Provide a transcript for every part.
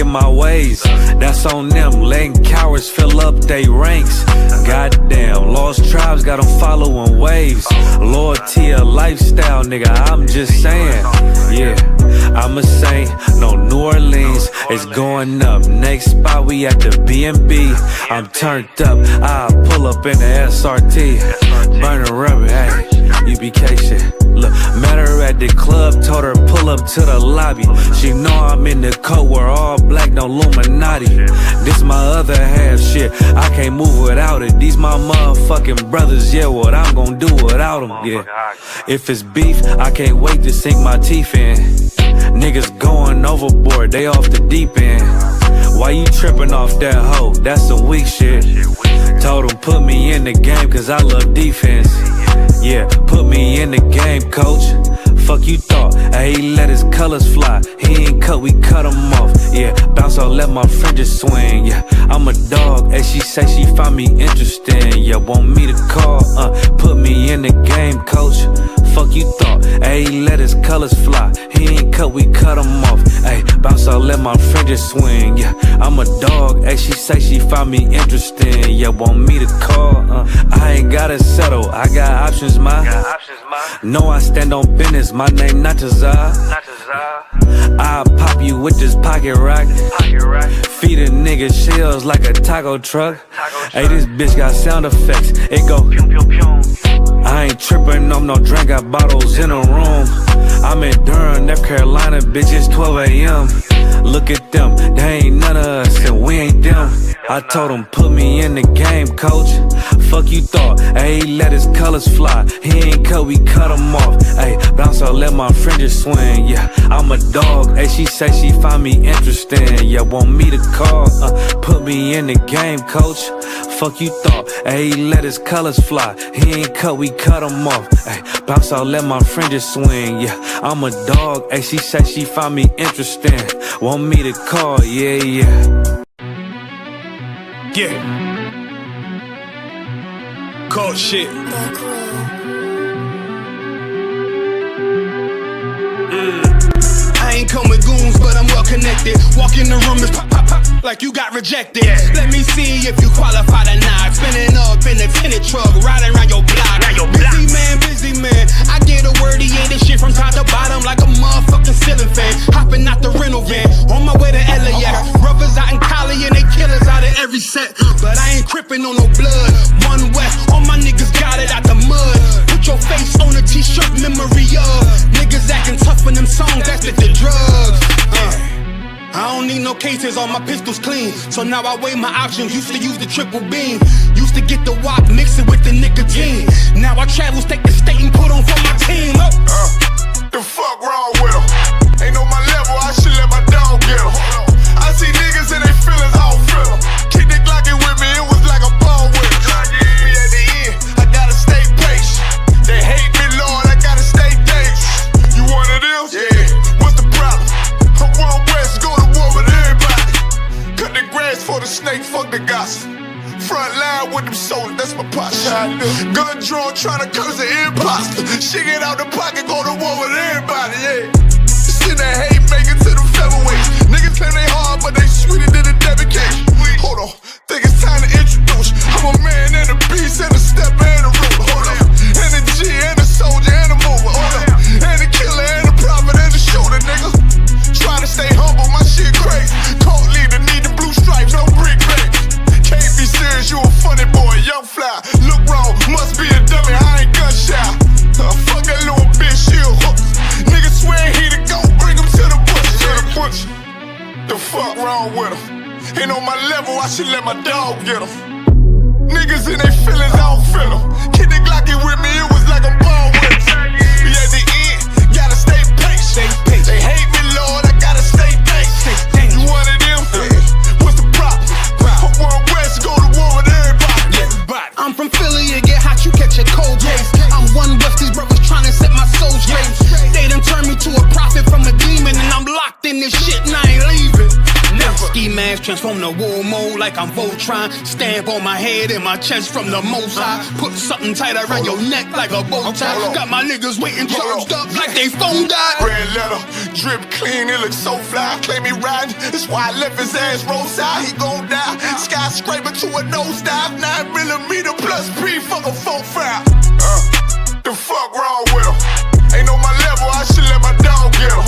get my ways. That's on them, letting cowards fill up they ranks. Goddamn, lost tribes got them following waves. Loyalty a lifestyle, nigga, I'm just saying. Yeah, I'm a saint, no New Orleans, it's going up. Next spot, we at the B&B. I'm turned up, I pull up in the SRT. Burning rubber, hey, UPK shit. Look, met her at the club, told her pull up to the lobby. She know I'm in the coat, we're all black, no Illuminati. This my other half shit, I can't move without it. These my motherfucking brothers, yeah, what I'm gon' do without them, yeah. If it's beef, I can't wait to sink my teeth in. Niggas going overboard, they off the deep end. Why you tripping off that hoe? That's some weak shit. Told him put me in the game cause I love defense. Yeah, put me in the game, coach. Fuck you thought, hey, he let his colors fly. He ain't cut, we cut him off. Yeah, bounce out, let my fringes swing. Yeah, I'm a dog, and she say she find me interesting. Yeah, want me to call, put me in the game, coach. Fuck you thought, hey, he let his colors fly. He ain't cut, we cut him off. Hey, bounce out, let my fringes swing. Yeah, I'm a dog, and she say she find me interesting. Yeah, want me to call, I ain't gotta settle, I got options, ma. No, I stand on business, my name not TITHES. I'll pop you with this pocket rock. Feed a nigga shells like a taco truck. Hey, this bitch got sound effects, it go I ain't trippin' on no drink, got bottles in the room. I'm in Durham, North Carolina, bitch, it's 12 a.m. Look at them, they ain't none of us and we ain't them. I told him put me in the game, coach. Fuck you thought, hey, he let his colors fly. He ain't cut, we cut him off. Hey, bounce out, let my fringes swing. Yeah, I'm a dog, hey, she say she find me interesting. Yeah, want me to call, put me in the game, coach. Fuck you thought, hey, he let his colors fly. He ain't cut, we cut him off. Hey, bounce out, let my fringes swing. Yeah, I'm a dog, hey, she say she find me interesting. Want me to call, yeah, yeah. Yeah. Cold shit. I ain't come with goons, but I'm well connected. Walk in the room, it's pop, pop, pop, like you got rejected. Let me see if you qualify or not. Spinning up in a tinted truck, riding around your block. Busy man, I get a word, he ain't this shit from top to bottom like a motherfucking ceiling fan. Hopping out the rental van, on my way to LAX. Brothers out in Cali and they killers out of every set. But I ain't crippin' on no blood. One West, all my niggas got it out the mud. Put your face on a t-shirt, memory of niggas acting tough in them songs, that's the drugs. I don't need no cases, all my pistols clean. So now I weigh my options, used to use the triple beam. Used to get the wop, mix it with the nicotine. Now I travel state to state and put on for my team. The fuck wrong with them? Ain't on my level, I should let my dog get them. I see niggas and they feelings, I don't feel them. Kick the Glocky with me, it was like a ball with them. Me at the end, I gotta stay patient. They hate me, Lord, I gotta stay dangerous. You one of them? Yeah. What's the problem? I'm one West, go to war with everybody. Cut the grass for the snake, fuck the gossip. Front line with them soldiers, that's my posture. Gun drawn, tryna curse an imposter. Shit get out the pocket, go to war with everybody, yeah. Send that hate, make it to the featherweights. Niggas claim they hard, but they sweeter than a debit cake. Hold on, think it's time to introduce. I'm a man and a beast and a step and a ruler. Hold on, and a G and a soldier and a mover. Hold on, and a killer and a prophet and a shooter, nigga. Trying to stay humble, my shit crazy. Cold leader, need the blue stripes, no brick bank. Can't be serious, you a funny boy, young fly. Look wrong, must be a dummy, I ain't gun shy. Fuck that little bitch, she a hook. Nigga swear he the goat, bring him to the bush. The fuck wrong with him? Ain't on my level, I should let my dog get him. Niggas in they feelings, I don't feel them. Kid the Glocky with me, it was like a ball with him. We at the end, gotta stay patient. They hate me, Lord, I gotta stay patient. You one of them? What's the problem? I'm one West, go to war with everybody. I'm from Philly, it get hot, you catch a cold case. I'm one West, these brothers trying to set my soul straight. They done turned me to a prophet from a demon, and I'm locked in this shit and I ain't leaving. Never. Ski man, mask, transform the war mode like I'm Voltron. Stamp on my head and my chest from the most high. Put something tight around your neck like a bow tie. Got my niggas waiting charged up like they phone died. Red letter, drip clean, it looks so fly. Claim me riding, that's why I left his ass roadside. He gon' die, skyscraper to a nosedive. 9mm plus P, fuck a 4-5. The fuck wrong with him? Ain't on my level, I should let my dog get him.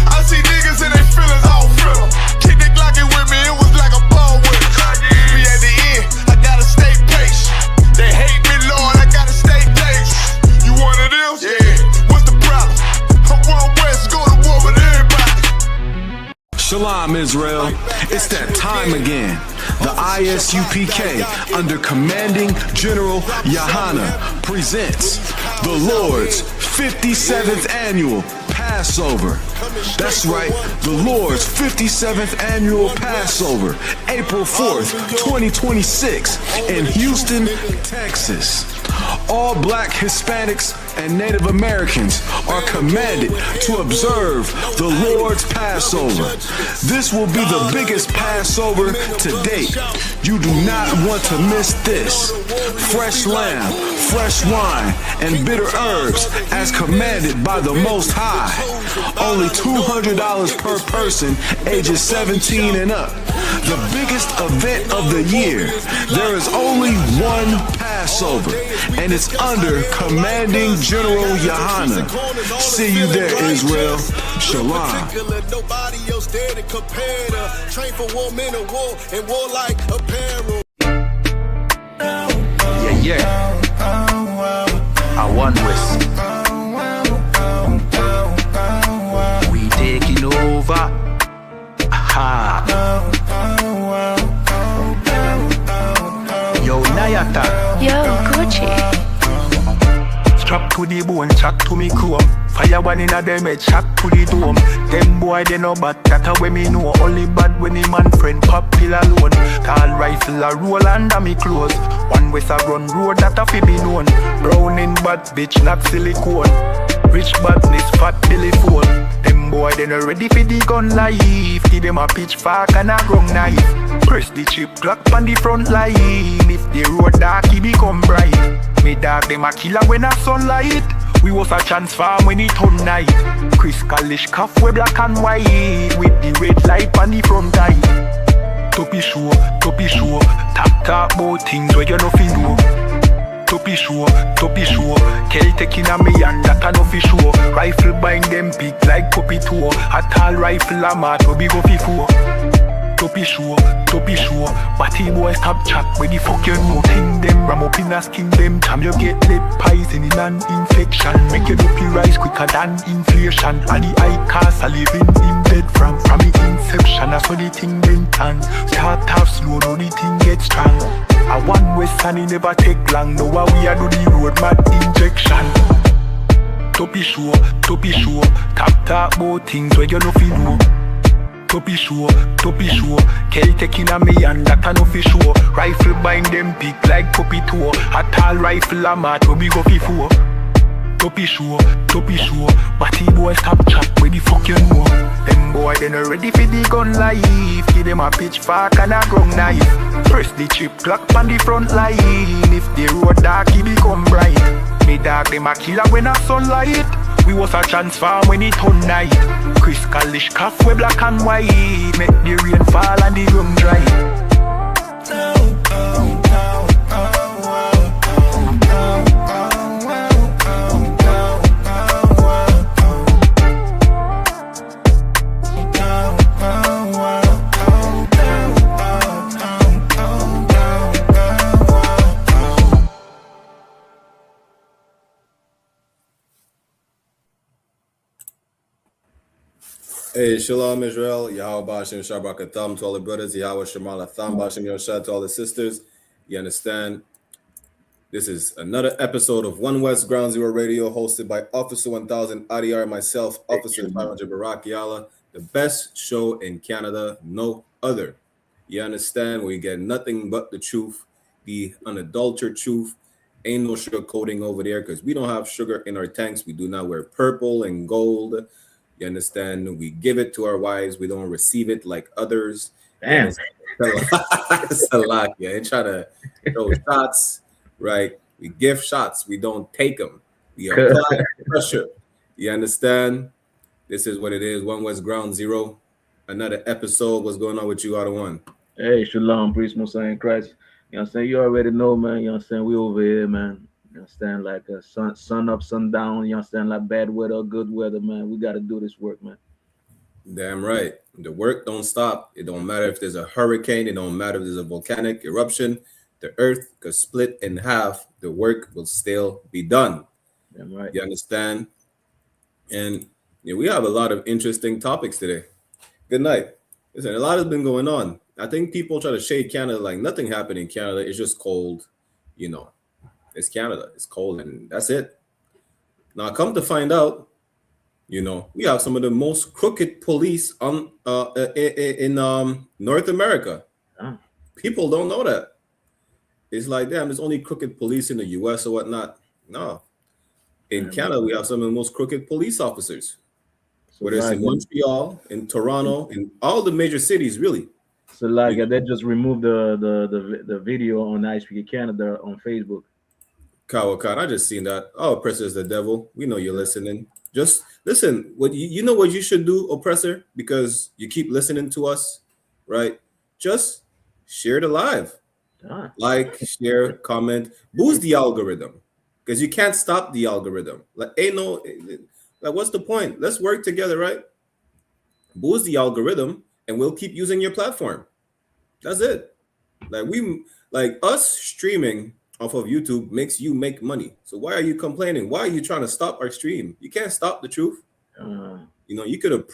I see niggas and they feelings all feel him. Kick the Glocky with me, it was like a ball with him. Be at the end, I gotta stay patient. They hate me, Lord, I gotta stay patient. You one of them? Yeah. What's the problem? I'm World West, go to war with everybody. Shalom, Israel. It's that time again. The I.S.U.P.K. under Commanding General YAHANNA presents the Lord's 57th Annual Passover. That's right, the Lord's 57th Annual Passover, April 4th, 2026 in Houston, Texas. All Black, Hispanics, and Native Americans are commanded to observe the Lord's Passover. This will be the biggest Passover to date. You do not want to miss this. Fresh lamb, fresh wine, and bitter herbs as commanded by the Most High. Only $200 per person, ages 17 and up. The biggest event of the year. There is only one Passover, and it's under Commanding General YAHANNA. See you there, Israel. Shalom. Nobody else there to compare to. Train for war, men of war, and war like apparel. Yeah. I want West. We taking over. Aha. Yo, Nayata. Yo, Gucci. Strap to the bone, chat to me crew. Fire one in a them head, chat to the dome. Them boy they know bad, that a way me know. Only bad when the man friend pop pill alone. Tall rifle a roll under me clothes. One West a run road that a fi be known. Browning bad bitch, not silicone. Rich badness, fat belly full. Them boy they not ready for the gun life. Give them a pitchfork and a ground knife. Press the chip clock on the front line. If the road dark, he become bright. Me dog them a killer when a sunlight. We was a transform when it turn night. Chris Kalish cuff we black and white. With the red light on the front eye. Toppy show, tap about things where you nothing do. Toppy show, Kel taking a me and that a no fi show. Rifle bind them big like puppy toe. A tall rifle a mat we go fi four. Toppy show, Batty boy stop chat where the fuck you know. Thing them ram up in a skin them. Time you get lead poison in an infection. Make your dopey rise quicker than inflation. And the eye cast a living in bed from the inception. That's how the thing them turn. Start off slow, now the thing get strong. I one West and it never take long. Now we a do the road mad injection. Toppy show, tap about things where you know fi know. Toppy show, Kel taking a me and that a no fi show. Rifle bind them big like puppy toe. A tall rifle a mat we go fi four. Toppy show, Batty boy stop chat where the fuck you know. Them boy they not ready for the gun life. Give them a pitchfork and a ground knife. Press the chip clock on the front line. If the road dark he become bright. Me dog them a killer when a sunlight. We was a transform when it turn night. Chris Kalish cuff we black and white. Make the rain fall and the ground dry. Hey, Shalom Israel, Yahweh Bashem Shabakatham to all the brothers, Yahweh Shemalatham Bashem Yoshad to all the sisters. You understand? This is another episode of One West Ground Zero Radio, hosted by Officer 1000 ADR, myself, Officer 500 Barak Yala, the best show in Canada, no other. You understand? We get nothing but the truth, the unadulterated truth. Ain't no sugar coating over there because we don't have sugar in our tanks. We do not wear purple and gold. You understand? We give it to our wives. We don't receive it like others. Damn. Salakia. They try to throw shots, right? We give shots, we don't take them. We apply pressure. You understand? This is what it is. One West Ground Zero. Another episode. What's going on with you, out of one? Hey, Shalom, priest, Messiah in Christ. You know what I'm saying? You already know, man. You know what I'm saying? We over here, man. You understand? Like sun up, sun down. You understand? Like bad weather or good weather, man. We got to do this work, man. Damn right. The work don't stop. It don't matter if there's a hurricane. It don't matter if there's a volcanic eruption. The earth could split in half. The work will still be done. Damn right. You understand? And we have a lot of interesting topics today. Good night. Listen, a lot has been going on. I think people try to shade Canada like nothing happened in Canada. It's just cold. It's Canada. It's cold, and that's it. Now, come to find out, we have some of the most crooked police in North America. People don't know that. It's like, damn, there's only crooked police in the U.S. or whatnot. No. In Canada, we have some of the most crooked police officers. Whether it's in Montreal, in Toronto, in all the major cities, really. So, like, they just removed the video on I.S.U.P.K Canada on Facebook. Kawakan, I just seen that. Oh, oppressor is the devil. We know you're listening. Just listen. What you know what you should do, oppressor, because you keep listening to us, right? Just share the live. Like, share, comment, boost the algorithm, because you can't stop the algorithm. Like, what's the point? Let's work together, right? Boost the algorithm, and we'll keep using your platform. That's it. Like us streaming off of YouTube makes you make money. So why are you complaining? Why are you trying to stop our stream? You can't stop the truth. You could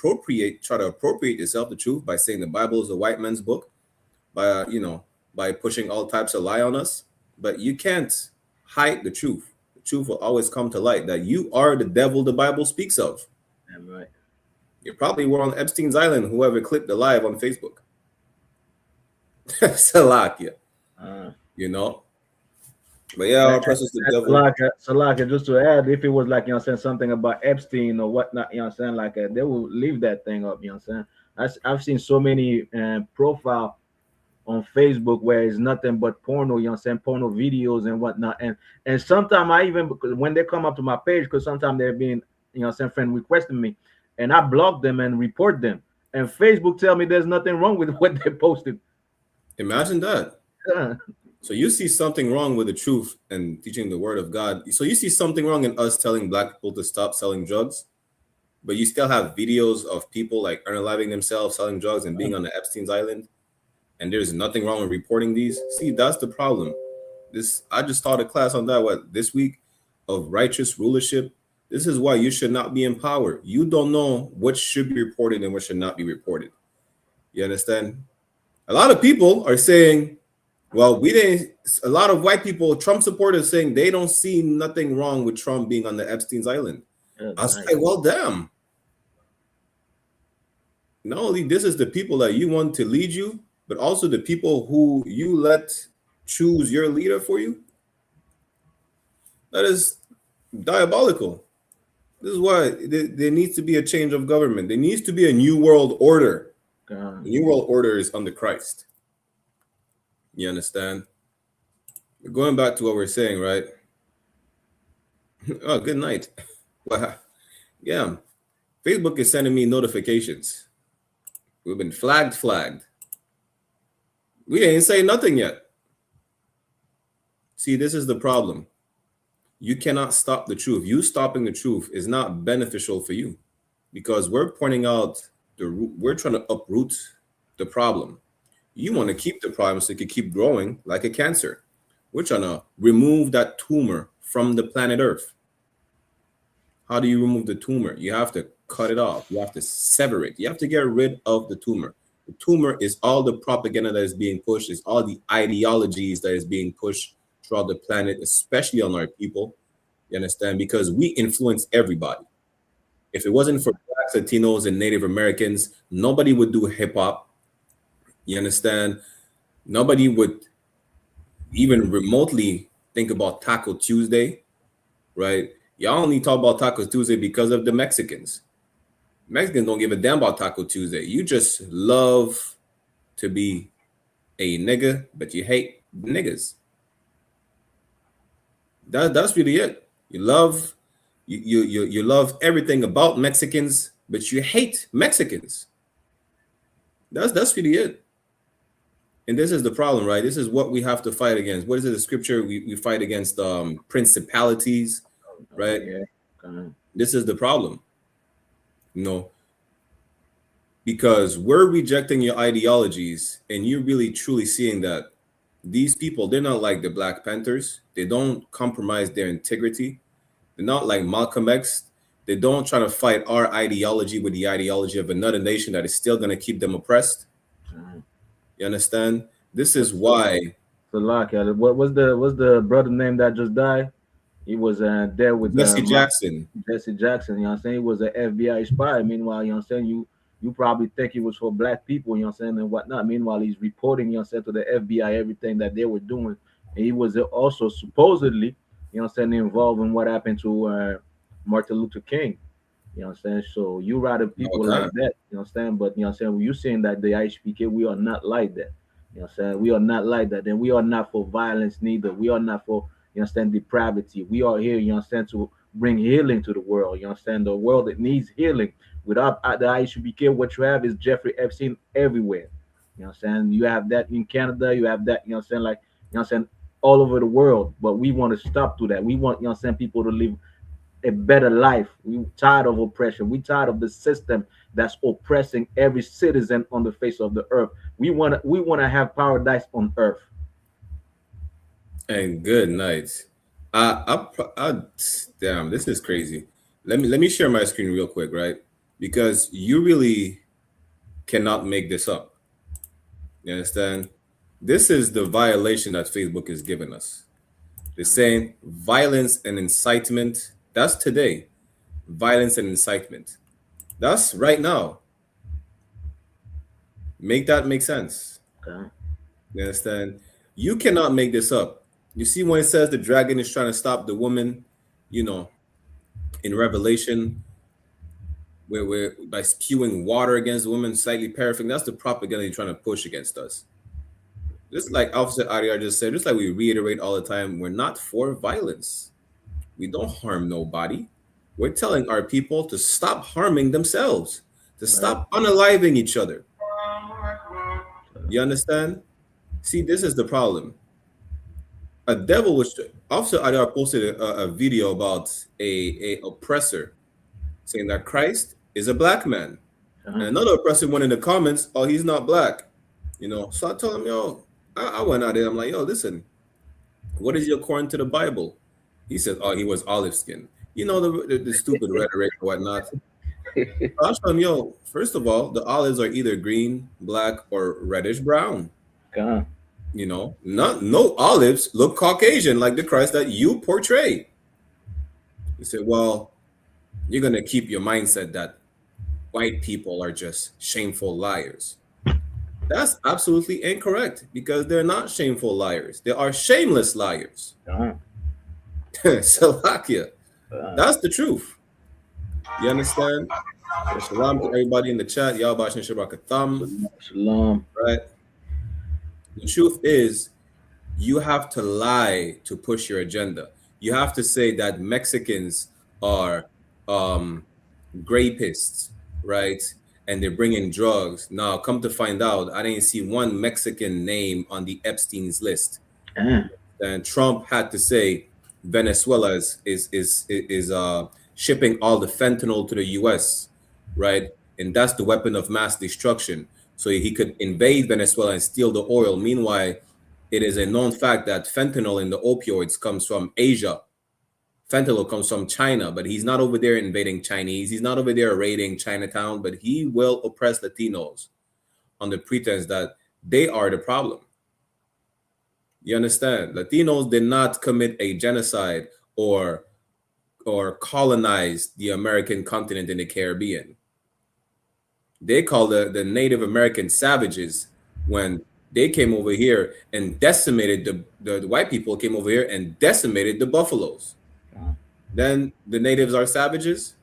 try to appropriate yourself the truth by saying the Bible is a white man's book, by pushing all types of lie on us. But you can't hide the truth. The truth will always come to light that you are the devil the Bible speaks of. Damn right. You probably were on Epstein's Island, whoever clipped the live on Facebook. Salakia. But yeah, our press is the devil. Salaka, just to add, if it was like, saying something about Epstein or whatnot, saying, like they will leave that thing up, saying. I've seen so many profile on Facebook where it's nothing but porno, porno videos and whatnot. And sometimes I even, when they come up to my page, because sometimes they're being, friend requesting me, and I block them and report them. And Facebook tell me there's nothing wrong with what they posted. Imagine that. So you see something wrong with the truth and teaching the word of God. So you see something wrong in us telling black people to stop selling drugs, but you still have videos of people like unaliving themselves, selling drugs, and being on the Epstein's Island. And there's nothing wrong with reporting these. See, that's the problem. I just taught a class on that this week of righteous rulership. This is why you should not be in power. You don't know what should be reported and what should not be reported. You understand? A lot of people are saying, well, a lot of white people, Trump supporters, saying they don't see nothing wrong with Trump being on the Epstein's Island. I was like, well, damn. Not only this is the people that you want to lead you, but also the people who you let choose your leader for you. That is diabolical. This is why there needs to be a change of government. There needs to be a new world order. The new world order is under Christ. You understand? Going back to what we're saying, right? Oh, good night. Well, yeah. Facebook is sending me notifications. We've been flagged. We ain't say nothing yet. See, this is the problem. You cannot stop the truth. You stopping the truth is not beneficial for you, because we're pointing out we're trying to uproot the problem. You want to keep the problem so it can keep growing like a cancer. We're trying to remove that tumor from the planet Earth. How do you remove the tumor? You have to cut it off. You have to sever it. You have to get rid of the tumor. The tumor is all the propaganda that is being pushed. It's all the ideologies that is being pushed throughout the planet, especially on our people. You understand? Because we influence everybody. If it wasn't for Blacks, Latinos, and Native Americans, nobody would do hip hop. You understand? Nobody would even remotely think about Taco Tuesday, right? Y'all only talk about Taco Tuesday because of the Mexicans. Mexicans don't give a damn about Taco Tuesday. You just love to be a nigga, but you hate niggas. That's really it. You love you love everything about Mexicans, but you hate Mexicans. That's really it. And this is the problem, right? This is what we have to fight against. What is it? The scripture we fight against principalities, right? Yeah. This is the problem. You know, because we're rejecting your ideologies, and you're really truly seeing that these people, they're not like the Black Panthers. They don't compromise their integrity. They're not like Malcolm X. They don't try to fight our ideology with the ideology of another nation that is still going to keep them oppressed. You understand? This is why. So, like, what was the brother name that just died? He was there with Jesse Jackson. Jesse Jackson, you know what I'm saying? He was an FBI spy. Meanwhile, you know what I'm saying, you probably think he was for Black people, you know what I'm saying, and whatnot. Meanwhile, he's reporting, you know what I'm saying, to the FBI everything that they were doing. And he was also supposedly, you know what I'm saying, involved in what happened to Martin Luther King. You know what I'm saying? So you rather people like that, you know what I'm saying? But you know what I'm saying, when you're saying that the I.S.U.P.K, we are not like that. You know what I'm saying? We are not like that. And we are not for violence neither. We are not for, you understand, depravity. We are here, you understand, to bring healing to the world. You understand, the world that needs healing. Without the I.S.U.P.K, what you have is Jeffrey Epstein everywhere. You know what I'm saying? You have that in Canada, you have that, you know what I'm saying, like, you know what I'm saying, all over the world. But we want to stop to that. We want, you know what I'm saying, people to live a better life. We tired of oppression. We tired of the system that's oppressing every citizen on the face of the earth. We want to have paradise on earth. And good night. Damn, this is crazy. Let me share my screen real quick, right? Because you really cannot make this up. You understand? This is the violation that Facebook is giving us. They're saying violence and incitement. That's today. Violence and incitement. That's right now. Make that make sense. Okay. You understand? You cannot make this up. You see when it says the dragon is trying to stop the woman, you know, in Revelation, where by spewing water against the woman, slightly paraphrasing, that's the propaganda you're trying to push against us. Just like Officer Ariar just said, just like we reiterate all the time, we're not for violence. We don't harm nobody. We're telling our people to stop harming themselves, to stop unaliving each other. You understand? See, this is the problem. A devil was Officer Adar posted a video about a oppressor saying that Christ is a black man. And another oppressor went in the comments, oh, he's not black. You know, so I told him, yo, I went out there. I'm like, yo, listen, what is your according to the Bible? He said, oh, he was olive skin. You know, the stupid rhetoric and whatnot. I told him, yo, first of all, the olives are either green, black, or reddish brown. God. You know, no olives look Caucasian like the Christ that you portray. He said, well, you're going to keep your mindset that white people are just shameful liars. That's absolutely incorrect because they're not shameful liars. They are shameless liars. Salakia. That's the truth. You understand? Shalom to everybody in the chat. Yahweh Shem Shabbat Shalom. Right? The truth is, you have to lie to push your agenda. You have to say that Mexicans are grapists, right? And they're bringing drugs. Now, come to find out, I didn't see one Mexican name on the Epstein's list. And Trump had to say Venezuela is shipping all the fentanyl to the U.S., right? And that's the weapon of mass destruction. So he could invade Venezuela and steal the oil. Meanwhile, it is a known fact that fentanyl in the opioids comes from Asia. Fentanyl comes from China, but he's not over there invading Chinese. He's not over there raiding Chinatown, but he will oppress Latinos on the pretense that they are the problem. You understand? Latinos did not commit a genocide or colonize the American continent in the Caribbean. They call the Native American savages when they came over here and decimated the white people came over here and decimated the buffaloes. Then the natives are savages.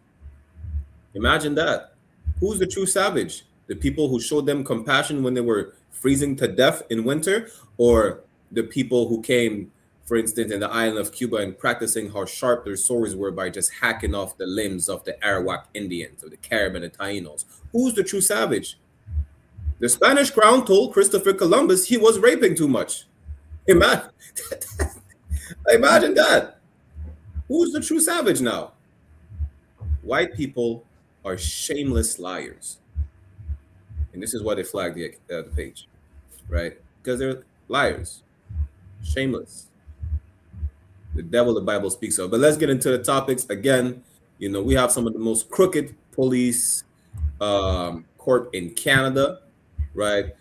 Imagine that. Who's the true savage? The people who showed them compassion when they were freezing to death in winter, or the people who came, for instance, in the island of Cuba and practicing how sharp their swords were by just hacking off the limbs of the Arawak Indians, or the Carib and the Tainos? Who's the true savage? The Spanish crown told Christopher Columbus he was raping too much. Imagine, imagine that. Who's the true savage now? White people are shameless liars. And this is why they flagged the page, right? Because they're liars, shameless. The devil the Bible speaks of. But let's get into the topics again. You know, we have some of the most crooked police court in Canada, right?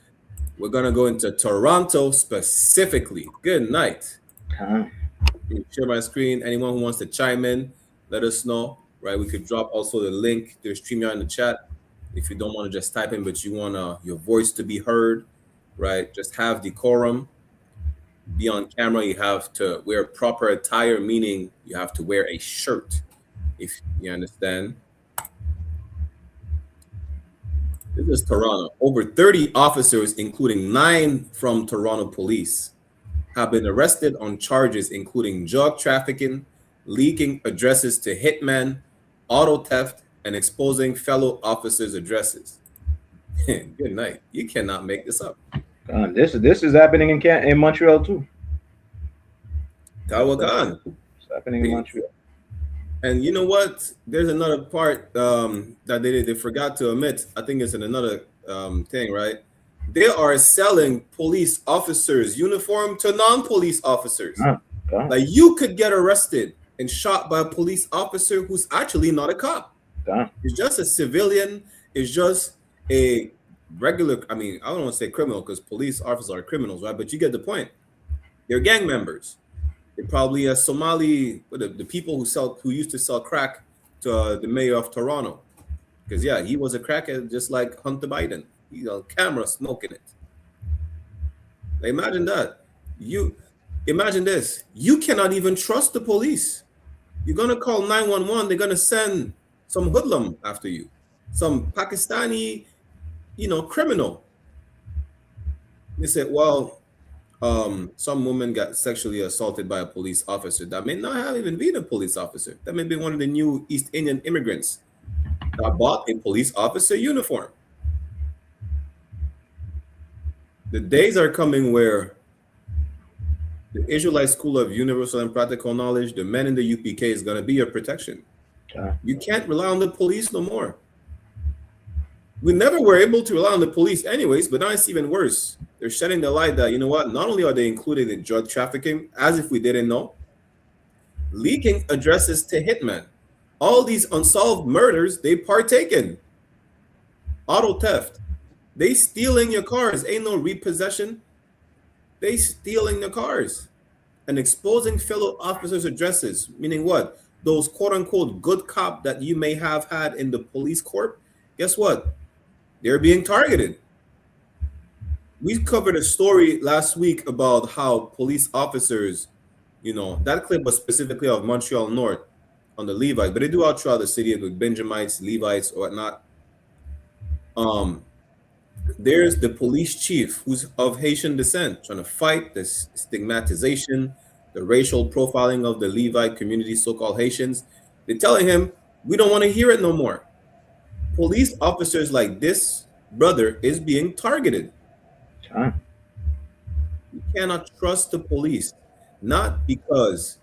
We're gonna go into Toronto specifically. Good night. Share my screen. Anyone who wants to chime in, let us know, right? We could drop also the link to the StreamYard in the chat if you don't want to just type in, but you want your voice to be heard, right? Just have decorum. Be on camera. You have to wear proper attire, meaning you have to wear a shirt, if you understand. This is Toronto. Over 30 officers, including 9 from Toronto Police, have been arrested on charges including drug trafficking, leaking addresses to hitmen, auto theft, and exposing fellow officers' addresses. Good night. You cannot make this up. This is happening in Montreal too. Tawagan. It's happening in Montreal. And you know what? There's another part that they forgot to omit. I think it's in another thing, right? They are selling police officers' uniform to non-police officers. Like you could get arrested and shot by a police officer who's actually not a cop. It's just a civilian. It's just a regular. I mean, I don't want to say criminal because police officers are criminals, right? But you get the point. They're gang members. They're probably a Somali, the people who used to sell crack to the mayor of Toronto. Because yeah, he was a crackhead just like Hunter Biden. He's on camera smoking it. Like, imagine that. Imagine this. You cannot even trust the police. You're gonna call 911. They're gonna send some hoodlum after you, some Pakistani, criminal. They said, well, some woman got sexually assaulted by a police officer. That may not have even been a police officer. That may be one of the new East Indian immigrants that bought a police officer uniform. The days are coming where the Israelite School of Universal and Practical Knowledge, the men in the UPK, is going to be your protection. You can't rely on the police no more. We never were able to rely on the police anyways, but now it's even worse. They're shedding the light that, you know what, not only are they included in drug trafficking, as if we didn't know, leaking addresses to hitmen. All these unsolved murders they partake in. Auto theft. They stealing your cars. Ain't no repossession. They stealing the cars and exposing fellow officers' addresses. Meaning what? Those quote-unquote good cop that you may have had in the police corps, guess what? They're being targeted. We covered a story last week about how police officers, that clip was specifically of Montreal North on the Levites, but they do out throughout the city with Benjamites, Levites, or whatnot. There's the police chief who's of Haitian descent trying to fight this stigmatization, the racial profiling of the Levite community, so-called Haitians. They're telling him, we don't want to hear it no more. Police officers like this brother is being targeted. You cannot trust the police, not because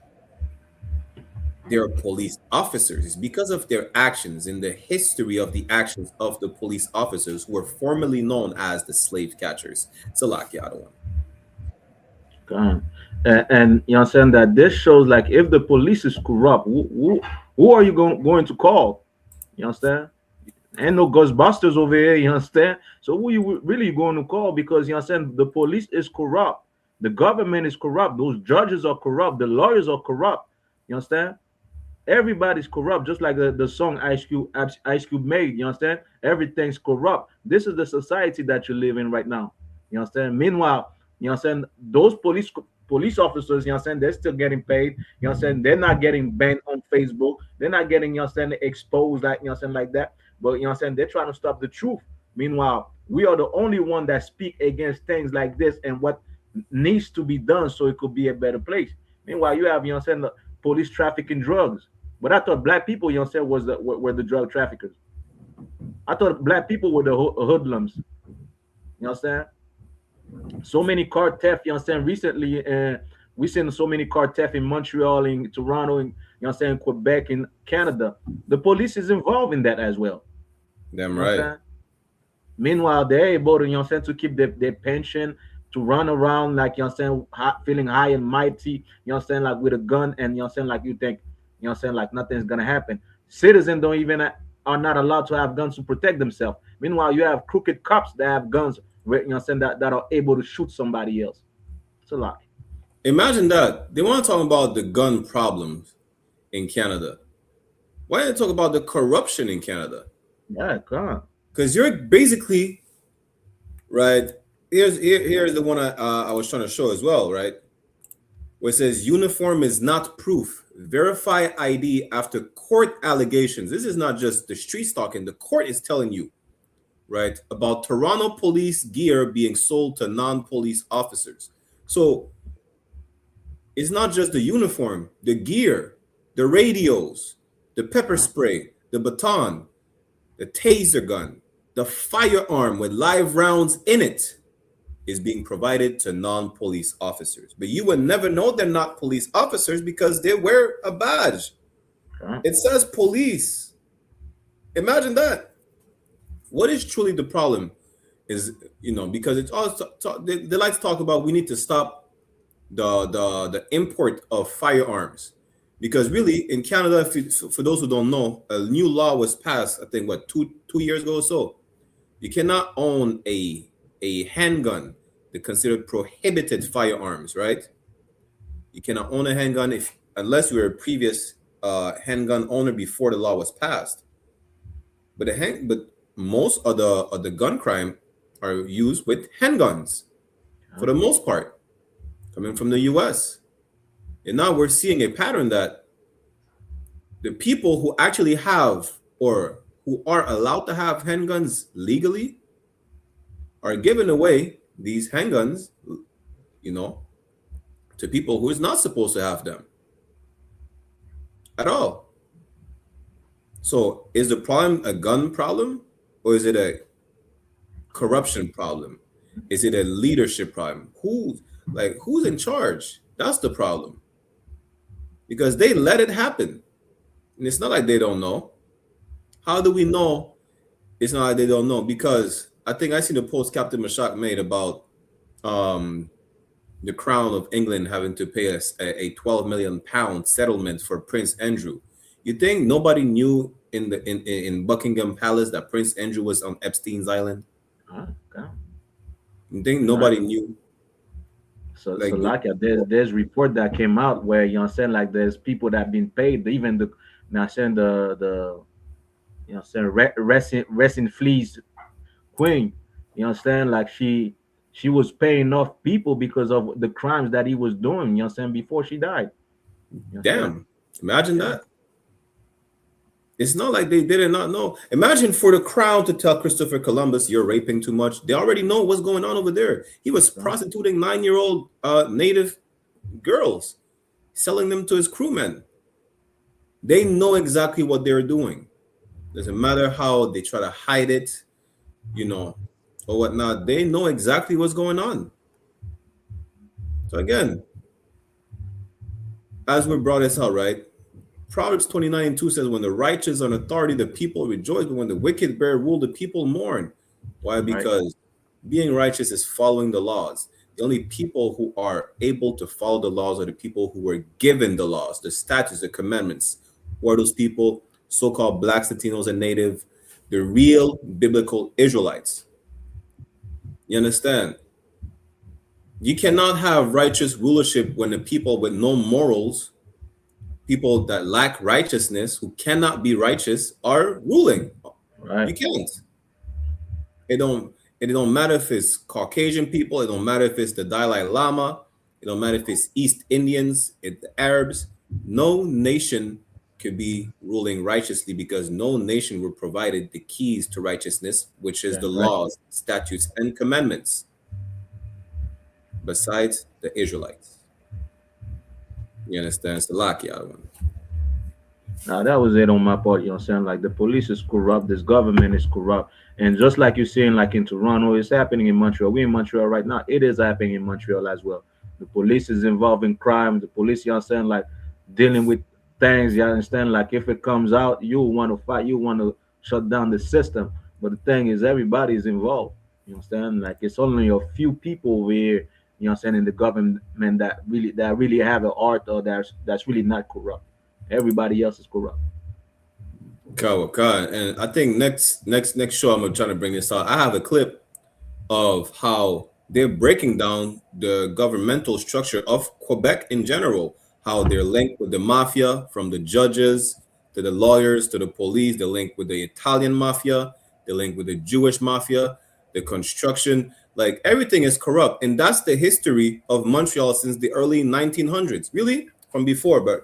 they're police officers. It's because of their actions and the history of the actions of the police officers who were formerly known as the slave catchers. Salak Yadawan. And you understand that this shows like if the police is corrupt, who are you going to call? You understand? Ain't no Ghostbusters over here, you understand? So who you really going to call? Because you understand the police is corrupt, the government is corrupt, those judges are corrupt, the lawyers are corrupt. You understand? Everybody's corrupt, just like the song I.S.U.P.K made. You understand? Everything's corrupt. This is the society that you live in right now. You understand? Meanwhile, you understand, those police officers, you understand, they're still getting paid. You understand? They're not getting banned on Facebook. They're not getting, you understand, exposed, like, you understand, like that. But you understand, they're trying to stop the truth. Meanwhile, We are the only one that speak against things like this and what needs to be done so it could be a better place. Meanwhile, you have, the police trafficking drugs. But I thought black people, were the drug traffickers. I thought black people were the hoodlums. You know what I'm saying? So many car theft, recently, we seen so many car theft in Montreal, in Toronto, in, Quebec, in Canada. The police is involved in that as well. Damn You know what I'm right. saying? Meanwhile, they're able to, to keep their pension, to run around like, feeling high and mighty, like with a gun, and like you think, like nothing's gonna happen. Citizens don't even are not allowed to have guns to protect themselves. Meanwhile, you have crooked cops that have guns, that are able to shoot somebody else. It's a lot. Imagine that. They want to talk about the gun problems in Canada. Why don't they talk about the corruption in Canada? Yeah, come on. Because you're basically right. Here's the one I was trying to show as well, right? Where it says uniform is not proof. Verify ID after court allegations. This is not just the streets talking. The court is telling you, right, about Toronto police gear being sold to non-police officers. So it's not just the uniform, the gear, the radios, the pepper spray, the baton, the taser gun, the firearm with live rounds in it is being provided to non-police officers. But you would never know they're not police officers because they wear a badge. It says police. Imagine that. What is truly the problem is, because it's also they like to talk about we need to stop the import of firearms. Because really in Canada, for those who don't know, a new law was passed, I think, two years ago or so. You cannot own a handgun. They're considered prohibited firearms, right? You cannot own a handgun unless you were a previous handgun owner before the law was passed. But most of the gun crime are used with handguns for the most part, coming from the US. And now we're seeing a pattern that the people who actually have or who are allowed to have handguns legally are giving away these handguns, to people who is not supposed to have them at all. So is the problem a gun problem, or is it a corruption problem? Is it a leadership problem? Who's in charge? That's the problem. Because they let it happen. And it's not like they don't know. How do we know it's not like they don't know? Because I think I seen a post Captain Mashak made about the Crown of England having to pay us a 12 million pound settlement for Prince Andrew. You think nobody knew in Buckingham Palace that Prince Andrew was on Epstein's Island? You think nobody knew? So there's report that came out where like there's people that have been paid, even the resting fleas queen, like she was paying off people because of the crimes that he was doing, before she died. Damn, imagine that. It's not like they did not know. Imagine for the Crown to tell Christopher Columbus, you're raping too much. They already know what's going on over there. He was prostituting 9-year-old native girls, selling them to his crewmen. They know exactly what they're doing. Doesn't matter how they try to hide it, or whatnot. They know exactly what's going on. So again, as we brought this out, right? Proverbs 29:2 says, when the righteous are in authority, the people rejoice, but when the wicked bear rule, the people mourn. Why? Because being righteous is following the laws. The only people who are able to follow the laws are the people who were given the laws, the statutes, the commandments. Who are those people? So-called blacks, Latinos, and native, the real biblical Israelites. You understand? You cannot have righteous rulership when the people with no morals, people that lack righteousness, who cannot be righteous, are ruling. You can't. It don't matter if it's Caucasian people. It don't matter if it's the Dalai Lama. It don't matter if it's East Indians, it's the Arabs. No nation could be ruling righteously because no nation were provided the keys to righteousness, which is Yeah, the right. laws, statutes, and commandments, besides the Israelites. You understand? It's the lock, y'all. Now that was it on my part, you know what I'm saying? Like the police is corrupt, this government is corrupt. And just like you're seeing like in Toronto, it's happening in Montreal. We're in Montreal right now. It is happening in Montreal as well. The police is involved in crime. The police, you know what I'm saying, like dealing with things, you understand? Like if it comes out, you want to fight, you want to shut down the system. But the thing is everybody is involved. You understand? Like it's only a few people over here, you know what I'm saying, in the government that really have an art or that's really not corrupt. Everybody else is corrupt. Kawa, and I think next show I'm trying to bring this out. I have a clip of how they're breaking down the governmental structure of Quebec in general, how they're linked with the mafia, from the judges to the lawyers to the police. They're linked with the Italian mafia, they're linked with the Jewish mafia, the construction, like everything is corrupt. And that's the history of Montreal since the early 1900s, really from before. But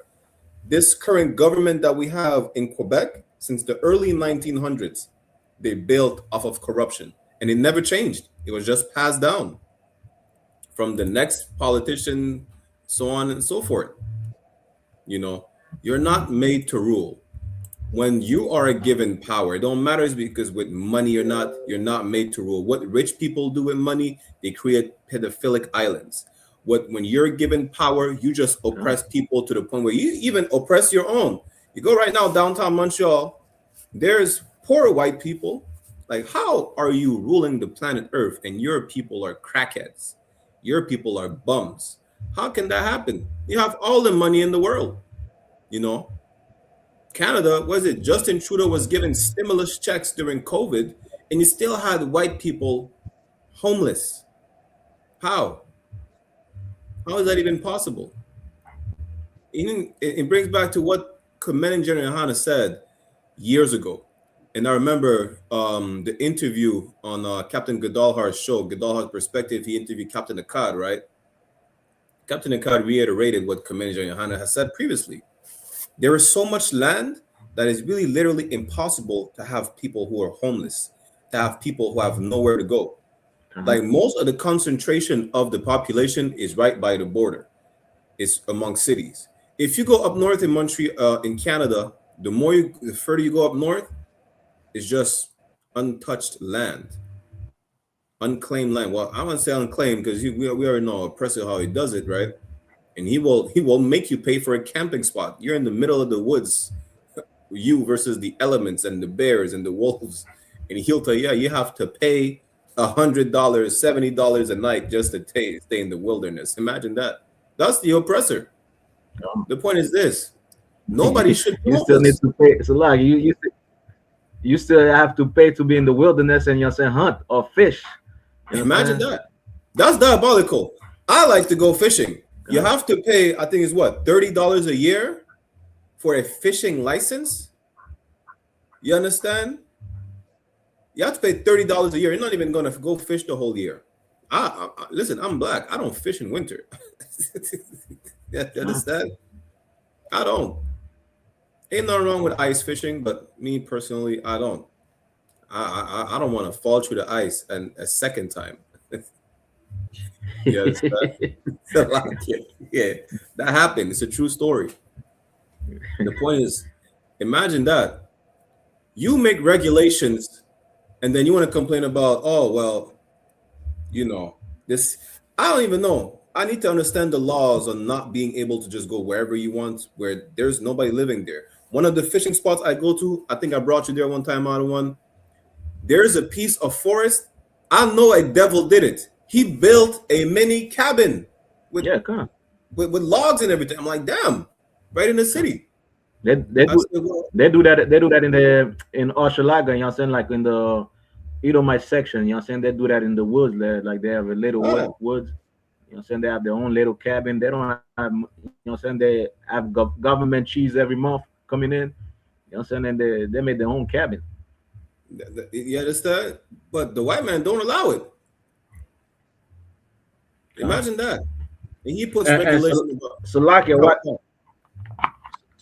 this current government that we have in Quebec since the early 1900s, they built off of corruption, and it never changed. It was just passed down from the next politician, so on and so forth. You know, you're not made to rule. When you are given power, it don't matter it's because with money or not, you're not made to rule. What rich people do with money, they create pedophilic islands. When you're given power, you just oppress people to the point where you even oppress your own. You go right now downtown Montreal, there's poor white people. Like, how are you ruling the planet Earth and your people are crackheads? Your people are bums. How can that happen? You have all the money in the world. You know, Canada, was it Justin Trudeau was giving stimulus checks during COVID, and you still had white people homeless. How? How is that even possible? It brings back to what Commanding General Yohanna said years ago. And I remember the interview on Captain Godalhar's show, Godalhar's Perspective. He interviewed Captain Akkad, right? Captain Akkad reiterated what Commanding General Yohanna has said previously. There is so much land that is really literally impossible to have people who are homeless, to have people who have nowhere to go. Like most of the concentration of the population is right by the border. It's among cities. If you go up north in Montreal, in Canada, the further you go up north, it's just untouched land, unclaimed land. Well, I won't say unclaimed because we already know oppressor how he does it, right? And he will make you pay for a camping spot. You're in the middle of the woods, you versus the elements and the bears and the wolves, and he'll tell you, yeah, you have to pay $100, $70 a night just to stay in the wilderness. Imagine that. That's the oppressor. The point is this: nobody should. You still need to pay. So like you still have to pay to be in the wilderness and you're saying hunt or fish. Imagine that. That's diabolical. I like to go fishing. You have to pay, I think it's what, $30 a year for a fishing license? You understand? You have to pay $30 a year. You're not even going to go fish the whole year. Listen, I'm black. I don't fish in winter. You understand? I don't. Ain't nothing wrong with ice fishing, but me personally, I don't. I don't want to fall through the ice and a second time. You understand? Yeah, that happened. It's a true story. The point is, imagine that. You make regulations and then you want to complain about, oh, well, you know, this. I don't even know. I need to understand the laws on not being able to just go wherever you want, where there's nobody living there. One of the fishing spots I go to, I think I brought you there one time out of one. There's a piece of forest. I know a devil did it. He built a mini cabin with logs and everything. I'm like, damn, right in the city. They do that in Hochelaga, you know what I'm saying? Like in the Edomite section, you know what I'm saying? They do that in the woods there. Like they have a little woods. You know what I'm saying? They have their own little cabin. They don't have, you know what I'm saying? They have government cheese every month coming in. You know what I'm saying? And they made their own cabin. You understand? But the white man don't allow it. Imagine that. And he puts regulations. So like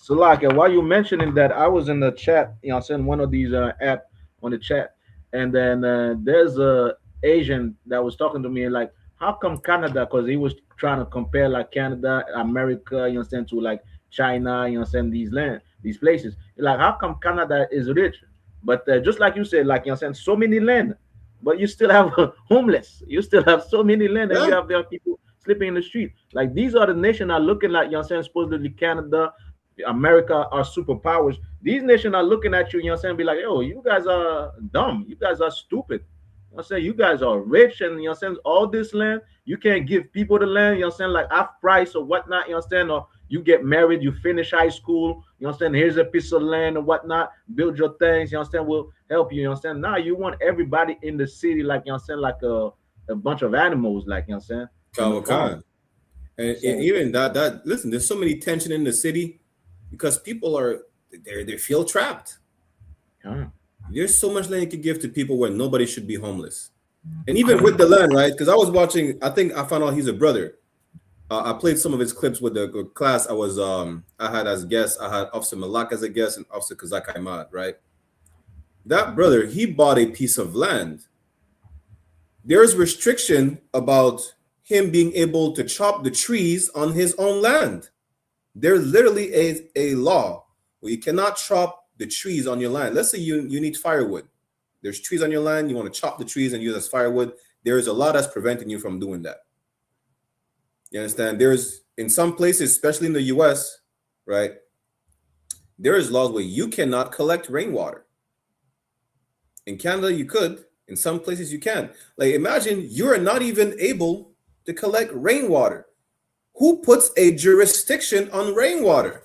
So like while you mentioning that, I was in the chat, you know, send one of these app on the chat, and then there's a Asian that was talking to me like, how come Canada? Because he was trying to compare like Canada, America, you understand, to like China, you understand, these these places. Like, how come Canada is rich, but just like you said, like you understand, so many land, but you still have homeless. You still have so many land, and Yeah. you have there people sleeping in the street. Like these are the nation are looking like, you know what I'm saying, supposedly Canada, America are superpowers. These nations are looking at you, you know what I'm saying, be like, oh, you guys are dumb. You guys are stupid. You know what I'm saying? You guys are rich, and you know what I'm saying, all this land, you can't give people the land, you know what I'm saying, like half price or whatnot, you know what I'm saying? Or you get married, you finish high school, you know what I'm saying? Here's a piece of land or whatnot, build your things, you know what I'm saying? We'll help you know what I'm saying? Now you want everybody in the city, like, you know what I'm saying, like a bunch of animals, like, you know what I'm saying? In the farm. Kawakan. And So, even that listen, there's so many tension in the city because people are they feel trapped. yeah. There's so much land you could give to people where nobody should be homeless. And even with the land, right? Because I was watching, I think I found out he's a brother. I played some of his clips with the class I had as guests. I had Officer Malak as a guest and Officer Kazak Ahmad, right? That brother, he bought a piece of land. There's restriction about him being able to chop the trees on his own land. There's literally a law where you cannot chop the trees on your land. Let's say you need firewood. There's trees on your land, you want to chop the trees and use as firewood. There is a law that's preventing you from doing that. You understand? There's in some places, especially in the US, right? There is laws where you cannot collect rainwater. In Canada, you could. In some places, you can. Like, imagine you are not even able to collect rainwater. Who puts a jurisdiction on rainwater?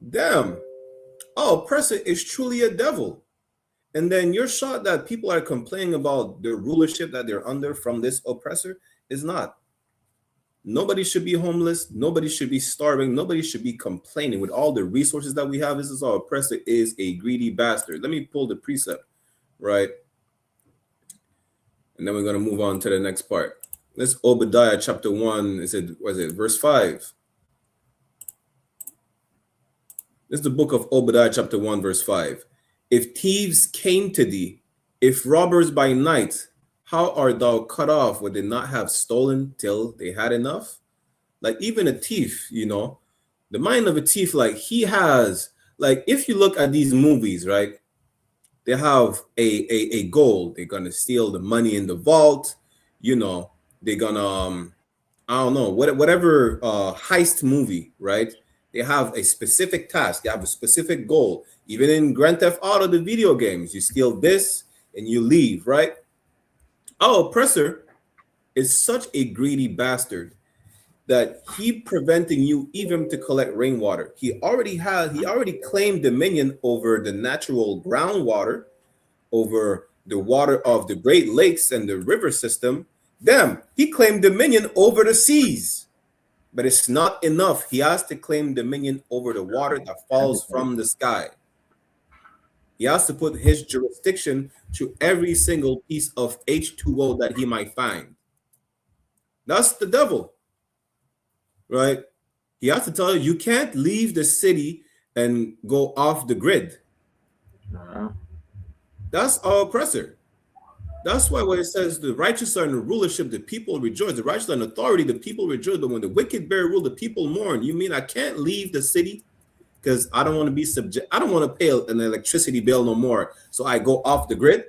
Damn. Our oppressor is truly a devil. And then your shot that people are complaining about the rulership that they're under from this oppressor is not. Nobody should be homeless. Nobody should be starving. Nobody should be complaining. With all the resources that we have, this is our oppressor is a greedy bastard. Let me pull the precept, right? And then we're going to move on to the next part. Let's Obadiah chapter 1. Is it, was it verse 5? This is the book of Obadiah chapter 1, verse 5. If thieves came to thee, if robbers by night, how art thou cut off? Would they not have stolen till they had enough? Like even a thief, you know, the mind of a thief, like he has, like if you look at these movies, right? They have a goal. They're gonna steal the money in the vault, you know, they're gonna I don't know, whatever heist movie, right? They have a specific task, they have a specific goal. Even in Grand Theft Auto, the video games, you steal this and you leave, right? Our oppressor is such a greedy bastard that he preventing you even to collect rainwater. He already claimed dominion over the natural groundwater, over the water of the Great Lakes and the river system. Damn, he claimed dominion over the seas. But it's not enough. He has to claim dominion over the water that falls from the sky. He has to put his jurisdiction to every single piece of H2O that he might find. That's the devil, right? He has to tell you, you can't leave the city and go off the grid. That's our oppressor. That's why when it says the righteous are in the rulership, the people rejoice. The righteous are in authority, the people rejoice. But when the wicked bear rule, the people mourn. You mean I can't leave the city because I don't want to be I don't want to pay an electricity bill no more. So I go off the grid.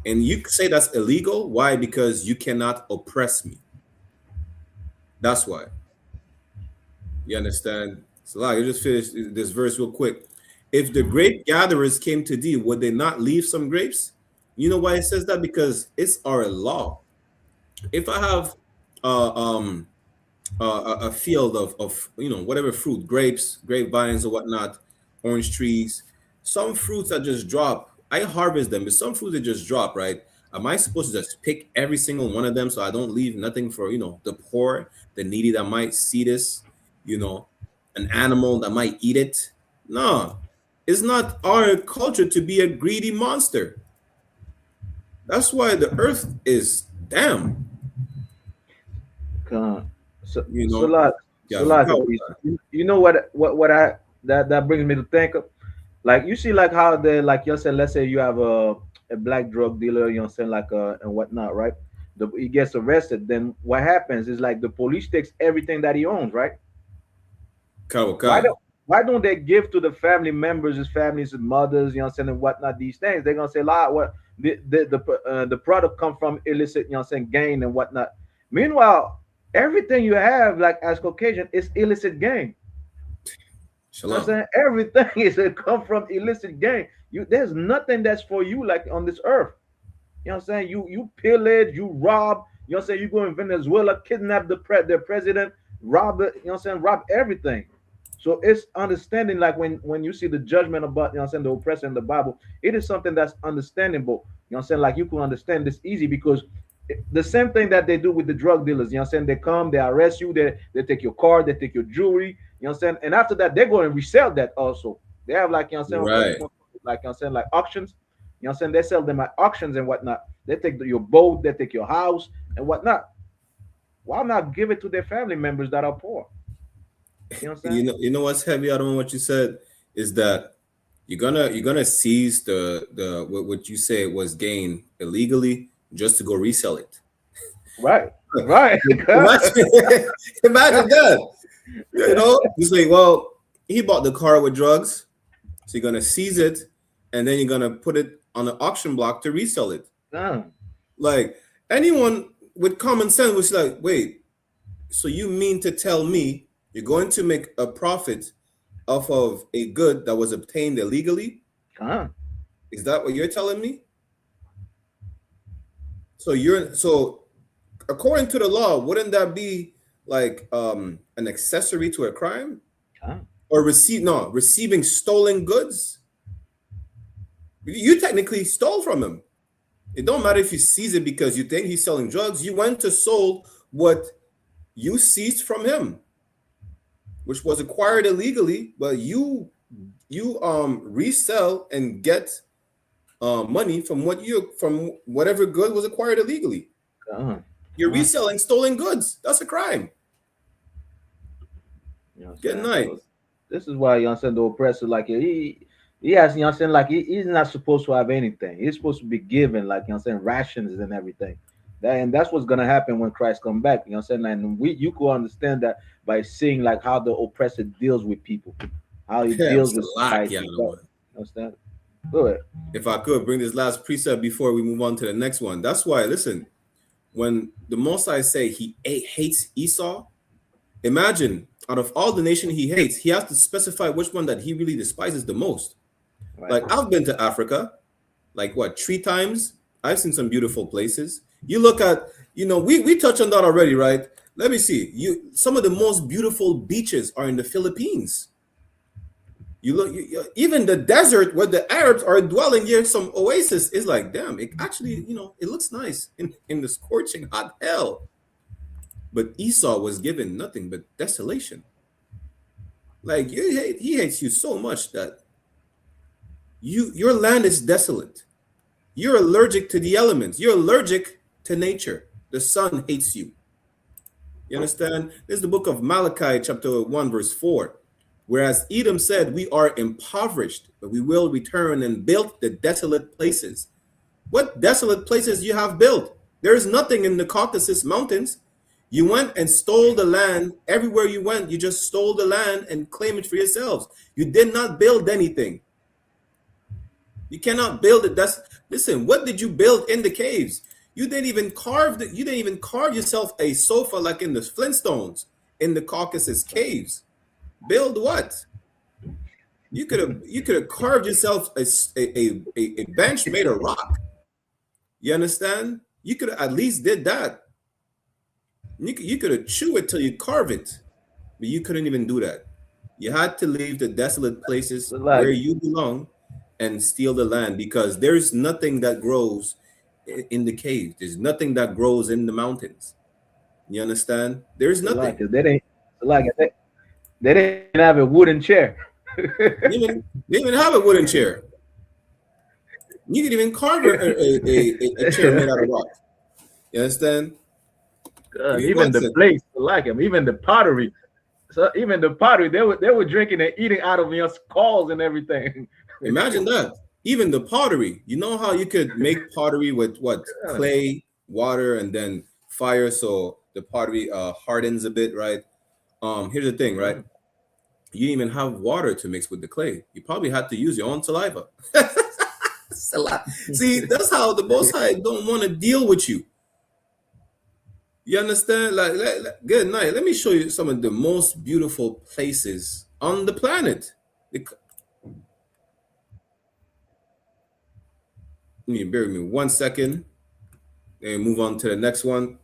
And you say that's illegal. Why? Because you cannot oppress me. That's why. You understand? So like, I just finished this verse real quick. If the grape gatherers came to thee, would they not leave some grapes? You know why it says that? Because it's our law. If I have a field of you know whatever fruit, grapes, grapevines or whatnot, orange trees, some fruits that just drop. I harvest them, but some fruits that just drop. Right? Am I supposed to just pick every single one of them so I don't leave nothing for the poor, the needy that might see this, an animal that might eat it? No, it's not our culture to be a greedy monster. That's why the earth is damn. So, You so know, like, Yeah, So like, you know what I that brings me to think of, like you see like how they like you said, let's say you have a black drug dealer, you know what I'm saying, like and whatnot, right? He gets arrested, then what happens is like the police takes everything that he owns, right? Why Kawaka. don't why don't they give to the family members, his families, his mothers, you know what I'm saying, and whatnot, these things? They're gonna say, "La, what the product come from illicit, you know what I'm saying, gain and whatnot." Meanwhile, everything you have, like as Caucasian, is illicit gain. You know what I'm Shalom. saying? Everything is come from illicit gain. There's nothing that's for you like on this earth. You know what I'm saying? You pillage, you rob, you know what I'm saying? You go in Venezuela, kidnap their president, rob it, you know what I'm saying, rob everything. So it's understanding like when you see the judgment about, you know what I'm saying, the oppressor in the Bible, it is something that's understandable. You know what I'm saying? Like you can understand this easy because the same thing that they do with the drug dealers, you know what I'm saying? They come, they arrest you, they take your car, they take your jewelry, you know what I'm saying? And after that, they go and resell that also. They have like, you know what I'm saying, Right. like you know what I'm saying, like auctions. You know what I'm saying? They sell them at auctions and whatnot. They take your boat, they take your house and whatnot. Why not give it to their family members that are poor? You know what I'm saying? You know what's heavy out on what you said is that you're gonna seize the what you say was gained illegally just to go resell it. Right. Right. Imagine, imagine that. You know, you say, well, he bought the car with drugs, so you're gonna seize it, and then you're gonna put it on an auction block to resell it. Like anyone with common sense was like, wait, so you mean to tell me you're going to make a profit off of a good that was obtained illegally? Is that what you're telling me? So according to the law, wouldn't that be like an accessory to a crime? Or receiving stolen goods? You technically stole from him. It don't matter if you seize it because you think he's selling drugs. You went to sold what you seized from him, which was acquired illegally, but you resell and get money from whatever good was acquired illegally. You're reselling stolen goods. That's a crime. You know Good night. So this is why, you know what I'm saying, the oppressor, like he has, you know what I'm saying, like he's not supposed to have anything. He's supposed to be given, like, you know what I'm saying, rations and everything. And that's what's gonna happen when Christ come back. You know what I'm saying? And you could understand that by seeing like how the oppressor deals with people, how he deals with society. You understand? Go ahead. If I could bring this last precept before we move on to the next one. That's why, listen, when the Most High say he hates Esau, imagine out of all the nation he hates, he has to specify which one that he really despises the most. Right. Like I've been to Africa, like what, 3 times? I've seen some beautiful places. You look at, you know, we touched on that already, right? Let me see. Some of the most beautiful beaches are in the Philippines. You look, even the desert where the Arabs are dwelling here, some oasis is like, damn, it actually, you know, it looks nice in the scorching hot hell. But Esau was given nothing but desolation. Like he hates you so much that your land is desolate. You're allergic to the elements. You're allergic to nature. The sun hates you. You understand? This is the book of Malachi, chapter 1, verse 4. Whereas Edom said, we are impoverished, but we will return and build the desolate places. What desolate places you have built? There is nothing in the Caucasus Mountains. You went and stole the land. Everywhere you went, you just stole the land and claim it for yourselves. You did not build anything. You cannot build it. Listen, what did you build in the caves? You didn't even carve yourself a sofa like in the Flintstones in the Caucasus caves. Build what? You could have carved yourself a bench made of rock. You understand? You could have at least did that. You could have chewed it till you carve it, but you couldn't even do that. You had to leave the desolate places where you belong and steal the land because there's nothing that grows in the cave. There's nothing that grows in the mountains. You understand? There's nothing. They didn't have a wooden chair. They didn't have a wooden chair. You could even carve a chair made out of rock. You understand? Even the plates, even the pottery. So even the pottery, they were drinking and eating out of your skulls and everything. Imagine that. Even the pottery. You know how you could make pottery with what? Clay, water, and then fire, so the pottery hardens a bit, right? Here's the thing, right? You didn't even have water to mix with the clay. You probably had to use your own saliva. See, that's how the Most High don't want to deal with you. You understand? Like, good night. Let me show you some of the most beautiful places on the planet. Bear with me 1 second and move on to the next one.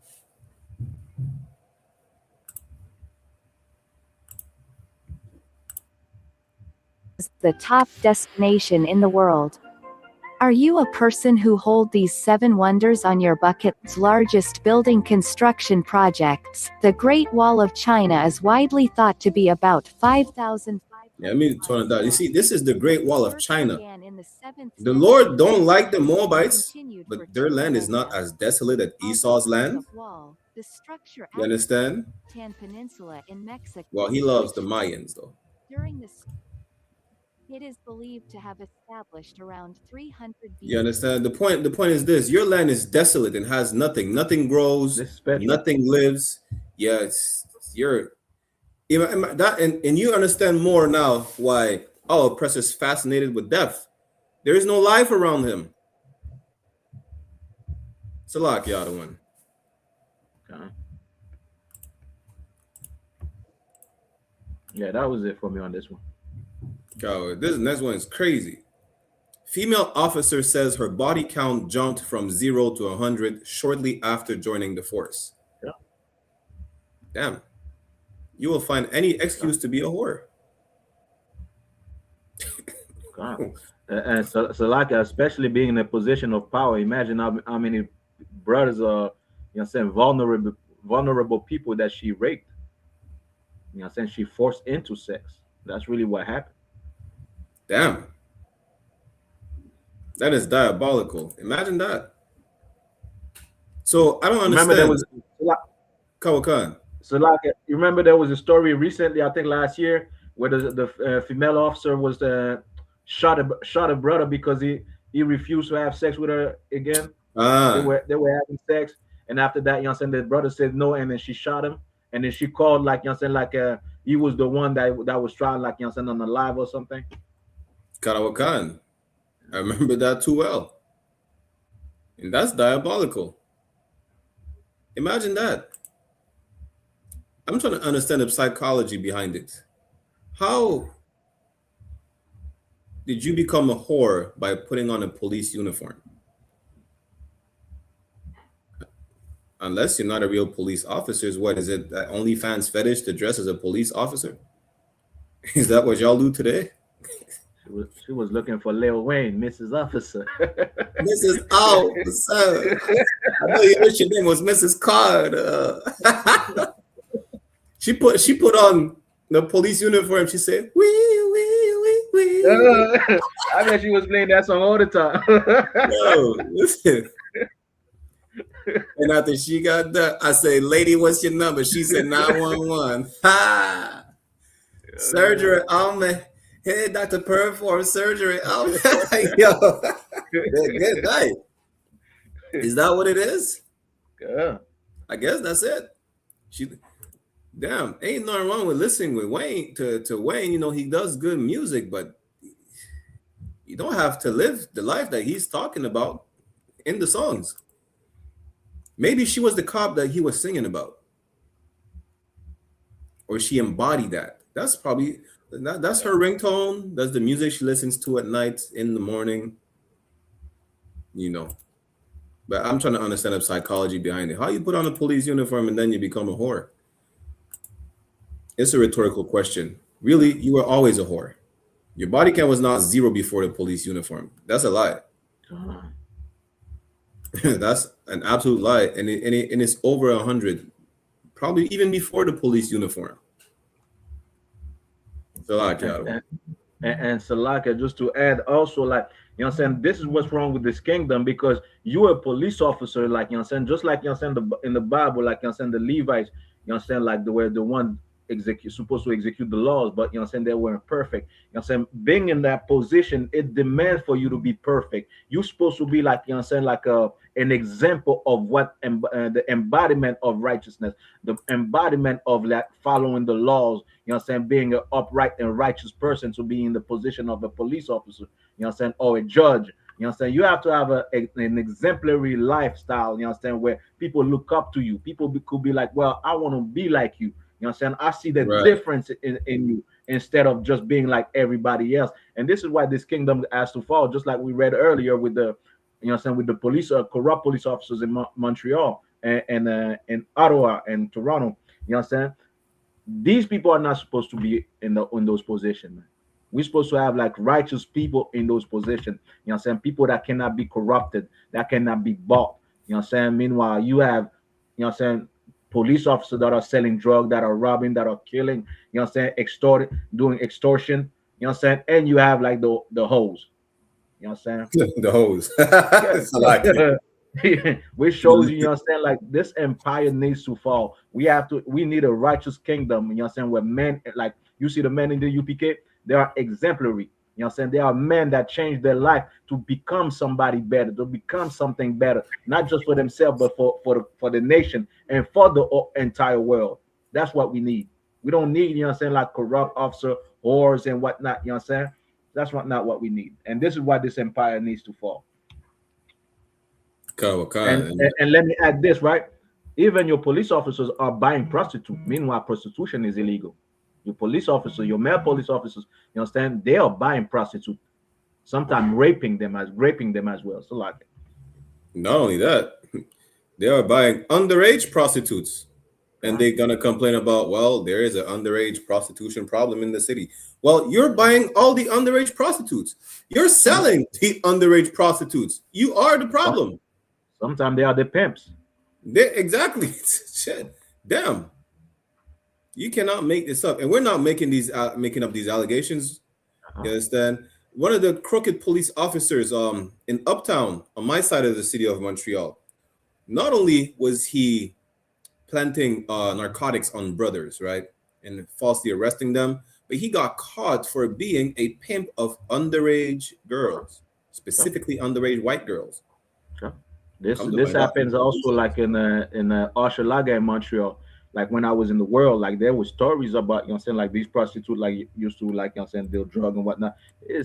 The top destination in the world. Are you a person who hold these 7 wonders on your bucket's largest building construction projects? The Great Wall of China is widely thought to be about 5,000. Yeah, let me turn it down. You see, this is the Great Wall of China. The Lord don't like the Moabites, but their land is not as desolate as Esau's land. You understand? Well, he loves the Mayans, though. It is believed to have established around 300 BC. You understand? The point is this: your land is desolate and has nothing. Nothing grows. Nothing lives. Yes, you're that, and you understand more now why our oppressor is fascinated with death. There is no life around him. Salak, the other one. Okay. Yeah, that was it for me on this one. God, this next one is crazy. Female officer says her body count jumped from 0 to 100 shortly after joining the force. Yeah. Damn. You will find any excuse to be a whore. God. And so like, especially being in a position of power, imagine how many brothers are, saying, vulnerable people that she raped. Saying she forced into sex. That's really what happened. Damn. That is diabolical. Imagine that. So I don't understand. Remember there was Kawakan. So like, you remember there was a story recently, I think last year, where the female officer was shot a brother because he refused to have sex with her again. They were having sex, and after that, the brother said no, and then she shot him, and then she called he was the one that was trying on the live or something. Karawakan. I remember that too well. And that's diabolical. Imagine that. I'm trying to understand the psychology behind it. How did you become a whore by putting on a police uniform? Unless you're not a real police officer, what is it? That OnlyFans fetish to dress as a police officer? Is that what y'all do today? She was looking for Lil Wayne, Mrs. Officer. Mrs. Officer. I know you wish your name was Mrs. Card. She put on the police uniform. She said, "Wee." I bet she was playing that song all the time. Yo, listen. And after she got that, I say, "Lady, what's your number?" She said 911. Ha! Surgery on me. Hey, Dr. Perform surgery. Oh, yo. Good night. Is that what it is? Yeah. I guess that's it. Damn, ain't nothing wrong with listening with Wayne to Wayne. He does good music, but you don't have to live the life that he's talking about in the songs. Maybe she was the cop that he was singing about. Or she embodied that. That's probably... That's her ringtone. That's the music she listens to at night, in the morning. But I'm trying to understand the psychology behind it. How you put on a police uniform and then you become a whore? It's a rhetorical question. Really, you were always a whore. Your body count was not 0 before the police uniform. That's a lie. That's an absolute lie. And it's over 100. Probably even before the police uniform. And Salaka, just to add also, this is what's wrong with this kingdom, because you're a police officer, just like in the Bible, the Levites, the one supposed to execute the laws, but you know what I'm saying, they weren't perfect. You know what I'm saying? Being in that position, it demands for you to be perfect. You're supposed to be like, you know what I'm saying, like an example of what the embodiment of righteousness, the embodiment of like following the laws, you know what I'm saying, being an upright and righteous person, to be in the position of a police officer, you know what I'm saying, or a judge. You know what I'm saying? You have to have an exemplary lifestyle, you know what I'm saying, where people look up to you. People could be like, well, I want to be like you. You know what I'm saying? I see the difference in you, instead of just being like everybody else. And this is why this kingdom has to fall, just like we read earlier with the, you know what I'm saying, with the police, corrupt police officers in Montreal and in Ottawa and Toronto. You know what I'm saying? These people are not supposed to be in those positions, man. We're supposed to have like righteous people in those positions. You know what I'm saying? People that cannot be corrupted, that cannot be bought. You know what I'm saying? Meanwhile, you have, you know what I'm saying, police officers that are selling drugs, that are robbing, that are killing, you know what I'm saying, doing extortion, you know what I'm saying? And you have like the hoes. You know what I'm saying? The hoes. It's like which shows you, you know what I'm saying, like this empire needs to fall. We need a righteous kingdom, you know what I'm saying, where men, like you see the men in the UPK, they are exemplary. You know what I'm saying? They are men that change their life to become somebody better, to become something better, not just for themselves, but for the nation and for the entire world. That's what we need. We don't need, you know what I'm saying, like corrupt officer, whores and whatnot. You know what I'm saying? That's not what we need. And this is why this empire needs to fall. And let me add this, right? Even your police officers are buying prostitutes. Meanwhile, prostitution is illegal. Your police officer, your male police officers, you understand, they are buying prostitutes, sometimes raping them as well. So like, not only that, they are buying underage prostitutes, and they're gonna complain about, well, there is an underage prostitution problem in the city. Well, you're buying all the underage prostitutes. You're selling the underage prostitutes. You are the problem. Sometimes they are the pimps. Exactly. Shit. Damn. You cannot make this up, and we're not making up these allegations. You understand? One of the crooked police officers in Uptown, on my side of the city of Montreal, not only was he planting narcotics on brothers, right, and falsely arresting them, but he got caught for being a pimp of underage girls, specifically underage white girls. This happens also like in Hochelaga in Montreal. Like when I was in the world, like there were stories about, you know what I'm saying, like these prostitutes like used to, like, you know what I'm saying, deal drug and whatnot.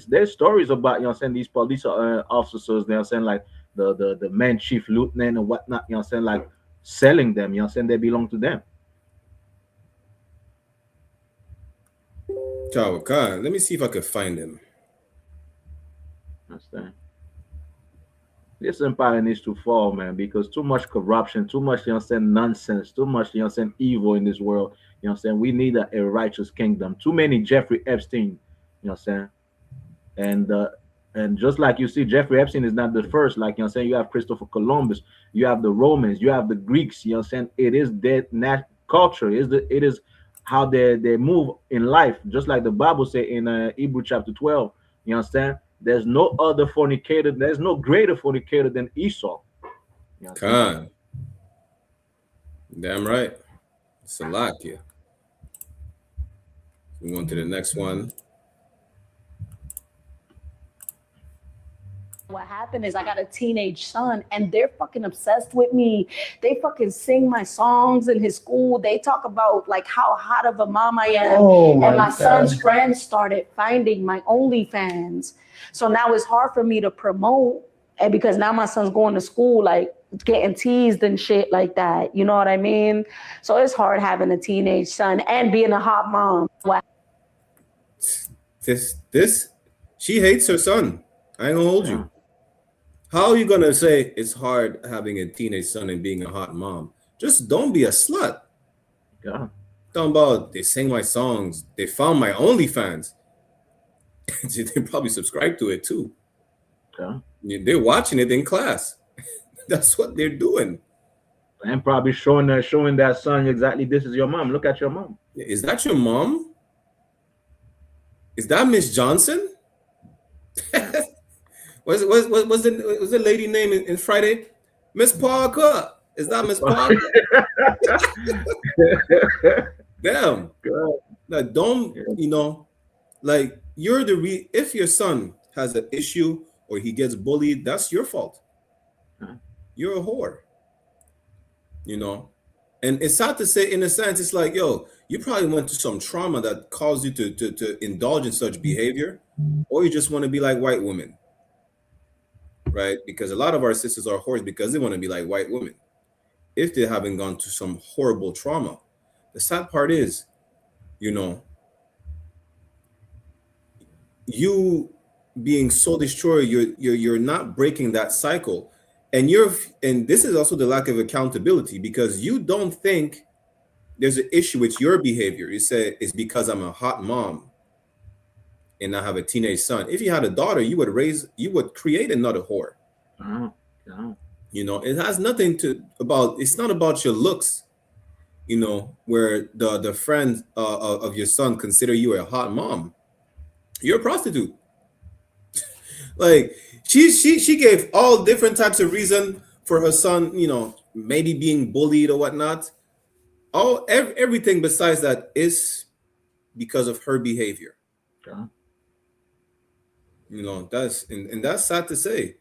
There's stories about, you know what I'm saying, these police officers, you know what I'm saying, like the man chief lieutenant and whatnot, you know what I'm saying, like selling them, you know what I'm saying, they belong to them. Let me see if I could find him. Understand? This empire needs to fall, man, because too much corruption, too much, you know what I'm saying, nonsense, too much, you know what I'm saying, evil in this world. You know what I'm saying? We need a righteous kingdom. Too many Jeffrey Epstein, you know what I'm saying? And just like you see, Jeffrey Epstein is not the first. Like, you know what I'm saying, you have Christopher Columbus, you have the Romans, you have the Greeks, you know what I'm saying? It is their culture, it is how they move in life. Just like the Bible say in Hebrews chapter 12, you understand? There's no other fornicator. There's no greater fornicator than Esau. You know, damn right. Salakia. We on to the next one. What happened is I got a teenage son and they're fucking obsessed with me. They fucking sing my songs in his school. They talk about like how hot of a mom I am. And my son's friends started finding my OnlyFans. So now it's hard for me to promote. And because now my son's going to school, like getting teased and shit like that. You know what I mean? So it's hard having a teenage son and being a hot mom. Wow. She hates her son. I ain't gonna hold you. How are you gonna say it's hard having a teenage son and being a hot mom? Just don't be a slut. Yeah. Talking about they sang my songs, they found my OnlyFans. They probably subscribe to it too. Yeah. They're watching it in class. That's what they're doing. And probably showing that son exactly, this is your mom. Look at your mom. Is that your mom? Is that Miss Johnson? Was the lady name in Friday? Miss Parker. Is that Miss Parker? Damn. God. Like, don't, you know, like, you're the if your son has an issue or he gets bullied, that's your fault. You're a whore, you know. And it's sad to say, in a sense, it's like, yo, you probably went through some trauma that caused you to indulge in such behavior, or you just want to be like white women, right? Because a lot of our sisters are whores because they want to be like white women if they haven't gone through some horrible trauma. The sad part is, you know, you being soul destroyer, you're not breaking that cycle. And this is also the lack of accountability, because you don't think there's an issue with your behavior. You say it's because I'm a hot mom and I have a teenage son. If you had a daughter, you would create another whore. You know, it has nothing it's not about your looks, you know, where the friends of your son consider you a hot mom. You're a prostitute. Like, she gave all different types of reason for her son, you know, maybe being bullied or whatnot. Everything besides that is because of her behavior. You know, that's sad to say.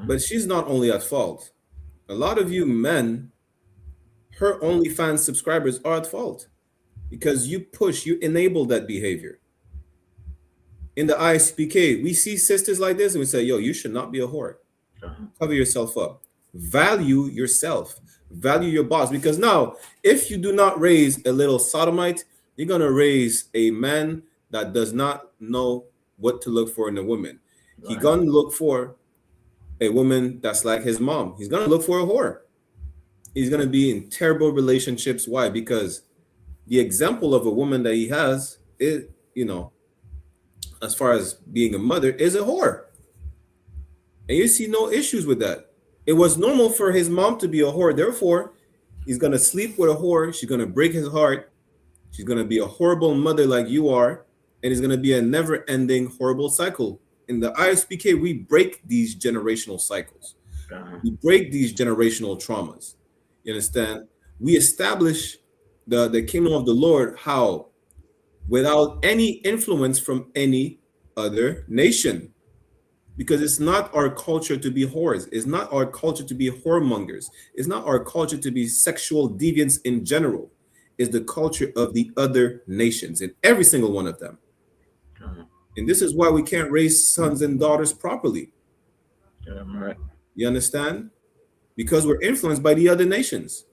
But she's not only at fault. A lot of you men, her OnlyFans subscribers, are at fault because you enable that behavior. In the I.S.U.P.K, we see sisters like this and we say, yo, you should not be a whore. Cover yourself up. Value yourself. Value your boss. Because now, if you do not raise a little sodomite, you're going to raise a man that does not know what to look for in a woman. He's going to look for a woman that's like his mom. He's going to look for a whore. He's going to be in terrible relationships. Why? Because the example of a woman that he has is, you know, as far as being a mother, is a whore. And you see no issues with that. It was normal for his mom to be a whore. Therefore, he's going to sleep with a whore. She's going to break his heart. She's going to be a horrible mother like you are. And it's going to be a never-ending horrible cycle. In the I.S.U.P.K, we break these generational cycles. We break these generational traumas. You understand? We establish the kingdom of the Lord. How? Without any influence from any other nation. Because it's not our culture to be whores. It's not our culture to be whoremongers. It's not our culture to be sexual deviants in general. It's the culture of the other nations, and every single one of them. And this is why we can't raise sons and daughters properly. Right. You understand? Because we're influenced by the other nations.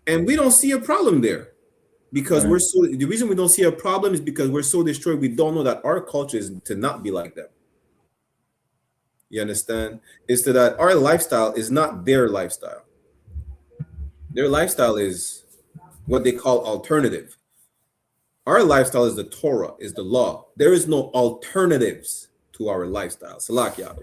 And we don't see a problem there. Because the reason we don't see a problem is because we're so destroyed, we don't know that our culture is to not be like them. You understand? It's that our lifestyle is not their lifestyle. Their lifestyle is what they call alternative. Our lifestyle is the Torah, is the law. There is no alternatives to our lifestyle. Salakia.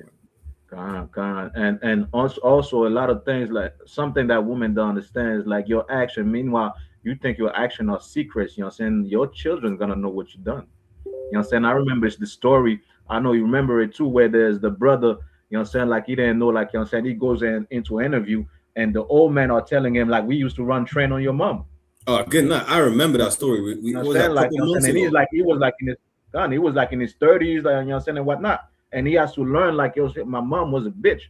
And also a lot of things, like something that women don't understand is like your action. Meanwhile, you think your action are secrets, you know what I'm saying? Your children gonna know what you done. You know what I'm saying? I remember it's the story. I know you remember it too, where there's the brother, you know what I'm saying, like he didn't know, like, you know what I'm saying, he goes into an interview and the old men are telling him, like, we used to run train on your mom. Oh, good night. I remember that story. You know what I'm saying? Like, you know what I'm saying? And he was like in his 30s, like, you know what I'm saying, and whatnot. And he has to learn, like, yo, my mom was a bitch.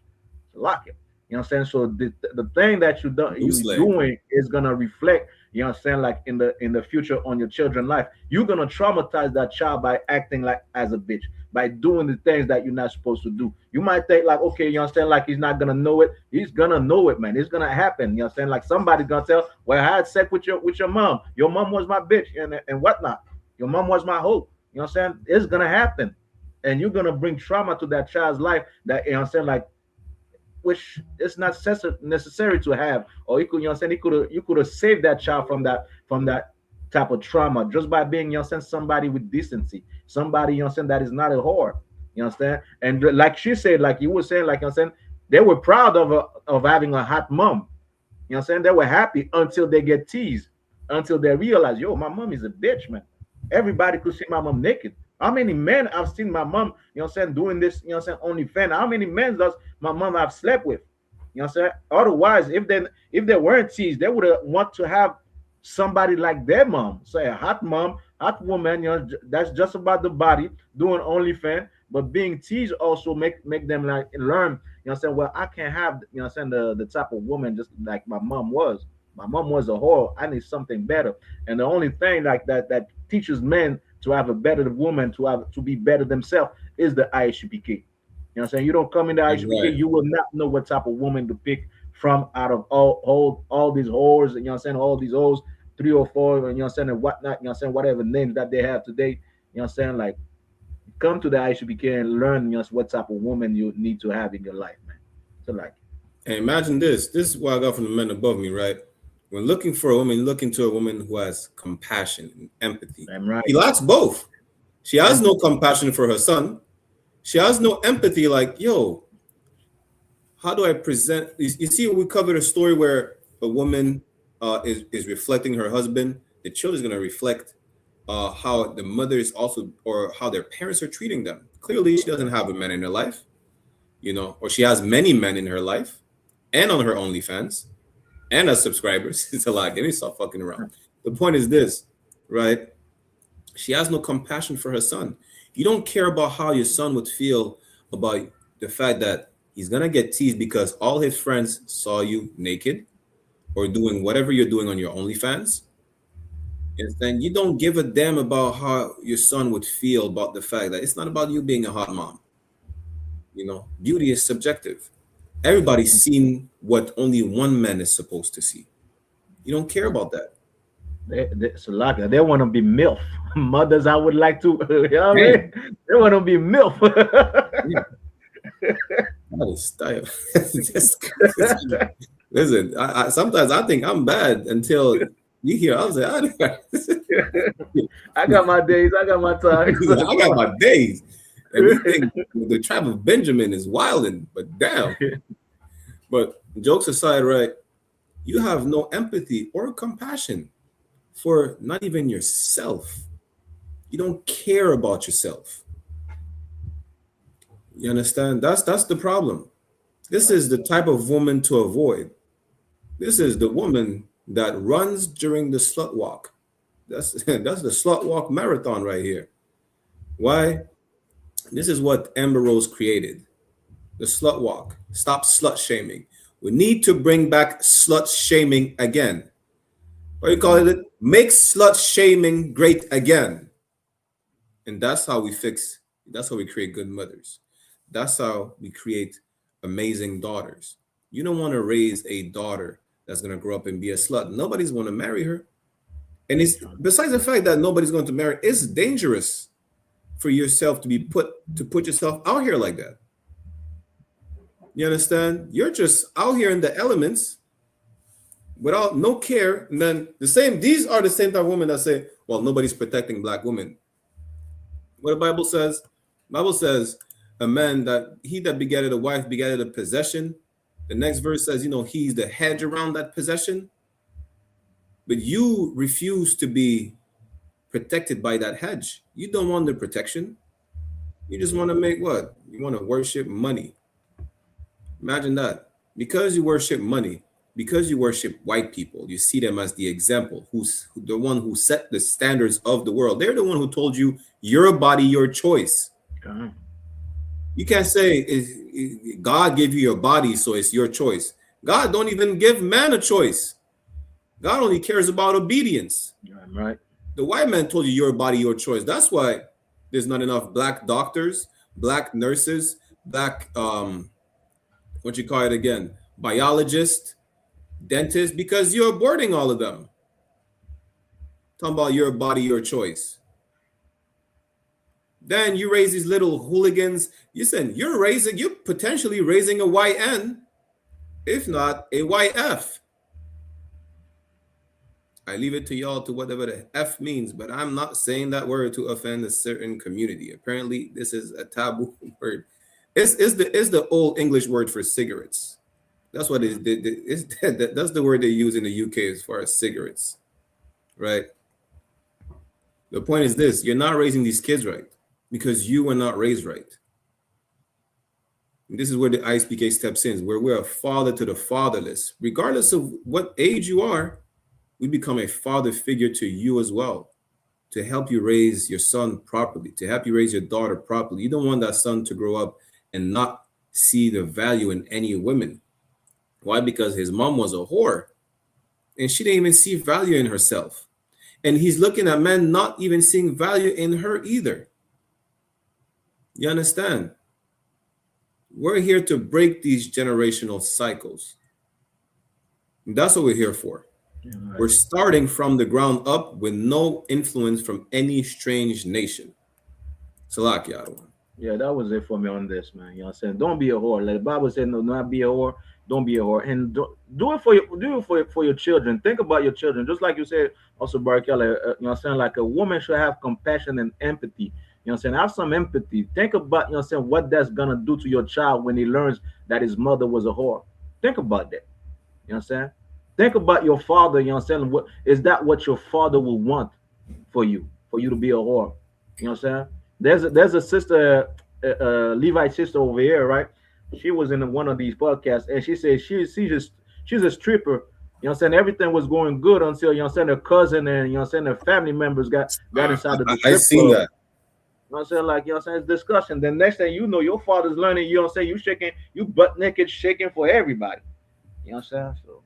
Lock it. You know what I'm saying? So the thing that you're doing is gonna reflect, you know what I'm saying, like in the future on your children's life. You're gonna traumatize that child by acting like as a bitch, by doing the things that you're not supposed to do. You might think like, okay, you know what I'm saying, like he's not gonna know it. He's gonna know it, man. It's gonna happen. You know what I'm saying? Like somebody's gonna tell, well, I had sex with your mom. Your mom was my bitch and whatnot. Your mom was my hoe. You know what I'm saying? It's gonna happen. And you're gonna bring trauma to that child's life that, you know what I'm saying, like, which is not necessary to have, or you could, you know what I'm saying, you could have saved that child from that type of trauma just by being, you know what I'm saying, somebody with decency, somebody, you know what I'm saying, that is not a whore. You understand? And like she said, like you were saying, like, you know what I'm saying, they were proud of having a hot mom. You know what I'm saying? They were happy until they get teased, until they realize, yo, my mom is a bitch, man. Everybody could see my mom naked. How many men I've seen my mom, you know what I'm saying, doing this, you know what I'm saying, OnlyFans? How many men does my mom have slept with? You know what I'm saying? Otherwise, if they weren't teased, they would want to have somebody like their mom, say a hot mom, hot woman, that's just about the body, doing OnlyFans, but being teased also make them like learn, saying, well, I can't have, saying the type of woman just like my mom was. My mom was a whore. I need something better. And the only thing like that teaches men to have a better woman, to be better themselves, is the ISUPK. Saying? You don't come in the ISUPK, Right. you will not know what type of woman to pick from out of all these whores, saying, all these hoes, 3 or 4, and saying, and whatnot, saying, whatever names that they have today, saying, like, come to the ISUPK and learn, what type of woman you need to have in your life, man. So like, And imagine this. This is what I got from the men above me, right? When looking for a woman, look into a woman who has compassion and empathy. I'm right. He lacks both. She has no compassion for her son. She has no empathy. Like, yo, how do I present? You see, we covered a story where a woman is reflecting her husband. The child is going to reflect how the mother is also, or how their parents are treating them. Clearly, she doesn't have a man in her life, or she has many men in her life and on her OnlyFans and as subscribers. It's a lot. Let me stop fucking around. The point is this, right? She has no compassion for her son. You don't care about how your son would feel about the fact that he's going to get teased because all his friends saw you naked or doing whatever you're doing on your OnlyFans. And then you don't give a damn about how your son would feel about the fact that it's not about you being a hot mom. Beauty is subjective. Everybody's seen what only one man is supposed to see. You don't care about that. They want to be MILF. Mothers, I would like to, you know what I mean? They want to be MILF. That is style. Listen, I sometimes I think I'm bad until you hear. I was like, I got my days. I got my times. I got my days. And we think the tribe of Benjamin is wilding, but damn. But jokes aside, right? You have no empathy or compassion for not even yourself. You don't care about yourself. You understand? That's the problem. This is the type of woman to avoid. This is the woman that runs during the slut walk. That's the slut walk marathon right here. Why? This is what Amber Rose created. The slut walk. Stop slut shaming. We need to bring back slut shaming again. What do you call it? Make slut shaming great again. And that's how we create good mothers. That's how we create amazing daughters. You don't want to raise a daughter that's going to grow up and be a slut. Nobody's going to marry her. And it's besides the fact that nobody's going to marry, it's dangerous for yourself to put yourself out here like that. You understand? You're just out here in the elements without no care. And then these are the same type of women that say, well, nobody's protecting black women. What the Bible says a man that he that begatted a wife begatted a possession. The next verse says, he's the hedge around that possession. But you refuse to be protected by that hedge. You don't want the protection. You just want to make what? You want to worship money. Imagine that. Because you worship money, because you worship white people, you see them as the example, who's the one who set the standards of the world. They're the one who told you your body, your choice. You can't say God gave you your body, so it's your choice. God don't even give man a choice. God only cares about obedience. Right. The white man told you your body, your choice. That's why there's not enough black doctors, black nurses, black biologists, dentists, because you're aborting all of them. Talking about your body, your choice. Then you raise these little hooligans. You're potentially raising a YN, if not a YF. I leave it to y'all to whatever the F means, but I'm not saying that word to offend a certain community. Apparently, this is a taboo word. It's the old English word for cigarettes. That's what it is. That's the word they use in the UK as far as cigarettes, right? The point is this: you're not raising these kids right because you were not raised right. And this is where the I.S.U.P.K steps in, where we're a father to the fatherless, regardless of what age you are. we become a father figure to you as well, to help you raise your son properly, to help you raise your daughter properly. You don't want that son to grow up and not see the value in any women. Why? Because his mom was a whore and she didn't even see value in herself. And he's looking at men not even seeing value in her either. You understand? We're here to break these generational cycles. And that's what we're here for. Yeah, right. We're starting from the ground up with no influence from any strange nation. Salakia. Yeah, that was it for me on this, man. You know what I'm saying? Don't be a whore. Like the Bible said, no, not be a whore. Don't be a whore. And do it for your children. Think about your children. Just like you said, also, Barakella, you know what I'm saying? Like a woman should have compassion and empathy. You know what I'm saying? Have some empathy. Think about, you know what I'm saying, what that's gonna do to your child when he learns that his mother was a whore. Think about that. You know what I'm saying? Think about your father, you know what I'm saying? What is that what your father will want for you to be a whore? You know what I'm saying? There's a sister, Levite sister over here, right? She was in one of these podcasts, and she said she's a stripper. You know what I'm saying? Everything was going good until, you know what I'm saying, her cousin and, you know what I'm saying, her family members got inside of the strip I seen club. that. You know what I'm saying? Like, you know what I'm saying, it's discussion. Then next thing you know, your father's learning, you know what I'm saying, you shaking, you butt naked shaking for everybody. You know what I'm saying? So,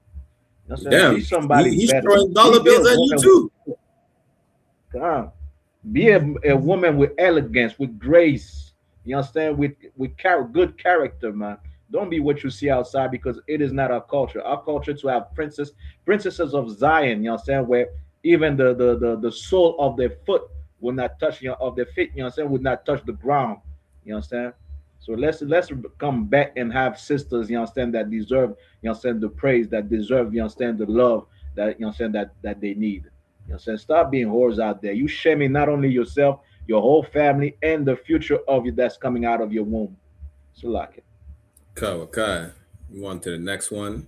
you know what I'm saying? Damn, Be somebody he's better. throwing dollar bills at you too. Be a woman with elegance, with grace. You understand? With good character, man. Don't be what you see outside, because it is not our culture. Our culture to have princesses of Zion. You understand? Where even the sole of their foot will not touch, you know, of their feet. You understand? Would not touch the ground. You understand? So let's come back and have sisters. You understand, that deserve, you understand, the praise, that deserve, you understand, the love that, you understand, that they need. You know what I'm saying? Stop being whores out there. You shaming not only yourself, your whole family, and the future of you that's coming out of your womb. So like it. Okay. Move on to the next one.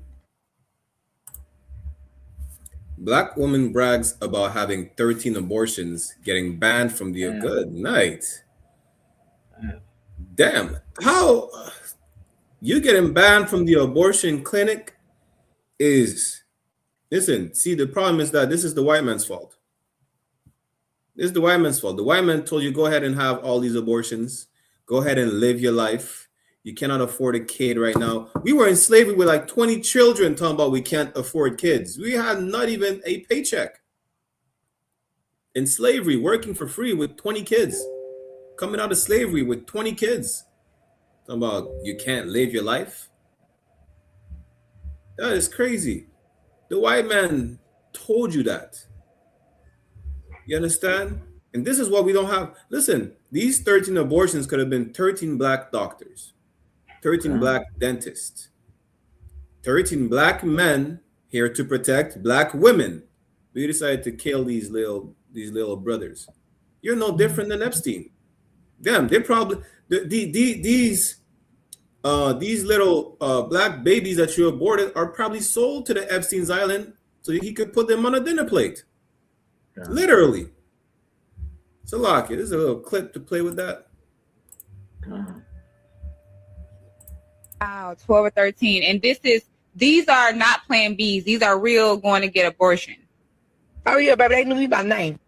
Black woman brags about having 13 abortions, getting banned from the good night. Damn. How you getting banned from the abortion clinic is, listen, see, the problem is that this is the white man's fault. This is the white man's fault. The white man told you, go ahead and have all these abortions. Go ahead and live your life. You cannot afford a kid right now. We were in slavery with like 20 children talking about we can't afford kids. We had not even a paycheck. In slavery, working for free with 20 kids. Coming out of slavery with 20 kids. Talking about you can't live your life. That is crazy. The white man told you that. You understand? And this is what we don't have. Listen, these 13 abortions could have been 13 black doctors, 13 black dentists, 13 black men here to protect black women. We decided to kill these little brothers. You're no different than Epstein. Damn, they probably these little black babies that you aborted are probably sold to the Epstein's Island so he could put them on a dinner plate. Yeah. Literally. So, Salaki, this is a little clip to play with that. Wow, 12 or 13. And these are not plan Bs. These are real going to get abortion. Oh, yeah, baby. They knew me by name.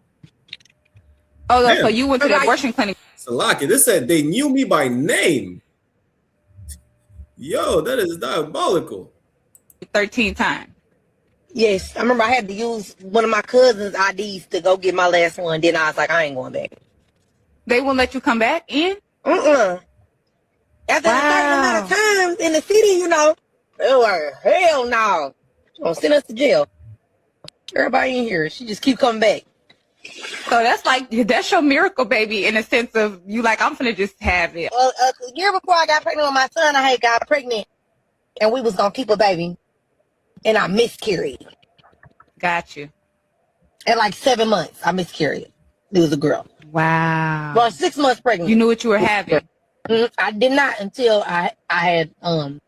Oh, no, so you went to the abortion clinic. Salaki, this said they knew me by name. Yo, that is diabolical. 13 times. Yes, I remember I had to use one of my cousin's IDs to go get my last one. Then I was like, I ain't going back. They won't let you come back in? After a certain amount of times in the city, you know, they were hell no. Gonna send us to jail. Everybody in here, she just keep coming back. So that's your miracle, baby, in a sense of you like, I'm finna just have it. A year before I got pregnant with my son, I had got pregnant and we was gonna keep a baby. And I miscarried. Got you. At like 7 months, I miscarried. It was a girl. Wow. Well, 6 months pregnant. You knew what you were having. I did not until I had until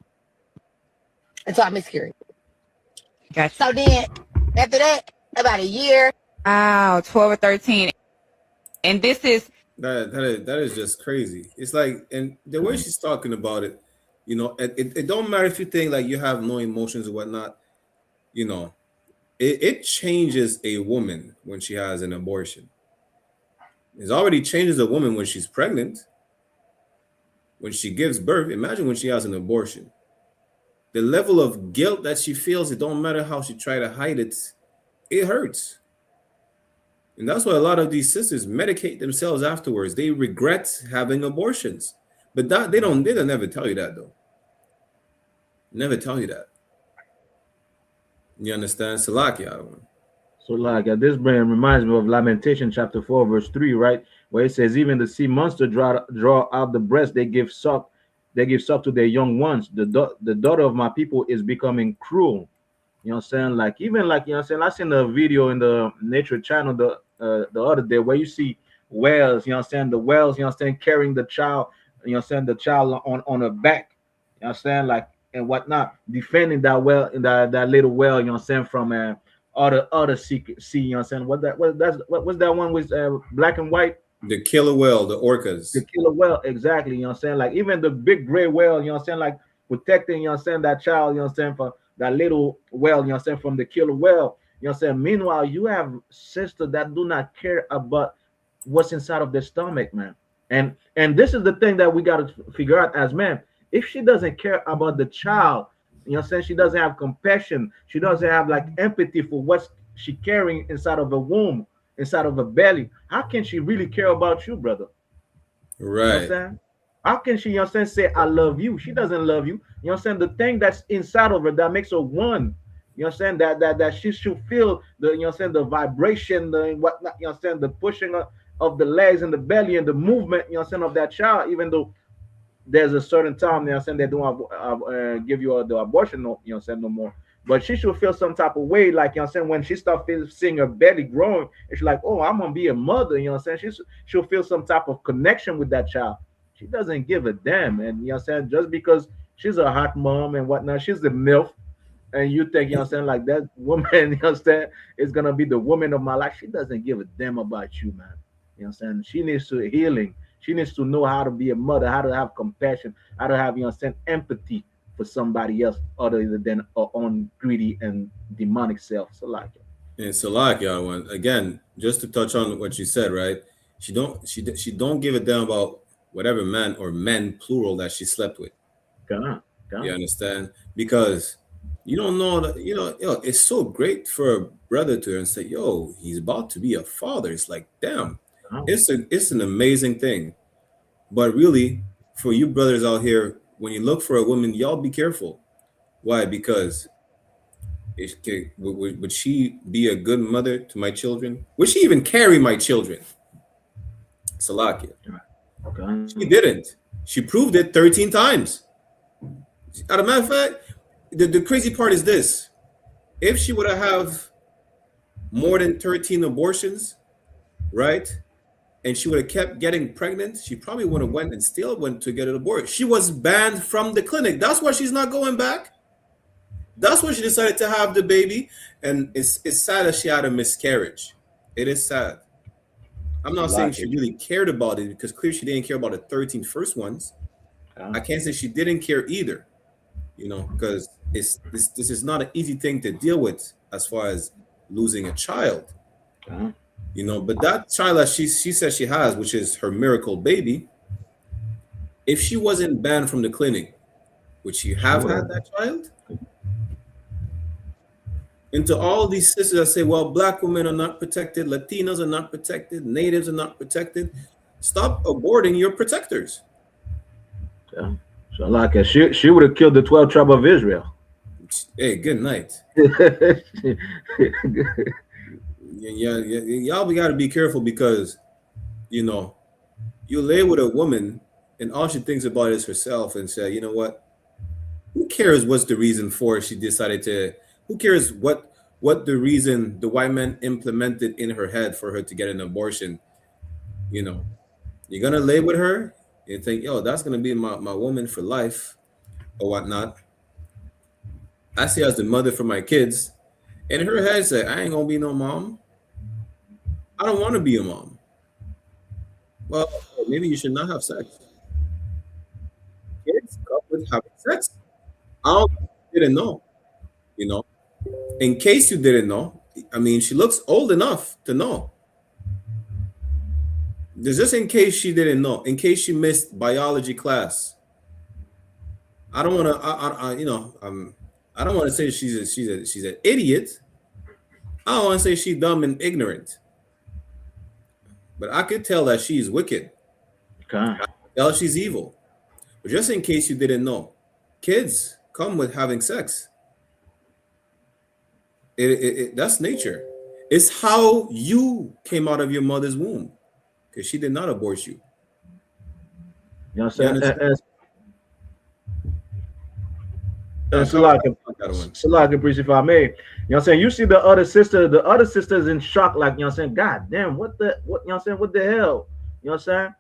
I miscarried. Gotcha. So then after that, about a year. Wow, 12 or 13. And this is that is just crazy. It's like, and the way she's talking about it, you know, it don't matter if you think like you have no emotions or whatnot, you know, it changes a woman when she has an abortion. It already changes a woman when she's pregnant, when she gives birth. Imagine when she has an abortion. The level of guilt that she feels, it don't matter how she try to hide it, it hurts. And that's why a lot of these sisters medicate themselves afterwards. They regret having abortions. But that they don't never tell you that though. Never tell you that. You understand? Salakia. So like this brand reminds me of Lamentation chapter 4, verse 3, right? Where it says, even the sea monster draw out the breast, they give suck to their young ones. The daughter of my people is becoming cruel. You know what I'm saying? Like even like you know what I'm saying, I seen a video in the nature channel the other day where you see whales, you know what I'm saying, the whales, you know what I'm saying, carrying the child, you know what I'm saying, the child on her back, you know what I'm saying, like and whatnot, defending that whale, that little whale, you know what I'm saying, from other sea, you know what I'm saying. What's that one with black and white? The killer whale, the orcas. The killer whale, exactly, you know what I'm saying? Like even the big gray whale, you know what I'm saying, like protecting, you know what I'm saying, that child, you know what I'm saying, from that little whale, you know what I'm saying, from the killer whale, you know what I'm saying. Meanwhile, you have sisters that do not care about what's inside of their stomach, man. And this is the thing that we got to figure out as men. If she doesn't care about the child, you know what I'm saying, she doesn't have compassion, she doesn't have like empathy for what's she carrying inside of a womb, inside of a belly, how can she really care about you, brother? Right. You know what I'm saying? How can she, you know what I'm saying, say I love you? She doesn't love you. You know what I'm saying? The thing that's inside of her that makes her one, you know what I'm saying, that she should feel the, you know what I'm saying, the vibration, the whatnot, you know what I'm saying, the pushing of the legs and the belly and the movement, you know what I'm saying, of that child, even though there's a certain time, you know what I'm saying, they don't give you the abortion, no, you know what I'm saying, no more. But she should feel some type of way, like, you know what I'm saying, when she starts seeing her belly growing, it's like, oh, I'm gonna be a mother, you know what I'm saying. She'll feel some type of connection with that child. She doesn't give a damn, and you know what I'm saying, just because she's a hot mom and whatnot, she's the MILF, and you think, you know what I'm saying, like that woman, you know what I'm saying, is gonna be the woman of my life. She doesn't give a damn about you, man. You know what I'm saying? She needs to healing. She needs to know how to be a mother, how to have compassion, how to have, you know what I'm saying, empathy for somebody else other than her own greedy and demonic self. So like it. And Salakia, again, just to touch on what you said, right? She don't give a damn about whatever man or men plural that she slept with. God. You understand? Because you don't know that, you know, yo, it's so great for a brother to hear and say, yo, he's about to be a father. It's like, damn, it's an amazing thing. But really, for you brothers out here, when you look for a woman, y'all be careful. Why? Because would she be a good mother to my children? Would she even carry my children? Salakia. Okay. She didn't. She proved it 13 times. As a matter of fact, the crazy part is this. If she would have more than 13 abortions, right? And she would have kept getting pregnant, she probably would have went and still went to get an abortion. She was banned from the clinic. That's why she's not going back. That's why she decided to have the baby. And it's sad that she had a miscarriage. It is sad. I'm not saying she really cared about it, because clearly she didn't care about the 13 first ones. I can't say she didn't care either, you know, because this is not an easy thing to deal with as far as losing a child. You know, but that child that she says she has, which is her miracle baby, if she wasn't banned from the clinic, would she have had that child? And to all these sisters that say, well, Black women are not protected, Latinos are not protected, Natives are not protected, stop aborting your protectors. Yeah. So like she would have killed the 12 tribes of Israel. Hey, good night. Yeah, y'all, we got to be careful, because, you know, you lay with a woman and all she thinks about is herself, and say, you know what? Who cares what's the reason for she decided to? Who cares what the reason the white man implemented in her head for her to get an abortion? You know, you're gonna lay with her and think, yo, that's gonna be my woman for life or whatnot. I see her as the mother for my kids. And in her head said, I ain't gonna be no mom. I don't want to be a mom. Well, maybe you should not have sex. Kids come with having sex. I didn't know, you know. In case you didn't know, I mean, she looks old enough to know. Just in case she didn't know, in case she missed biology class. I don't want to, I don't want to say she's an idiot. I don't want to say she's dumb and ignorant. But I could tell that she's wicked. Okay. Tell she's evil. But just in case you didn't know, kids come with having sex. That's nature. It's how you came out of your mother's womb, because she did not abort you. You know what I'm saying? So like a priest, if I may, you know what I'm saying? You see the other sister's in shock, like, you know what I'm saying? God damn, what you know what I'm saying? What the hell? You know what I'm saying?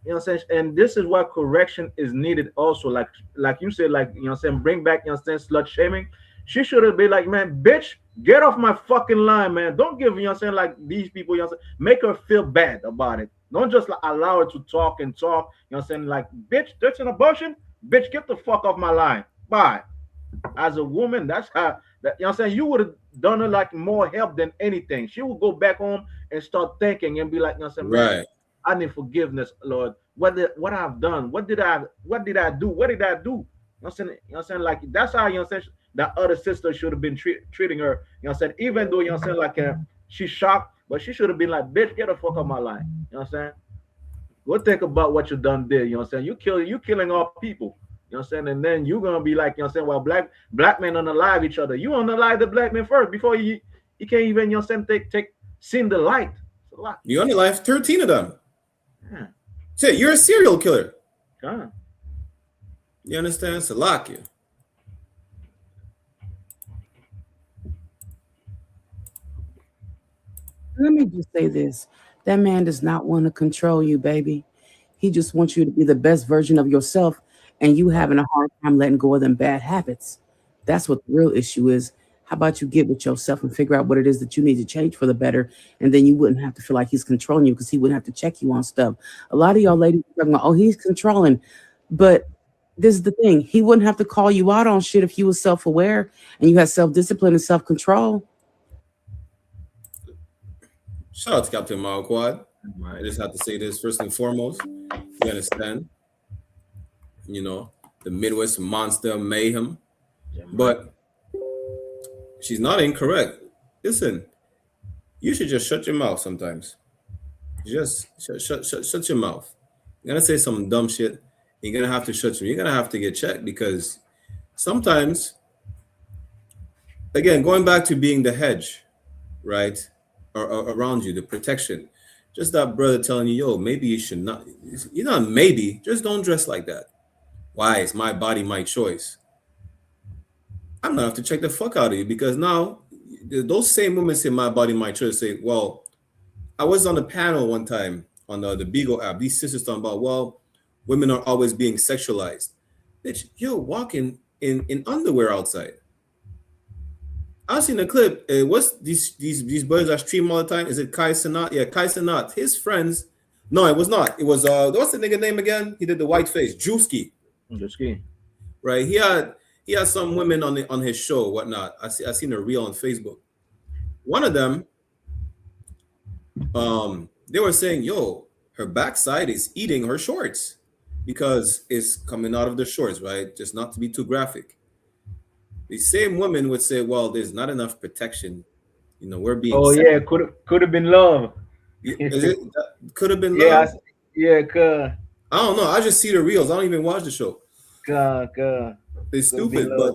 You know what I'm saying? And this is why correction is needed also. Like you said, like, you know what I'm saying, bring back, you know what I'm saying, slut shaming. She should have been like, man, bitch, get off my fucking line, man. Don't give, you know what I'm saying, like these people, you know what I'm saying, make her feel bad about it. Don't just like, allow her to talk, you know what I'm saying, like, bitch, that's an abortion. Bitch, get the fuck off my line. Bye. As a woman, that's how, that, you know what I'm saying, you would have done her like more help than anything. She would go back home and start thinking and be like, you know what I'm saying, right. I need forgiveness, Lord. What I've done? What did I do? What did I do? You know what I'm saying? You know what I'm saying? Like, that's how, you know what I'm saying, that other sister should have been treating her. You know what I'm saying? Even though, you know what I'm saying, like, she's shocked, but she should have been like, bitch, get the fuck off my line. You know what I'm saying? Go think about what you done did. You know what I'm saying? You killing all people. You know what I'm saying? And then you're gonna be like, you know what I'm saying, well, black men unalive each other. You unalive the black man first before you can't even, you know what I'm saying, take sin the light. You unalive 13 of them. Yeah. Say, you're a serial killer. God. You understand? Salakia. Let me just say this. That man does not want to control you, baby. He just wants you to be the best version of yourself, and you having a hard time letting go of them bad habits. That's what the real issue is. How about you get with yourself and figure out what it is that you need to change for the better, and then you wouldn't have to feel like he's controlling you, because he wouldn't have to check you on stuff. A lot of y'all ladies are talking about, oh, he's controlling. But this is the thing. He wouldn't have to call you out on shit if you was self-aware and you had self-discipline and self-control. Shout out to Captain Malquad. I just have to say this first and foremost. You understand? You know, the Midwest monster mayhem. But she's not incorrect. Listen, you should just shut your mouth sometimes. Just shut your mouth. You're gonna say some dumb shit. You're gonna have to shut you. You're gonna have to get checked, because sometimes, again, going back to being the hedge, right? Or around you, the protection. Just that brother telling you, yo, maybe you should not. You're not maybe. Just don't dress like that. Why? It's my body, my choice. I'm gonna have to check the fuck out of you, because now those same women say my body, my choice. Say, well, I was on a panel one time on the Beagle app. These sisters talking about, well, women are always being sexualized. Bitch, you're walking in underwear outside. I seen a clip. What's these boys that stream all the time? Is it Kai Sanat? Yeah, Kai Sanat. His friends. No, it was not. It was what's the nigga name again? He did the white face. Drewski. Right. He had some women on his show, whatnot. I seen a reel on Facebook. One of them, they were saying, yo, her backside is eating her shorts because it's coming out of the shorts, right? Just not to be too graphic. The same women would say, well, there's not enough protection. You know, we're being. Oh, yeah, could have been love. Could have been love. Yeah, I don't know. I just see the reels. I don't even watch the show. They're stupid. But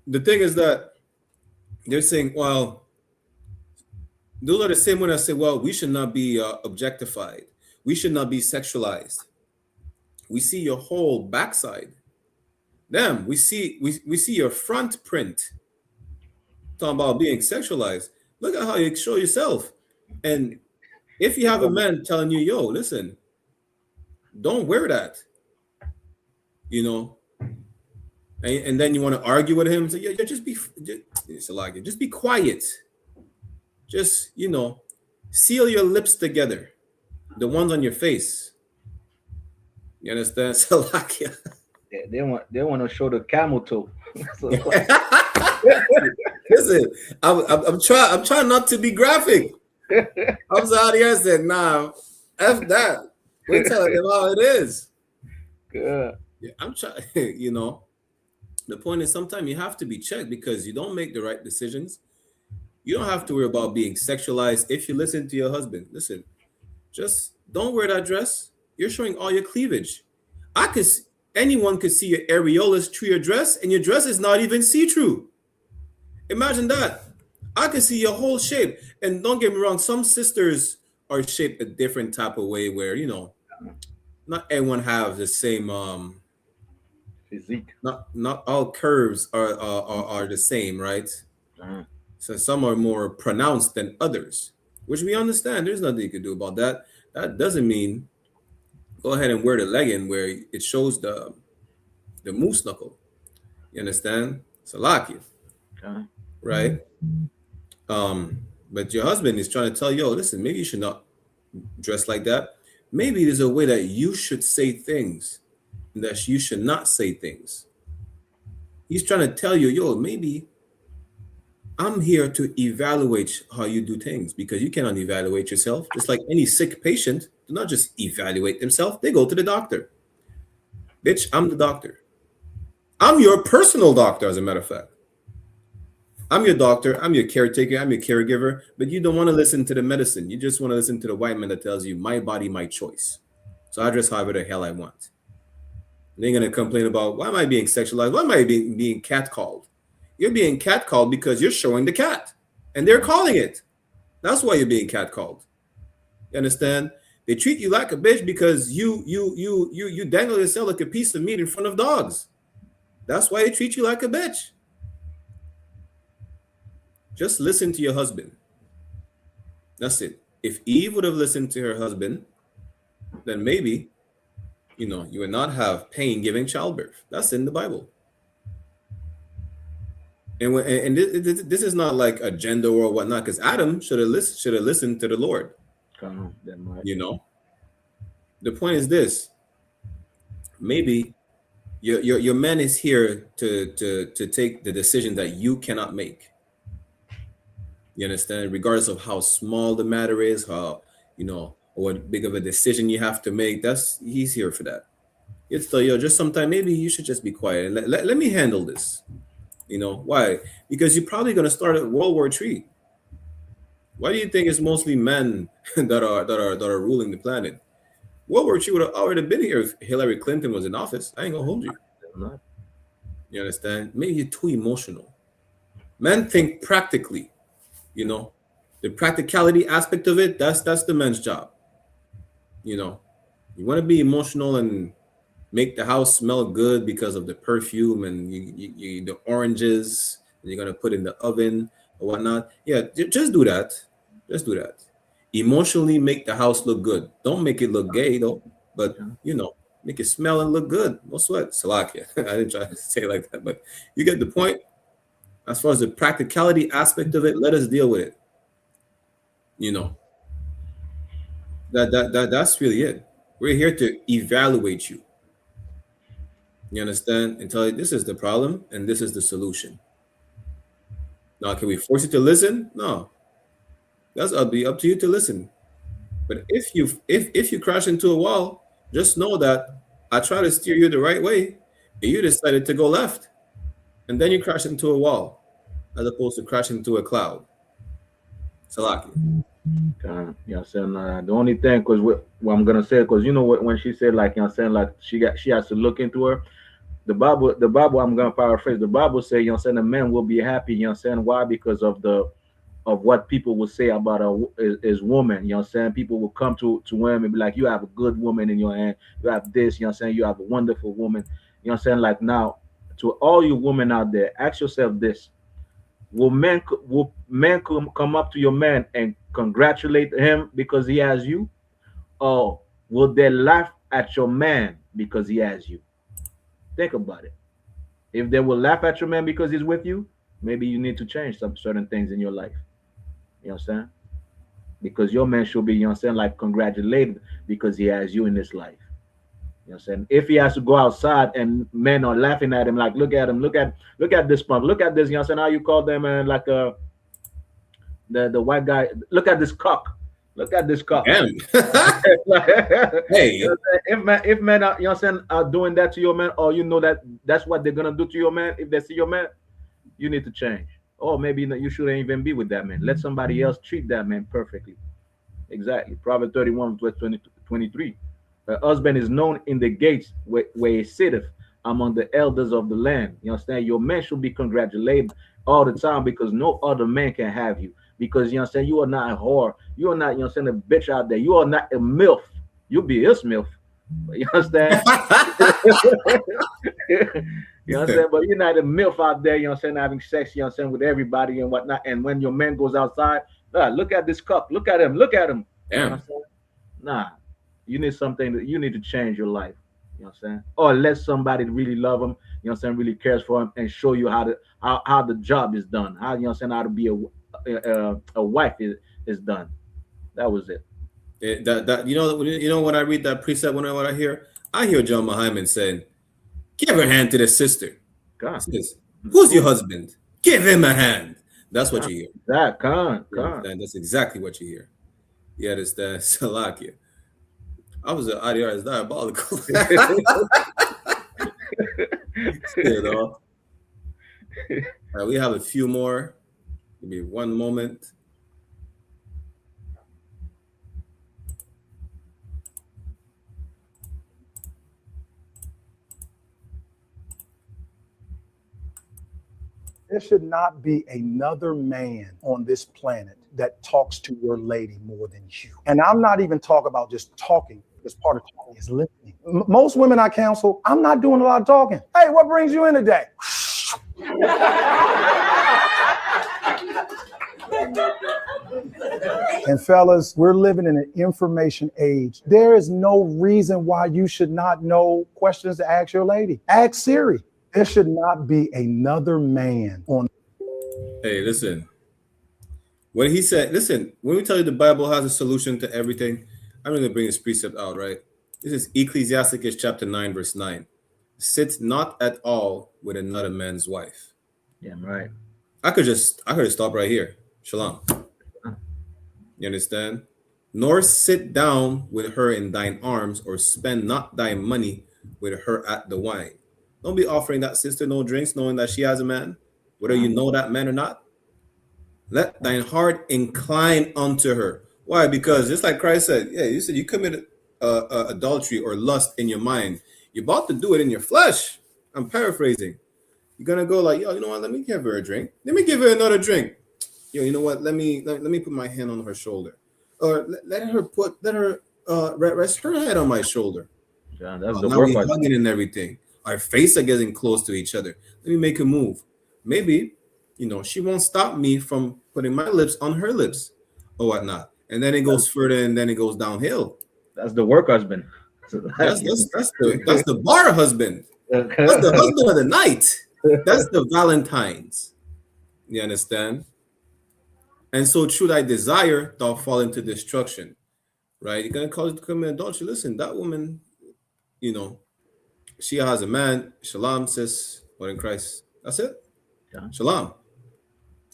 the thing is that they're saying, well, those are the same ones that say, well, we should not be objectified. We should not be sexualized. We see your whole backside. Damn, we see your front print. Talking about being sexualized. Look at how you show yourself. And if you have a man telling you, yo, listen, don't wear that, you know, and then you want to argue with him, say, yeah, just be quiet. Just, you know, seal your lips together, the ones on your face. You understand? They want to show the camel toe. Listen, I'm trying not to be graphic. I was out here said, nah, F that. We're telling them how it is. Good. Yeah, I'm trying, you know. The point is sometimes you have to be checked because you don't make the right decisions. You don't have to worry about being sexualized if you listen to your husband. Listen, just don't wear that dress. You're showing all your cleavage. Anyone could see your areolas through your dress, and your dress is not even see-through. Imagine that. I can see your whole shape. And don't get me wrong, some sisters are shaped a different type of way where, you know, not everyone have the same Physique. not all curves are the same, right? So some are more pronounced than others, which we understand. There's nothing you can do about that. That doesn't mean go ahead and wear the legging where it shows the moose knuckle. You understand? Salaki, right? But your husband is trying to tell you, oh, listen, maybe you should not dress like that. Maybe there's a way that you should say things and that you should not say things. He's trying to tell you, yo, maybe I'm here to evaluate how you do things because you cannot evaluate yourself. Just like any sick patient, do not just evaluate themselves. They go to the doctor. Bitch, I'm the doctor. I'm your personal doctor, as a matter of fact. I'm your doctor. I'm your caretaker. I'm your caregiver. But you don't want to listen to the medicine. You just want to listen to the white man that tells you, my body, my choice. So I dress however the hell I want. And they're going to complain about, why am I being sexualized? Why am I being catcalled? You're being catcalled because you're showing the cat. And they're calling it. That's why you're being catcalled. You understand? They treat you like a bitch because you dangle yourself like a piece of meat in front of dogs. That's why they treat you like a bitch. Just listen to your husband. That's it. If Eve would have listened to her husband, then maybe, you know, you would not have pain giving childbirth. That's in the Bible. And this is not like a gender or whatnot, because Adam should have listened to the Lord. You know, the point is this: maybe your man is here to take the decision that you cannot make. You understand? Regardless of how small the matter is, how, you know, what big of a decision you have to make, he's here for that. It's still, yo, just sometime maybe you should just be quiet and let me handle this. You know why? Because you're probably going to start at World War III. Why do you think it's mostly men that are ruling the planet? World War III would have already been here if Hillary Clinton was in office. I ain't gonna hold you. You understand? Maybe you're too emotional. Men think practically. You know, the practicality aspect of it, that's the man's job. You know, you want to be emotional and make the house smell good because of the perfume and you the oranges and you're gonna put in the oven or whatnot. Yeah, just do that. Just do that. Emotionally make the house look good. Don't make it look gay though, but you know, make it smell and look good. No sweat. Salakia. I didn't try to say it like that, but you get the point. As far as the practicality aspect of it, let us deal with it. You know, that's really it. We're here to evaluate you. You understand? And tell you this is the problem and this is the solution. Now, can we force you to listen? No. That's be up to you to listen. But if you crash into a wall, just know that I try to steer you the right way, and you decided to go left, and then you crash into a wall, as opposed to crashing into a cloud. Salaki. Yeah, saying the only thing, because what I'm gonna say, because you know what, when she said like, you know, saying like she has to look into her. The Bible, I'm gonna paraphrase. The Bible say, you know, saying the man will be happy. You know, saying why? Because of what people will say about his woman. You know, saying people will come to him and be like, you have a good woman in your hand. You have this. You know, saying you have a wonderful woman. You know, saying like now, to all you women out there, ask yourself this: will men come up to your man and congratulate him because he has you, or will they laugh at your man because he has you? Think about it. If they will laugh at your man because he's with you, maybe you need to change some certain things in your life. You know what I'm saying? Because your man should be, you know what I'm saying, like congratulated because he has you in this life. You know You know what I'm saying? If he has to go outside and men are laughing at him, like, look at him, look at this pump, look at this, you know what I'm saying? How you call them, like the white guy, look at this cock. Look at this cock. Damn. Hey. If men are, you know what I'm saying, are doing that to your man, or you know that that's what they're gonna do to your man, if they see your man, you need to change. Or maybe you shouldn't even be with that man. Let somebody else treat that man perfectly. Exactly. Proverbs 31, verse 23. A husband is known in the gates where he sitteth among the elders of the land. You understand? Your man should be congratulated all the time, because no other man can have you. Because, you know what I'm saying, you are not a whore. You are not, you know what I'm saying, a bitch out there. You are not a MILF. You'll be his MILF. You understand? You know what I'm saying? But you're not a MILF out there, you know what I'm saying, having sex, you know what I'm saying, with everybody and whatnot. And when your man goes outside, look at this cup. Look at him. Look at him. Damn. You know what I'm saying? Nah. You need something that you need to change your life. You know what I'm saying? Or let somebody really love him, you know what I'm saying, really cares for him, and show you how the job is done. How, you know what I'm saying, how to be a wife is done. That was it. That you know when I read that precept, when I hear John Muhammad saying, "Give a hand to the sister." God. Says, who's your husband? Give him a hand. That's what you hear. That's exactly what you hear. You understand? Salakia. I was an IDR is diabolical. You know. We have a few more. Give me one moment. There should not be another man on this planet that talks to your lady more than you. And I'm not even talking about just talking, because part of talking is listening. Most women I counsel, I'm not doing a lot of talking. Hey, what brings you in today? And fellas, we're living in an information age. There is no reason why you should not know questions to ask your lady. Ask Siri. There should not be another man on. Hey, listen. When he said, listen, when we tell you the Bible has a solution to everything, I'm going to bring this precept out, right? This is Ecclesiasticus chapter 9, verse 9. Sit not at all with another man's wife. Yeah, right. I could just stop right here. Shalom. You understand? Nor sit down with her in thine arms, or spend not thy money with her at the wine. Don't be offering that sister no drinks, knowing that she has a man, whether you know that man or not. Let thine heart incline unto her. Why? Because just like Christ said, you said you committed adultery or lust in your mind. You're about to do it in your flesh. I'm paraphrasing. You're gonna go like, yo, you know what? Let me give her a drink. Let me give her another drink. Yo, you know what? Let me put my hand on her shoulder, or let her rest her head on my shoulder. Yeah, that's the now we're hugging and everything. Our faces are getting close to each other. Let me make a move. Maybe, she won't stop me from putting my lips on her lips or whatnot. And then it goes further, and then it goes downhill. That's the work husband. That's the bar husband. That's the husband of the night. That's the Valentine's. You understand? And so through thy desire, thou fall into destruction. Right? You're going to cause it to come in adultery. Listen, that woman, she has a man. Shalom, sis. What in Christ? That's it. Yeah. Shalom.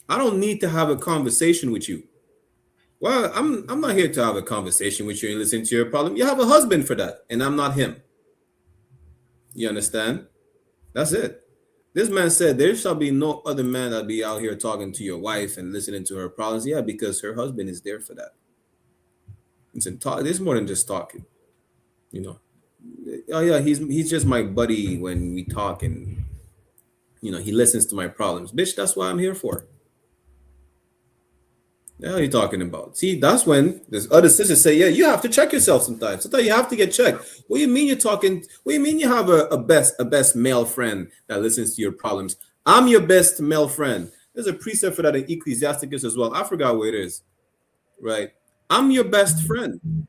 I don't need to have a conversation with you. Well, I'm not here to have a conversation with you and listen to your problem. You have a husband for that, and I'm not him. You understand? That's it. This man said, there shall be no other man that be out here talking to your wife and listening to her problems. Yeah, because her husband is there for that. Listen, there's more than just talking. Oh yeah, he's just my buddy when we talk, and he listens to my problems. Bitch, that's what I'm here for. The hell are you talking about? See, that's when there's other sisters say, yeah, you have to check yourself sometimes. Sometimes you have to get checked. What do you mean you're talking? What do you mean you have a best male friend that listens to your problems? I'm your best male friend. There's a precept for that in Ecclesiasticus as well. I forgot where it is. Right? I'm your best friend.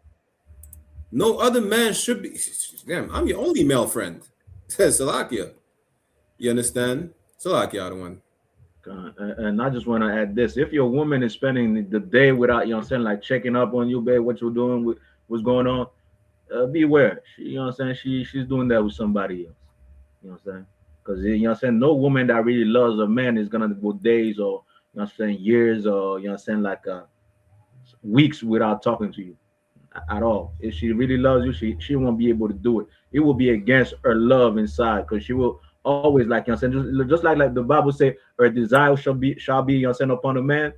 No other man should be. Damn, I'm your only male friend. Says Salakia. You understand? Salakia, other one. And I just want to add this: if your woman is spending the day without, like checking up on you, babe, what you're doing, what's going on, beware. You know what I'm saying? She's doing that with somebody else. You know what I'm saying? Because you know what I'm saying, no woman that really loves a man is gonna go days or you know what I'm saying years or you know what I'm saying like weeks without talking to you at all. If she really loves you, she won't be able to do it. It will be against her love inside because she will always like you know what I'm saying just like the Bible say her desire shall be you know what I'm saying upon a man.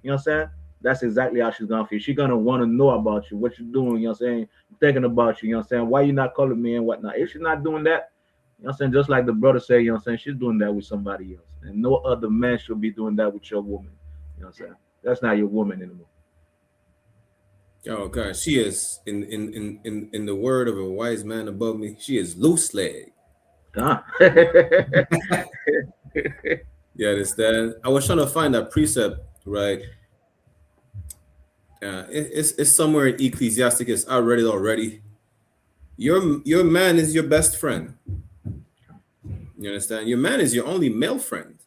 You know what I'm saying? That's exactly how she's gonna feel. She's gonna want to know about you, what you're doing. You know what I'm saying? Thinking about you. You know what I'm saying? Why you not calling me and whatnot? If she's not doing that, you know what I'm saying? Just like the brother said, you know what I'm saying? She's doing that with somebody else. And no other man should be doing that with your woman. You know what I'm saying? That's not your woman anymore. Oh God, she is in the word of a wise man above me. She is loose leg. Huh? You understand? I was trying to find that precept, right? It's somewhere in Ecclesiasticus. I read it already. Your man is your best friend. You understand? Your man is your only male friend.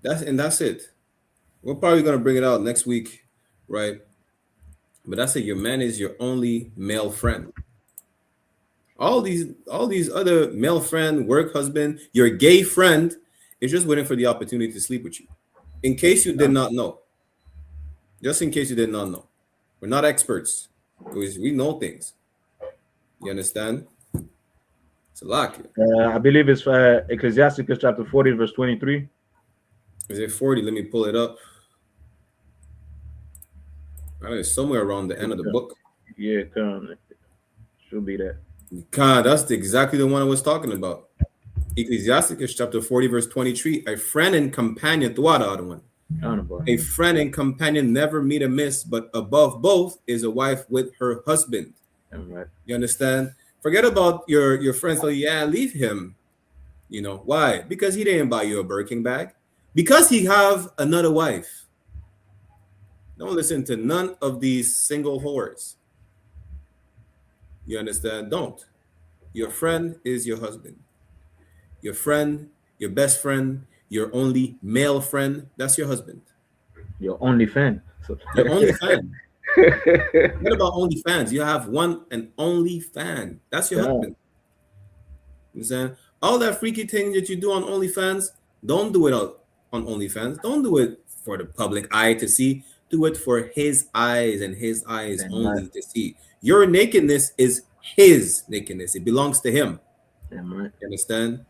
That's it. We're probably gonna bring it out next week, right? But that's it. Your man is your only male friend. All these other male friend, work husband, your gay friend is just waiting for the opportunity to sleep with you. In case you did not know. Just in case you did not know. We're not experts. We know things. You understand? It's a lot. I believe it's Ecclesiasticus chapter 40, verse 23. Is it 40? Let me pull it up. It's somewhere around the end of the book. Yeah, should be that. God, that's exactly the one I was talking about. Ecclesiasticus chapter 40, verse 23. A friend and companion, the other one. A friend and companion never meet amiss, but above both is a wife with her husband. Right. You understand? Forget about your friends. So yeah, leave him. You know why? Because he didn't buy you a Birkin bag. Because he have another wife. Don't listen to none of these single whores. You understand? Don't. Your friend is your husband. Your friend, your best friend, your only male friend, that's your husband. Your only fan. Your only fan. What about only fans? You have one and only fan. That's your husband. You understand? All that freaky thing that you do on OnlyFans, don't do it on OnlyFans. Don't do it for the public eye to see. Do it for his eyes and his eyes only to see. Your nakedness is his nakedness. It belongs to him. Right. You understand?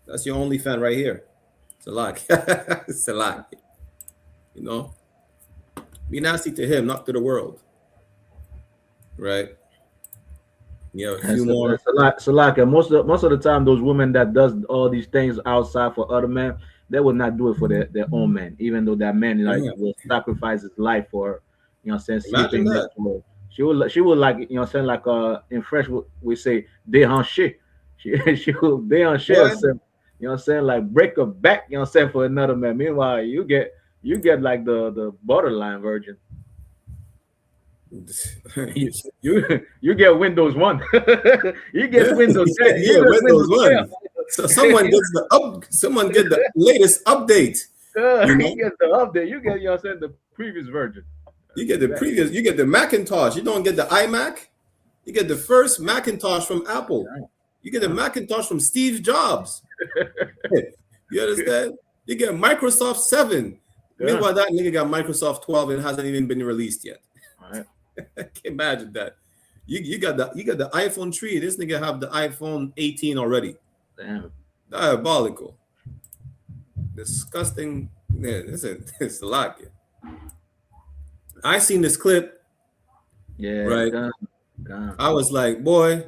That's your only fan right here. It's a lot. It's a lot. You know? Be nasty to him, not to the world. Right? Yeah, a few more. It's a lot. Most of the time, those women that does all these things outside for other men, they would not do it for their own man, even though that man will sacrifice his life for, you know what I'm saying, sleeping next to her. She would like, you know what I'm saying, like in French we say déhancher. She will déhancher herself, you know what I'm saying, like break her back, you know what I'm saying, for another man. Meanwhile, you get like the borderline virgin. you get Windows 1. You get Windows 10. Yeah, Windows 1. So someone get the latest update. You get the update. You get, you know what I'm saying, the previous version. You get you get the Macintosh. You don't get the iMac. You get the first Macintosh from Apple. You get the Macintosh from Steve Jobs. You understand? You get Microsoft 7. Meanwhile, that nigga got Microsoft 12 and hasn't even been released yet. I can't imagine that. You got the iPhone 3. This nigga have the iPhone 18 already. Damn. Diabolical. Disgusting. Yeah, it's a lot. I seen this clip. Yeah. Right. I was like, boy,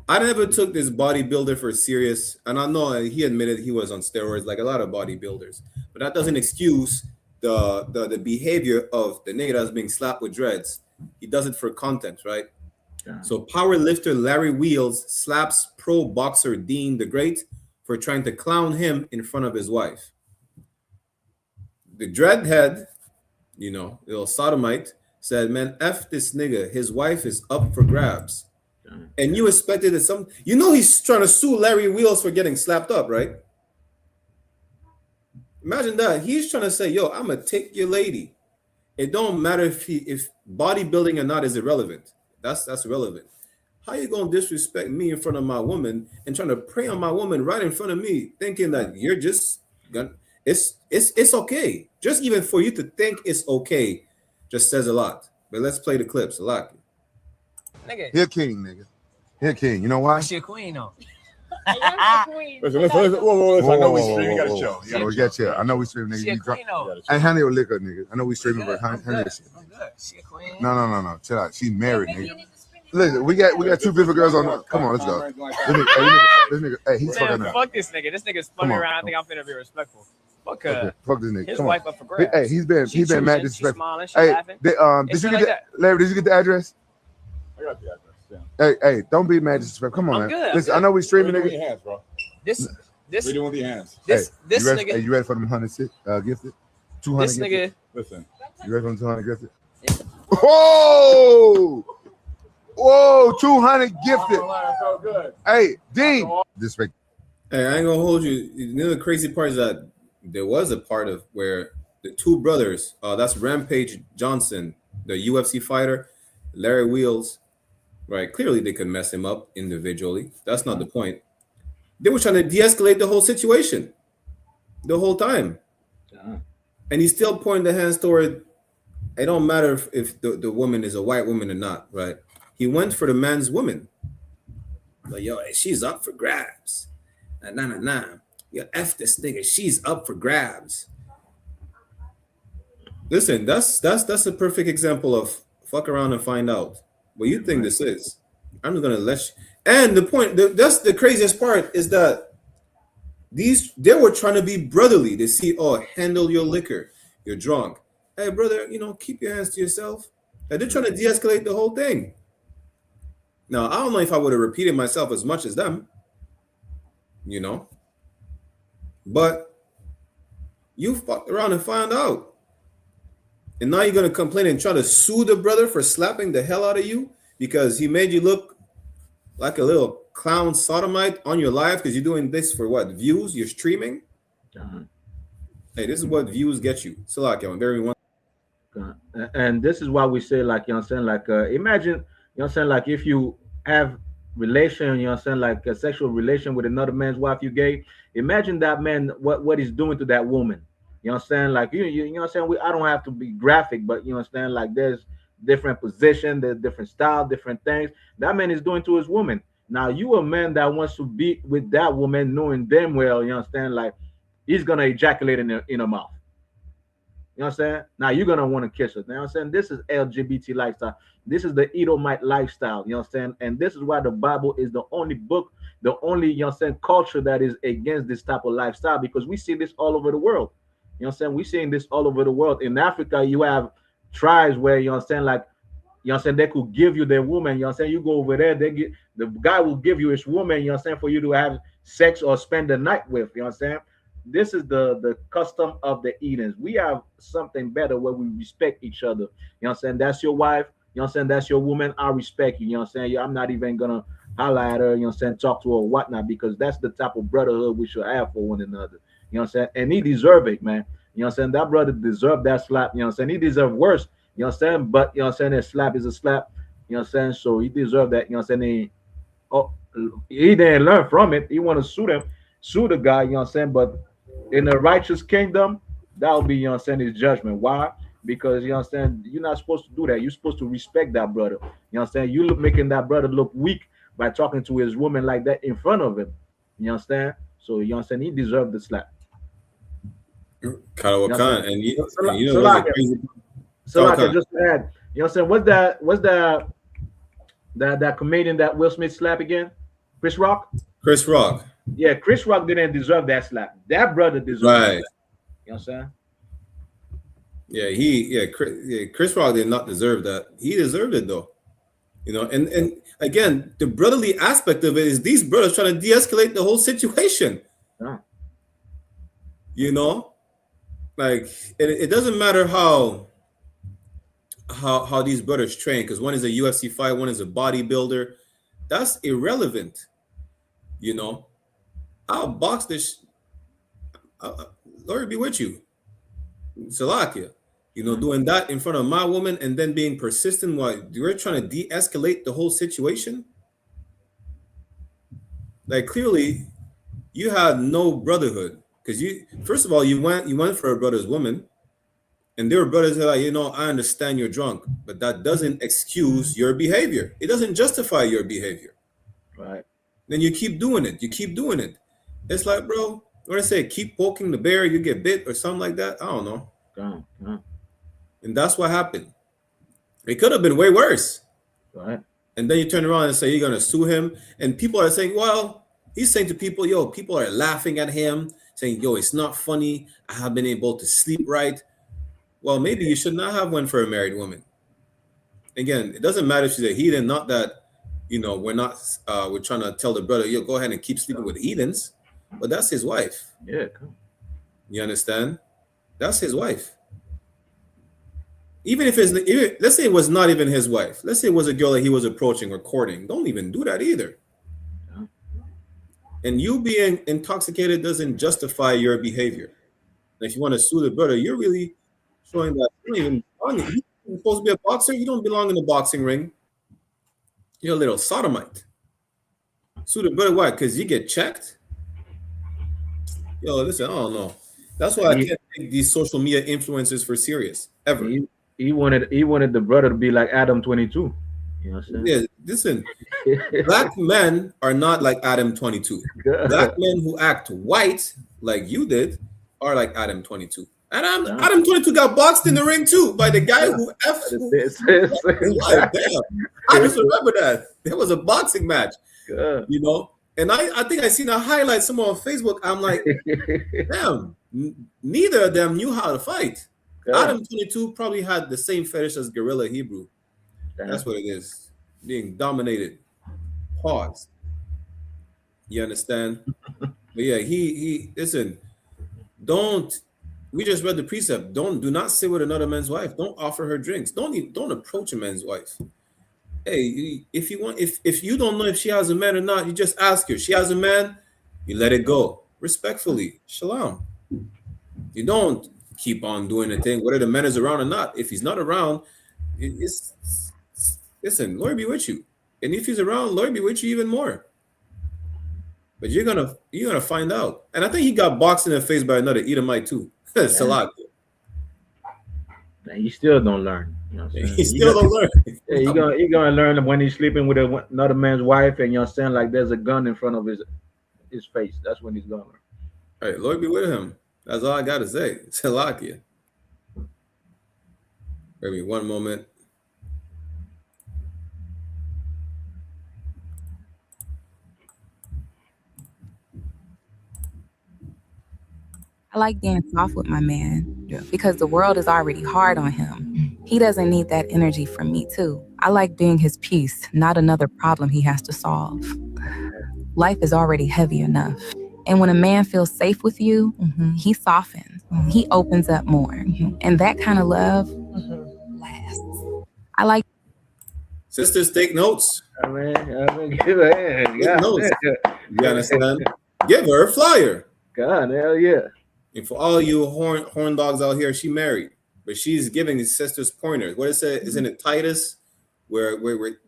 I never took this bodybuilder for serious. And I know he admitted he was on steroids, like a lot of bodybuilders. But that doesn't excuse the behavior of the nigga that's being slapped with dreads. He does it for content, right? So power lifter Larry Wheels slaps pro boxer Dean the Great for trying to clown him in front of his wife. The dreadhead, little sodomite, said, man, F this nigga. His wife is up for grabs. And you expected that he's trying to sue Larry Wheels for getting slapped up, right? Imagine that. He's trying to say, yo, I'm going to take your lady. It don't matter if bodybuilding or not is irrelevant. That's relevant. How you gonna disrespect me in front of my woman and trying to prey on my woman right in front of me, thinking that you're just gonna it's okay. Just even for you to think it's okay, just says a lot. But let's play the clips. A lot. Nigga. He a king, nigga. He a king. You know why? She a queen though. Listen, whoa, I know we streaming. You gotta chill. We got chill. I know we streaming, nigga. She a queen though. Hey, honey, your liquor, nigga. I know we streaming, but honey, shit. I'm good. She a queen. No. Chill out. She's married, nigga. Listen, we got two beautiful girls on. Come on, let's go. This nigga, hey, he's fucking Man, up. fuck this nigga. This nigga's funny around. I think I'm finna be respectful. Fuck her. Okay, fuck this nigga. His Come wife on. up for grabs. Hey, he's been mad disrespectful. Smiling, she Hey, laughing. did you get like Larry? Did you get the address? I got the address. Yeah. Hey, don't be mad disrespectful. Come on, I'm man. good, Listen, I'm I know we streaming, What are you nigga. doing with your hands, bro? This What are you doing with your hands? this you ready, nigga. Hey, you ready for them 100 gifted? 200 This gifted? nigga. Listen. You ready for them 200 gifted? Whoa, 200 gifted. So good. Hey, Dean. Disrespect. Hey, I ain't gonna hold you. You know the crazy part is that there was a part of where the two brothers, that's Rampage Johnson, the UFC fighter, Larry Wheels, right? Clearly they could mess him up individually. That's not the point. They were trying to de-escalate the whole situation the whole time. And he's still pointing the hands toward, it don't matter if the woman is a white woman or not, right? He went for the man's woman. Like, yo, she's up for grabs. Nah. Yo, F this nigga. She's up for grabs. Listen, that's a perfect example of fuck around and find out what you think this is. I'm just gonna let you. And the point, that's the craziest part is that they were trying to be brotherly. They see, oh, handle your liquor. You're drunk. Hey, brother, keep your hands to yourself. And they're trying to de-escalate the whole thing. Now, I don't know if I would have repeated myself as much as them, but you fucked around and found out. And now you're going to complain and try to sue the brother for slapping the hell out of you because he made you look like a little clown sodomite on your live because you're doing this for what? Views? You're streaming? Hey, this is what views get you. Salak, everyone. And this is why we say, like, imagine, like if you have relation, like a sexual relation with another man's wife, you gay. Imagine that man, what he's doing to that woman. Like you I don't have to be graphic, but like there's different position, there's different style, different things that man is doing to his woman. Now you a man that wants to be with that woman, knowing damn well, like he's gonna ejaculate in her mouth. Now you're gonna want to kiss her. This is LGBT lifestyle. This is the Edomite lifestyle. And this is why the Bible is the only book, the only culture that is against this type of lifestyle, because we see this all over the world. We're seeing this all over the world. In Africa, you have tribes where like they could give you their woman. You go over there, the guy will give you his woman. For you to have sex or spend the night with. This is the custom of the Edens. We have something better where we respect each other. That's your wife. That's your woman. I respect you. I'm not even gonna holler at her. Talk to her or whatnot, because that's the type of brotherhood we should have for one another. And he deserve it, man. That brother deserved that slap. He deserved worse. But that slap is a slap. So he deserved that. He didn't learn from it. He want to sue the guy. But in the righteous kingdom, that will be his judgment. Why? Because you're not supposed to do that. You're supposed to respect that brother. You making that brother look weak by talking to his woman like that in front of him. So he deserved the slap. Kalawakan, and just to add, what's that comedian that Will Smith slap again? Chris Rock. Yeah, Chris Rock didn't deserve that slap. That brother deserved it. You know what I'm saying? Chris Rock did not deserve that. He deserved it though. And again, the brotherly aspect of it is these brothers trying to de-escalate the whole situation. Like it doesn't matter how these brothers train, because one is a UFC fight, one is a bodybuilder. That's irrelevant. I'll box this. Lord be with you, Salakia. You know, doing that in front of my woman and then being persistent while you're trying to de-escalate the whole situation. Like clearly, you had no brotherhood because you, first of all, you went for a brother's woman, and there were brothers that are like, you know, I understand you're drunk, but that doesn't excuse your behavior. It doesn't justify your behavior. Right. Then you keep doing it. You keep doing it. It's like, bro, what I say, keep poking the bear, you get bit or something like that. I don't know. And that's what happened. It could have been way worse. Right. And then you turn around and say you're gonna sue him, and people are saying, well, he's saying to people, yo, people are laughing at him, saying, yo, it's not funny. I haven't been able to sleep right. Well, maybe you should not have went for a married woman. Again, it doesn't matter if she's a heathen. Not that, you know, we're trying to tell the brother, yo, go ahead and keep sleeping with heathens, but that's his wife. Yeah, cool. You understand? That's his wife. Even if let's say it was not even his wife. Let's say it was a girl that he was approaching or courting. Don't even do that either. Yeah. And you being intoxicated doesn't justify your behavior. And if you want to sue the brother, you're really showing that you don't even belong. You're supposed to be a boxer. You don't belong in the boxing ring. You're a little sodomite. Sue the brother, why? Because you get checked? Yo, listen, I don't know. That's why I can't take these social media influencers for serious, ever. He wanted the brother to be like Adam 22. You know what I'm saying? Yeah, listen. Black men are not like Adam 22. Black men who act white like you did are like Adam 22. And Adam 22 got boxed in the ring too by the guy who I just remember that. There was a boxing match. You know, and I think I seen a highlight somewhere on Facebook. I'm like, damn, neither of them knew how to fight. Adam 22 probably had the same fetish as Gorilla Hebrew. That's what it is. Being dominated. Pause. You understand? But yeah, he listen, we just read the precept. Do not sit with another man's wife. Don't offer her drinks. Don't approach a man's wife. Hey, if you don't know if she has a man or not, you just ask her. She has a man, you let it go. Respectfully. Shalom. You don't keep on doing the thing, whether the man is around or not. If he's not around, listen, Lord be with you. And if he's around, Lord be with you even more. But you're gonna find out. And I think he got boxed in the face by another Edomite too. It's a lot. And you still don't learn. You know what I'm saying? He still don't learn. Yeah, you're gonna learn when he's sleeping with another man's wife, and you're saying like there's a gun in front of his face. That's when he's gonna learn. All right, Lord be with him. That's all I gotta say. Salakia. Maybe one moment. I like being soft with my man because the world is already hard on him. He doesn't need that energy from me too. I like being his peace, not another problem he has to solve. Life is already heavy enough. And when a man feels safe with you, he softens. He opens up more. And that kind of love lasts. I like... Sisters, take notes. Give her take notes. You understand? Give her a flyer. God, hell yeah. And for all you horn dogs out here, she married, but she's giving his sisters pointers. What is it? Isn't it TITHES, where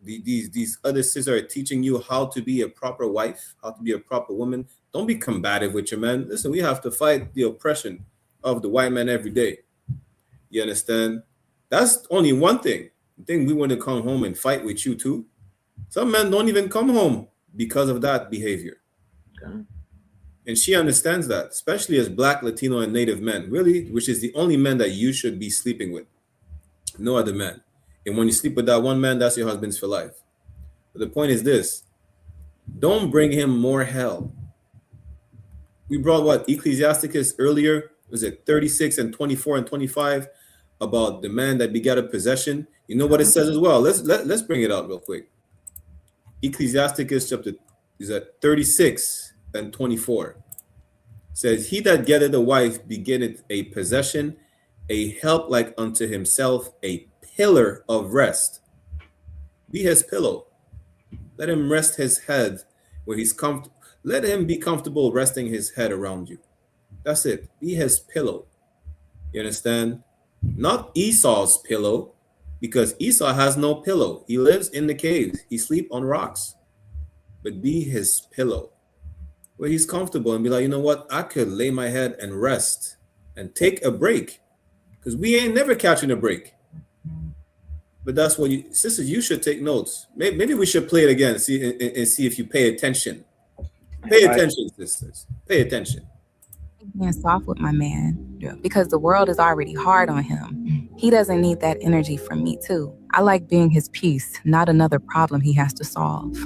these other sisters are teaching you how to be a proper wife, how to be a proper woman? Don't be combative with your man. Listen, we have to fight the oppression of the white man every day. You understand? That's only one thing. The thing we want to come home and fight with you too. Some men don't even come home because of that behavior. Okay. And she understands that, especially as Black, Latino, and Native men, really, which is the only men that you should be sleeping with. No other man. And when you sleep with that one man, that's your husband's for life. But the point is this. Don't bring him more hell. We brought what? Ecclesiasticus earlier. Was it 36 and 24 and 25 about the man that begat a possession? You know what it says as well. Let's bring it out real quick. Ecclesiasticus chapter is at 36 and 24. Says, he that getteth a wife begetteth a possession, a help like unto himself, a pillar of rest. Be his pillow. Let him rest his head where he's comfortable. Let him be comfortable resting his head around you. That's it. Be his pillow. You understand? not Esau's pillow, because Esau has no pillow. He lives in the caves. He sleep on rocks. But be his pillow, where he's comfortable and be like, you know what? I could lay my head and rest and take a break, because we ain't never catching a break. But that's what you, sisters, you should take notes. Maybe we should play it again and see if you pay attention. Pay attention, sisters. Pay attention. Being soft with my man, because the world is already hard on him. He doesn't need that energy from me too. I like being his peace, not another problem he has to solve.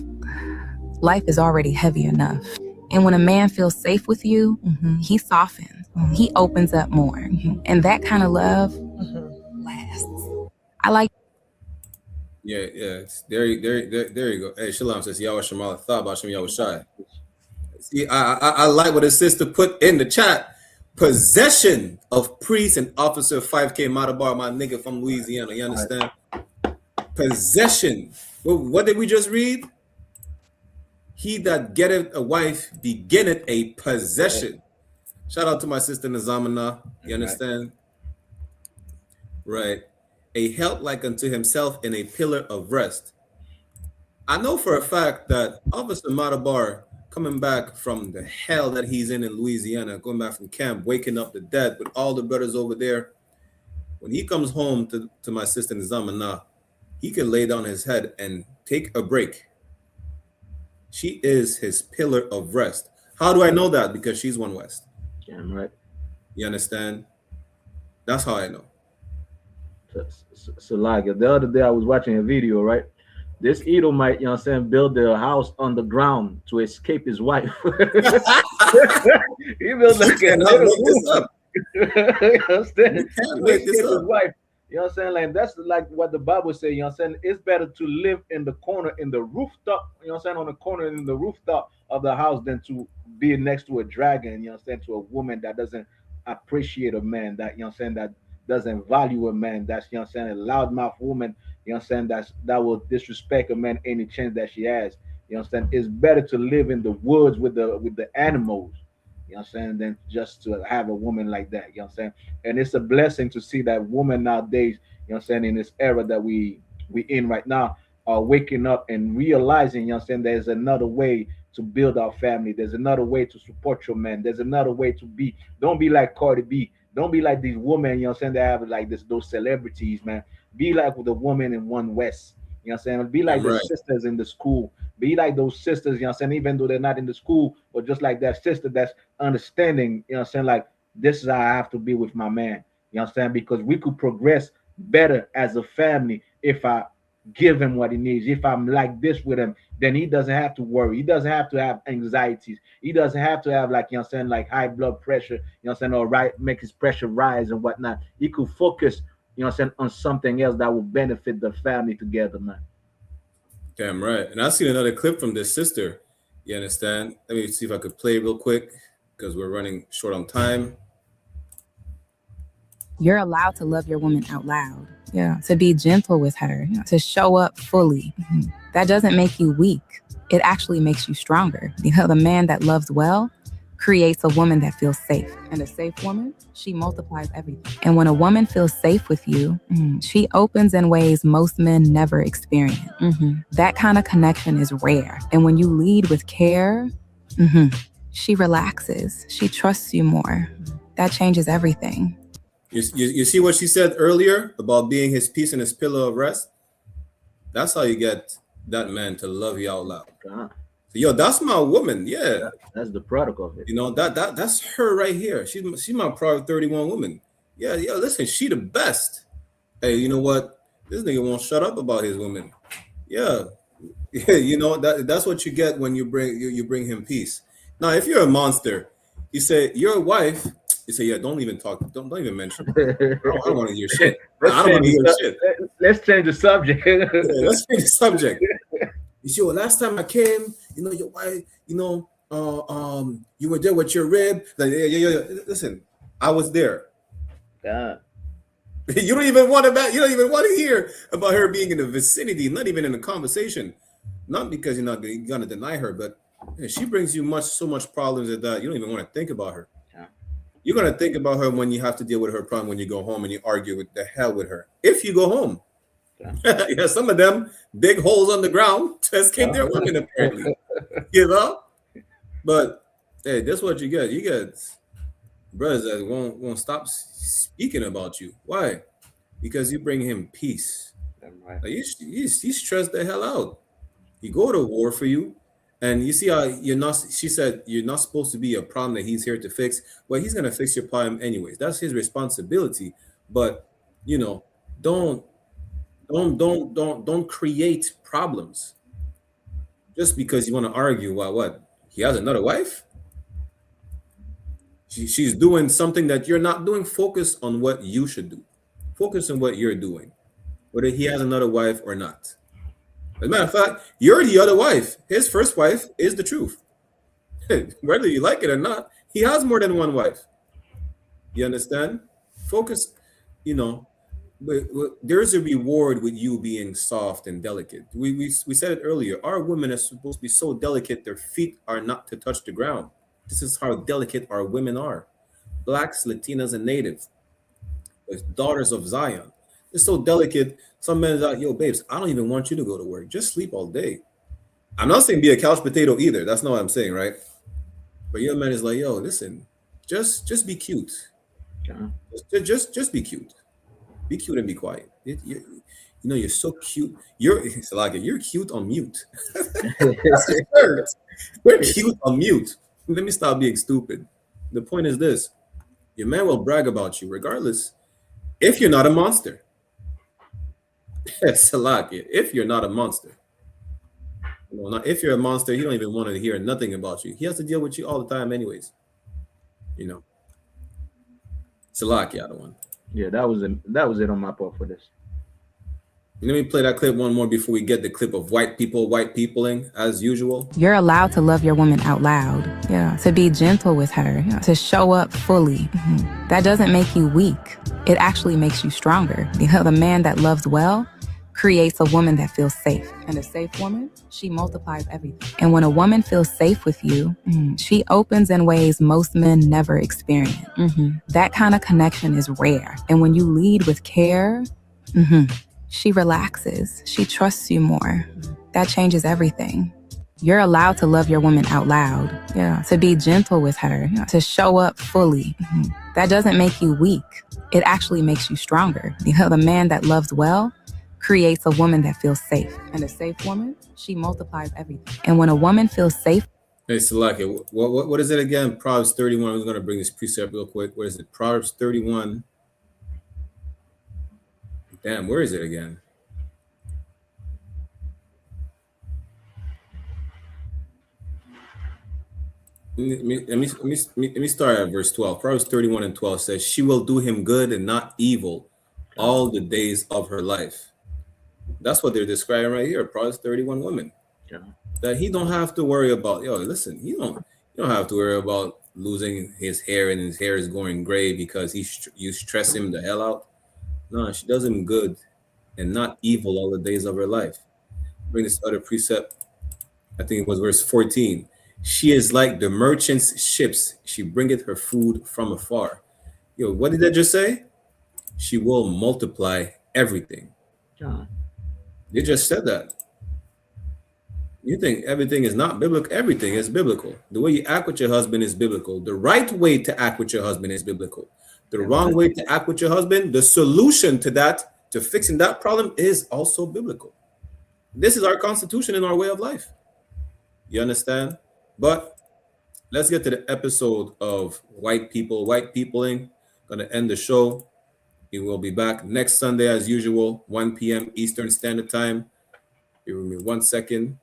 Life is already heavy enough. And when a man feels safe with you, he softens. He opens up more. And that kind of love lasts. I like. Yeah. There you go. Hey, Shalom says, Yahweh Shemala thought about Shem Yahweh Shai. See, I like what his sister put in the chat. Possession of priest and officer 5K Madabar, my nigga from Louisiana. You understand? Possession. What did we just read? He that getteth a wife beginneth a possession. Shout out to my sister Nazamana. You understand? Right. A help like unto himself and a pillar of rest. I know for a fact that Officer Madabar, coming back from the hell that he's in Louisiana, going back from camp, waking up the dead with all the brothers over there, when he comes home to my sister Nazamana, he can lay down his head and take a break. She is his pillar of rest. How do I know that? Because she's one West. Damn right. You understand? That's how I know. So like the other day I was watching a video, right? This Edomite, you know what I'm saying, built a house underground to escape his wife. He built like a little room. You understand? To escape his wife. You know what I'm saying? Like that's like what the Bible says, you know what I'm saying? It's better to live in the corner in the rooftop, you know what I'm saying, on the corner in the rooftop of the house than to be next to a dragon, you know what I'm saying, to a woman that doesn't appreciate a man, that, you know what I'm saying, that doesn't value a man, that's, you know what I'm saying, a loudmouth woman, you know what I'm saying, that will disrespect a man any chance that she has. You know what I'm saying? It's better to live in the woods with the animals, you know what I'm saying, than just to have a woman like that. You know what I'm saying? And it's a blessing to see that women nowadays, you know what I'm saying, in this era that we in right now, are waking up and realizing, you know what I'm saying, there's another way to build our family. There's another way to support your man. There's another way to be. Don't be like Cardi B. Don't be like these women, you know what I'm saying, they have like those celebrities, man. Be like with the woman in One West. You know what I'm saying? Be like the sisters in the school. Be like those sisters, you know what I'm saying, even though they're not in the school, but just like that sister that's understanding, you know what I'm saying, like this is how I have to be with my man. You know what I'm saying? Because we could progress better as a family if I give him what he needs. If I'm like this with him, then he doesn't have to worry. He doesn't have to have anxieties. He doesn't have to have, like, you know what I'm saying, like high blood pressure, you know what I'm saying, or make his pressure rise and whatnot. He could focus, you know what I'm saying, on something else that will benefit the family together, man. Damn right. And I seen another clip from this sister. You understand? Let me see if I could play real quick because we're running short on time. You're allowed to love your woman out loud. Yeah. To be gentle with her, to show up fully. That doesn't make you weak. It actually makes you stronger. Because the man that loves well creates a woman that feels safe. And a safe woman, she multiplies everything. And when a woman feels safe with you, she opens in ways most men never experience. That kind of connection is rare. And when you lead with care, she relaxes. She trusts you more. That changes everything. You see what she said earlier about being his peace and his pillow of rest? That's how you get that man to love you out loud. So, yo, that's my woman. Yeah, that's the product of it. You know, that's her right here. She's my Proverb 31 woman. Yeah, listen, she the best. Hey, you know what? This nigga won't shut up about his woman. Yeah, you know, that's what you get when you bring him peace. Now, if you're a monster, you say your wife. You say, yeah, don't even talk. Don't even mention it. I don't want to hear shit. I don't want to hear shit. Let's change the subject. Let's change the subject. You see, well, last time I came, you know, your wife, you know, you were there with your rib. Like, yeah. Listen, I was there. God. You don't even want to hear about her being in the vicinity, not even in the conversation. Not because you're not gonna deny her, but she brings you so much problems that you don't even want to think about her. You're gonna think about her when you have to deal with her problem when you go home and you argue with the hell with her. If you go home, yeah, some of them dig holes on the ground to escape their women, apparently. You know, but hey, that's what you get. You get brothers that won't stop speaking about you. Why? Because you bring him peace. Like you stress the hell out. He go to war for you. And you see how you're not, she said, you're not supposed to be a problem that he's here to fix. Well, he's going to fix your problem anyways. That's his responsibility. But, you know, don't create problems just because you want to argue about what? He has another wife? She's doing something that you're not doing. Focus on what you should do. Focus on what you're doing, whether he has another wife or not. As a matter of fact, you're the other wife. His first wife is the truth. Whether you like it or not, he has more than one wife. You understand? Focus, you know, there's a reward with you being soft and delicate. We said it earlier. Our women are supposed to be so delicate, their feet are not to touch the ground. This is how delicate our women are. Blacks, Latinas, and Natives. The daughters of Zion. They're so delicate. Some men are like, yo, babes, I don't even want you to go to work. Just sleep all day. I'm not saying be a couch potato either. That's not what I'm saying, right? But your man is like, yo, listen, just be cute. Just be cute. Be cute and be quiet. You know, you're so cute. You're cute on mute. We're cute on mute. Let me stop being stupid. The point is this. Your man will brag about you regardless if you're not a monster. Salakia, if you're not a monster. Well, not if you're a monster, he don't even want to hear nothing about you. He has to deal with you all the time anyways. You know. Salakia, other one. Yeah, that was it on my part for this. Let me play that clip one more before we get the clip of white peopling as usual. You're allowed to love your woman out loud, to be gentle with her, to show up fully. That doesn't make you weak. It actually makes you stronger. The man that loves well creates a woman that feels safe. And a safe woman, she multiplies everything. And when a woman feels safe with you, she opens in ways most men never experience. That kind of connection is rare. And when you lead with care, she relaxes. She trusts you more. That changes everything. You're allowed to love your woman out loud, to be gentle with her, to show up fully. That doesn't make you weak. It actually makes you stronger. The man that loves well creates a woman that feels safe. And a safe woman, she multiplies everything. And when a woman feels safe. Hey, Salaki, what is it again? Proverbs 31. I'm going to bring this precept real quick. What is it? Proverbs 31. Damn, where is it again? Let me start at verse 12. Proverbs 31 and 12 says, she will do him good and not evil all the days of her life. That's what they're describing right here. Proverbs 31 women. That he don't have to worry about, listen, you don't have to worry about losing his hair and his hair is going gray because you stress him the hell out. No, she does him good and not evil all the days of her life. Bring this other precept. I think it was verse 14. She is like the merchant's ships. She bringeth her food from afar. What did that just say? She will multiply everything. They just said that. You think everything is not biblical? Everything is biblical. The way you act with your husband is biblical. The right way to act with your husband is biblical. The wrong way to act with your husband, the solution to that, to fixing that problem, is also biblical. This is our constitution and our way of life. You understand? But let's get to the episode of white peopling. Gonna end the show. We will be back next Sunday as usual, 1 p.m. Eastern Standard Time. Give me 1 second.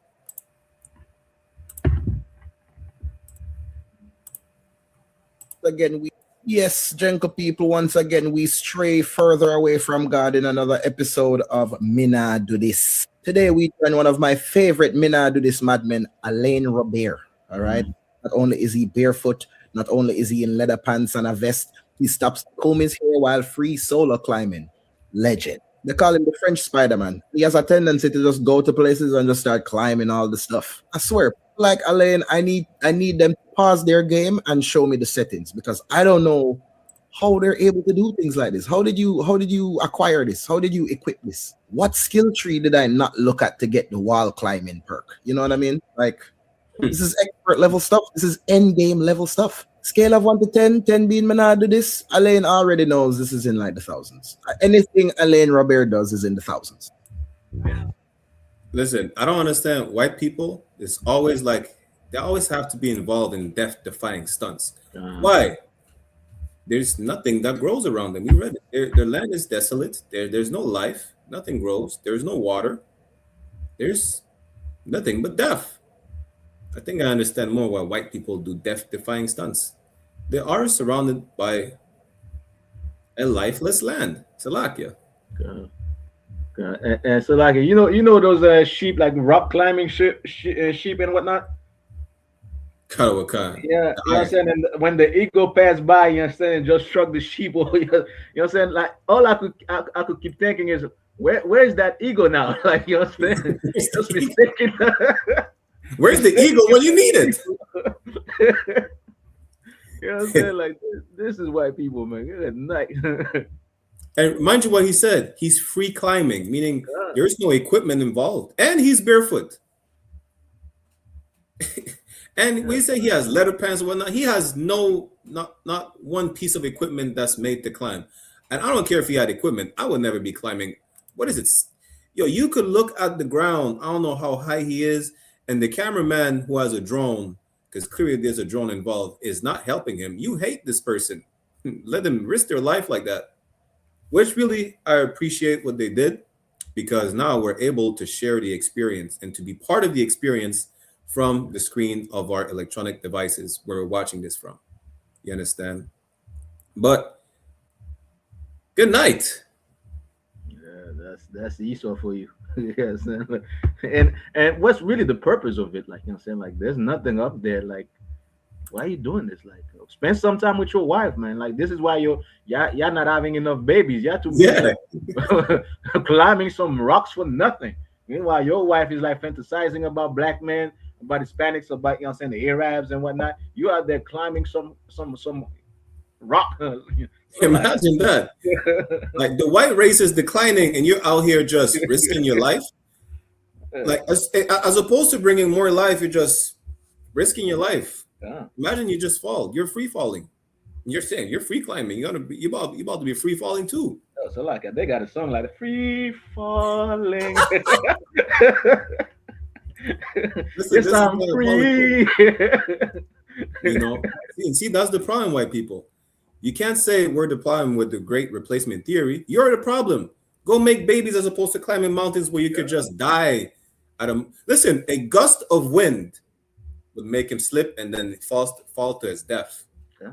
Again, Jenko people, once again, we stray further away from God in another episode of Mina Do This. Today, we join one of my favorite Mina Do This madmen, Alain Robert. All right. Not only is he barefoot, not only is he in leather pants and a vest, he stops to comb his hair while free solo climbing. Legend. They call him the French Spider-Man. He has a tendency to just go to places and just start climbing all the stuff. I swear, like Alain, I need them to pause their game and show me the settings, because I don't know how they're able to do things like this. How did you acquire this? How did you equip this? What skill tree did I not look at to get the wall climbing perk? You know what I mean? Like, this is expert level stuff. This is end game level stuff. Scale of 1 to 10, 10 being Menard do this. Alain already knows this is in like the thousands. Anything Alain Robert does is in the thousands. Listen, I don't understand. White people, it's always like they always have to be involved in death-defying stunts. Why? There's nothing that grows around them. You read it. Their land is desolate. There's no life. Nothing grows. There's no water. There's nothing but death. I think I understand more why white people do death-defying stunts. They are surrounded by a lifeless land. Salakia. And so like you know those sheep, like rock climbing sheep and whatnot. Karawakan. Yeah, you know what I'm saying. And when the eagle passed by, you know what I'm saying, just struck the sheep. You know what I'm saying. Like all I could keep thinking is where's that eagle now? Like, you know what I'm saying. Just be thinking. Where's the eagle when you need it? You know what I'm saying. Like this is white people, man. Good night. And mind you, what he said, he's free climbing, meaning there's no equipment involved, and he's barefoot. And when you say he has leather pants and whatnot, he has not one piece of equipment that's made to climb. And I don't care if he had equipment, I would never be climbing. What is it? Yo, you could look at the ground. I don't know how high he is, and the cameraman who has a drone, because clearly there's a drone involved, is not helping him. You hate this person. Let them risk their life like that. Which really, I appreciate what they did, because now we're able to share the experience and to be part of the experience from the screen of our electronic devices where we're watching this from. You understand? But good night. Yeah, that's Esau for you. Yes. And what's really the purpose of it? Like, you know what I'm saying? Like, there's nothing up there. Like, why are you doing this? Like, spend some time with your wife, man. Like, this is why you're not having enough babies. You have to be climbing some rocks for nothing. Meanwhile, your wife is like fantasizing about black men, about Hispanics, about, you know what I'm saying, the Arabs and whatnot. You out there climbing some rock. Imagine that. Like, the white race is declining and you're out here just risking your life. Like, as opposed to bringing more life, you're just risking your life. Yeah. Imagine you just fall. You're free falling. You're saying you're free climbing. You about to be free falling too. Oh, so like they got a song like "Free Falling." Listen, I'm free. You know, see, that's the problem, white people. You can't say we're the problem with the great replacement theory. You're the problem. Go make babies as opposed to climbing mountains where you could just die. Listen, a gust of wind would make him slip and then fall to his death. Yeah.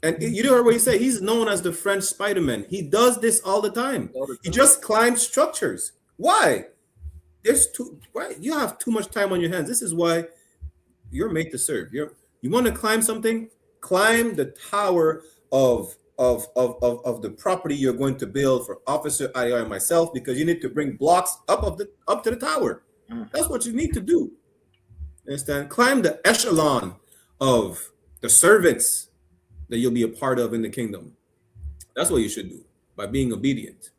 And you heard what he said. He's known as the French Spider-Man. He does this all the time. He just climbs structures. Why? You have too much time on your hands. This is why you're made to serve. You want to climb something? Climb the tower of the property you're going to build for Officer IR and myself, because you need to bring blocks up to the tower. That's what you need to do. Understand? Climb the echelon of the servants that you'll be a part of in the kingdom. That's what you should do by being obedient.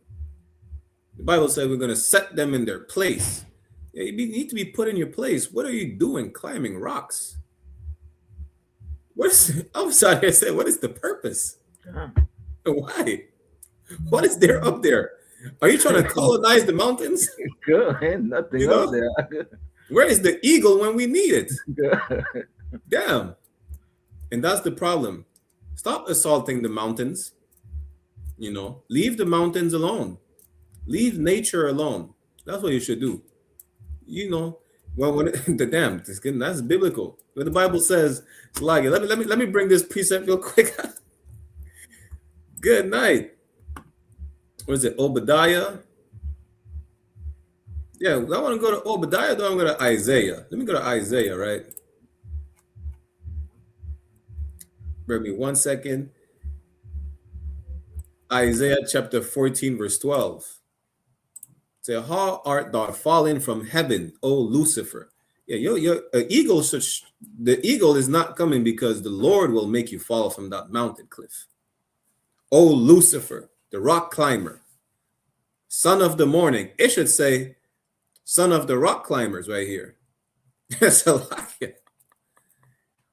The Bible says we're going to set them in their place. Yeah, you need to be put in your place. What are you doing climbing rocks? I'm sorry, I said, what is the purpose? Why? What is there up there? Are you trying to colonize the mountains? Good, ain't nothing up there. Where is the eagle when we need it? Damn. And that's the problem. Stop assaulting the mountains. Leave the mountains alone. Leave nature alone. That's what you should do. That's biblical. When the Bible says, it's like, let me bring this precept real quick. Good night. What is it? Obadiah. Yeah, I want to go to Obadiah, though I'm going to Isaiah. Let me go to Isaiah, right? Bear me 1 second. Isaiah chapter 14, verse 12. Say, how art thou fallen from heaven, O Lucifer, Yeah, your eagle should. The eagle is not coming because the Lord will make you fall from that mountain cliff. Oh, Lucifer, the rock climber, son of the morning. It should say, son of the rock climbers, right here.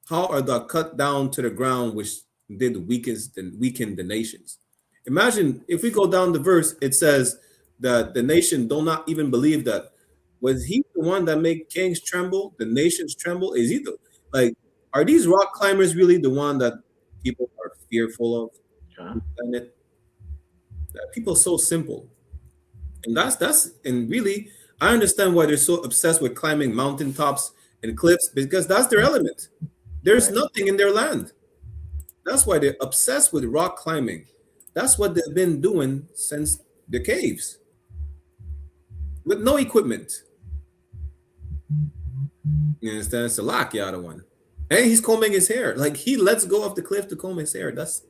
How are thou cut down to the ground, which did weaken the nations? Imagine if we go down the verse, it says that the nation do not even believe that. Was he the one that made kings tremble, the nations tremble? Is he the, like, are these rock climbers really the one that people are fearful of? And that people are so simple. And and really, I understand why they're so obsessed with climbing mountaintops and cliffs, because that's their element. There's nothing in their land. That's why they're obsessed with rock climbing. That's what they've been doing since the caves, with no equipment. You understand? It's a lock, the other one. And he's combing his hair. Like, he lets go of the cliff to comb his hair. That's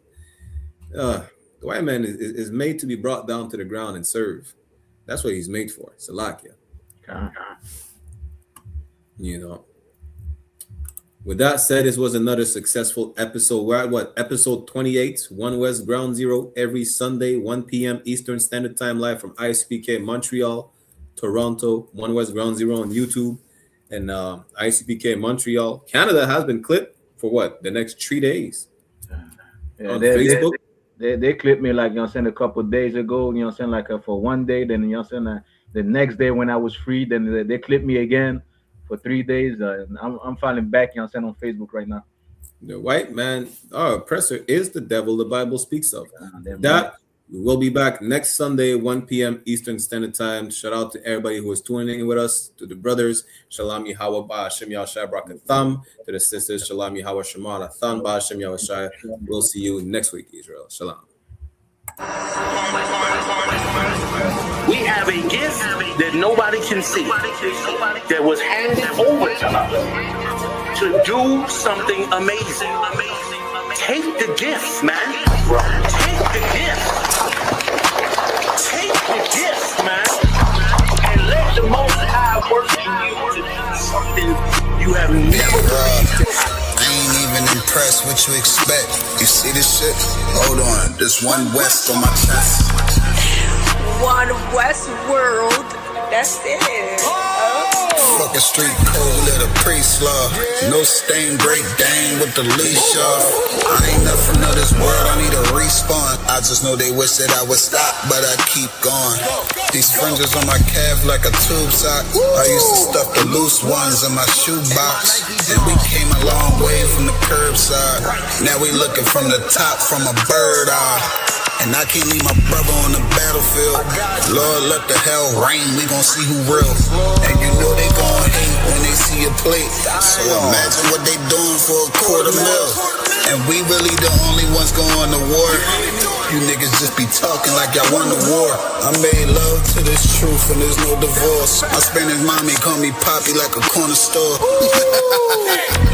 the white man is made to be brought down to the ground and serve. That's what he's made for. Salakia. You know. With that said, this was another successful episode. We're at what? Episode 28, One West Ground Zero, every Sunday, 1 p.m. Eastern Standard Time, live from I.S.U.P.K, Montreal, Toronto. One West Ground Zero on YouTube, and I.S.U.P.K, Montreal. Canada has been clipped for what? The next 3 days. Yeah, on Facebook. They clipped me, like, you know what I'm saying, a couple of days ago, you know what I'm saying, like for one day. Then, you know what I'm saying, the next day when I was free, then they clipped me again for 3 days. I'm finally back, you know what I'm saying, on Facebook right now. The white man, our oppressor, is the devil the Bible speaks of. That we will be back next Sunday, 1 p.m. Eastern Standard Time. Shout out to everybody who is tuning in with us, to the brothers, Shalom Yahweh Ba'ashem Yahshai Brakatham, to the sisters, Shalom Yahweh Shema Lathan Ba'ashem Yahshai. We'll see you next week, Israel. Shalom. We have a gift that nobody can see, that was handed over to us to do something amazing. Take the gift, man. Take the gift. Take the gift, man. And let the Most High work in you to do something you have never believed. I ain't even impressed what you expect. You see this shit? Hold on. There's One West on my chest. One West world. That's it. Fuck a street code of the priest law. No stain, break dang with the leash off. I ain't nothing of this world, I need a respawn. I just know they wish that I would stop, but I keep going. These fringes on my calf like a tube sock. I used to stuff the loose ones in my shoebox. And we came a long way from the curbside. Now we looking from the top from a bird eye. And I can't leave my brother on the battlefield. Lord, let the hell rain, we gon' see who real. And you know they gon' hate when they see a plate. So imagine what they doing for $250,000. And we really the only ones going to war. You niggas just be talking like y'all won the war. I made love to this truth and there's no divorce. My Spanish mommy call me Poppy like a corner store.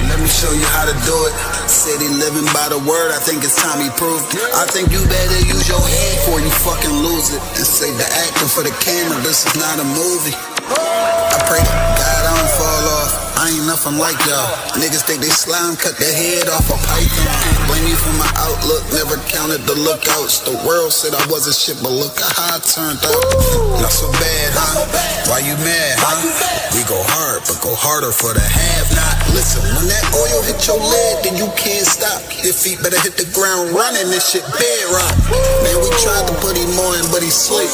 Let me show you how to do it. City living by the word, I think it's time he proved. I think you better use your head before you fucking lose it. And say the acting for the camera, this is not a movie. I pray to God I don't fall off. I ain't nothing like y'all. Niggas think they slime, cut their head off a python. Blame me for my outlook, never counted the lookouts. The world said I wasn't shit, but look at how I turned out. Not so bad, huh? Why you mad, huh? We go hard, but go harder for the have-not. Listen, when that oil hit your leg, then you can't stop. Your feet better hit the ground running, this shit bedrock. Man, we tried to put him on, but he sleep.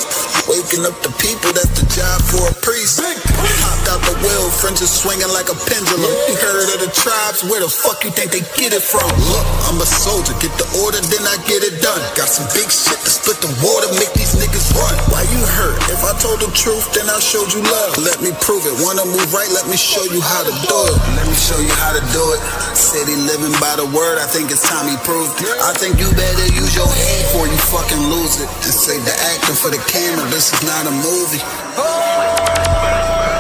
Waking up the people, that's the job for a priest. Hopped out the wheel, fringes swinging like a pendulum. You heard of the tribes, where the fuck you think they get it from? Look, I'm a soldier, get the order, then I get it done. Got some big shit to split the water, make these niggas run. Why you hurt? If I told the truth, then I showed you love. Let me prove it, wanna move right, let me show you how to do it. Let me show you how to do it. City living by the word, I think it's time he proved it. I think you better use your head before you fucking lose it. And say the acting for the camera, this is not a movie.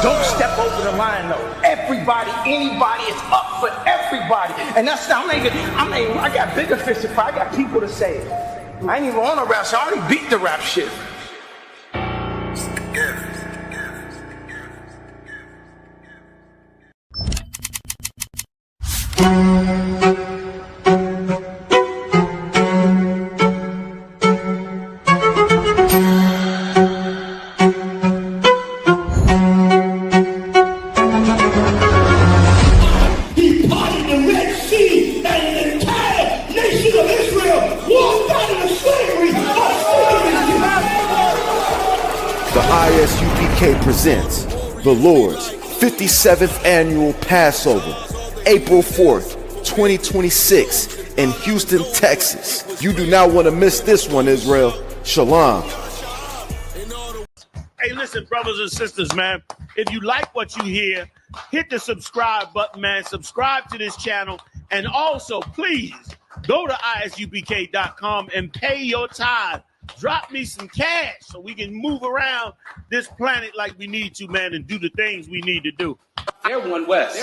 Don't step over the line though. Everybody, anybody, it's up for everybody. And that's I got bigger fish to fry. I got people to save. I ain't even on a rap, so I already beat the rap shit. the I.S.U.P.K presents the Lord's 57th annual Passover, April 4th, 2026 in Houston, Texas. You do not want to miss this one, Israel. Shalom. Hey, listen, brothers and sisters, man. If you like what you hear, hit the subscribe button, man. Subscribe to this channel. And also, please, go to ISUPK.com and pay your tithe. Drop me some cash so we can move around this planet like we need to, man, and do the things we need to do. They're one West.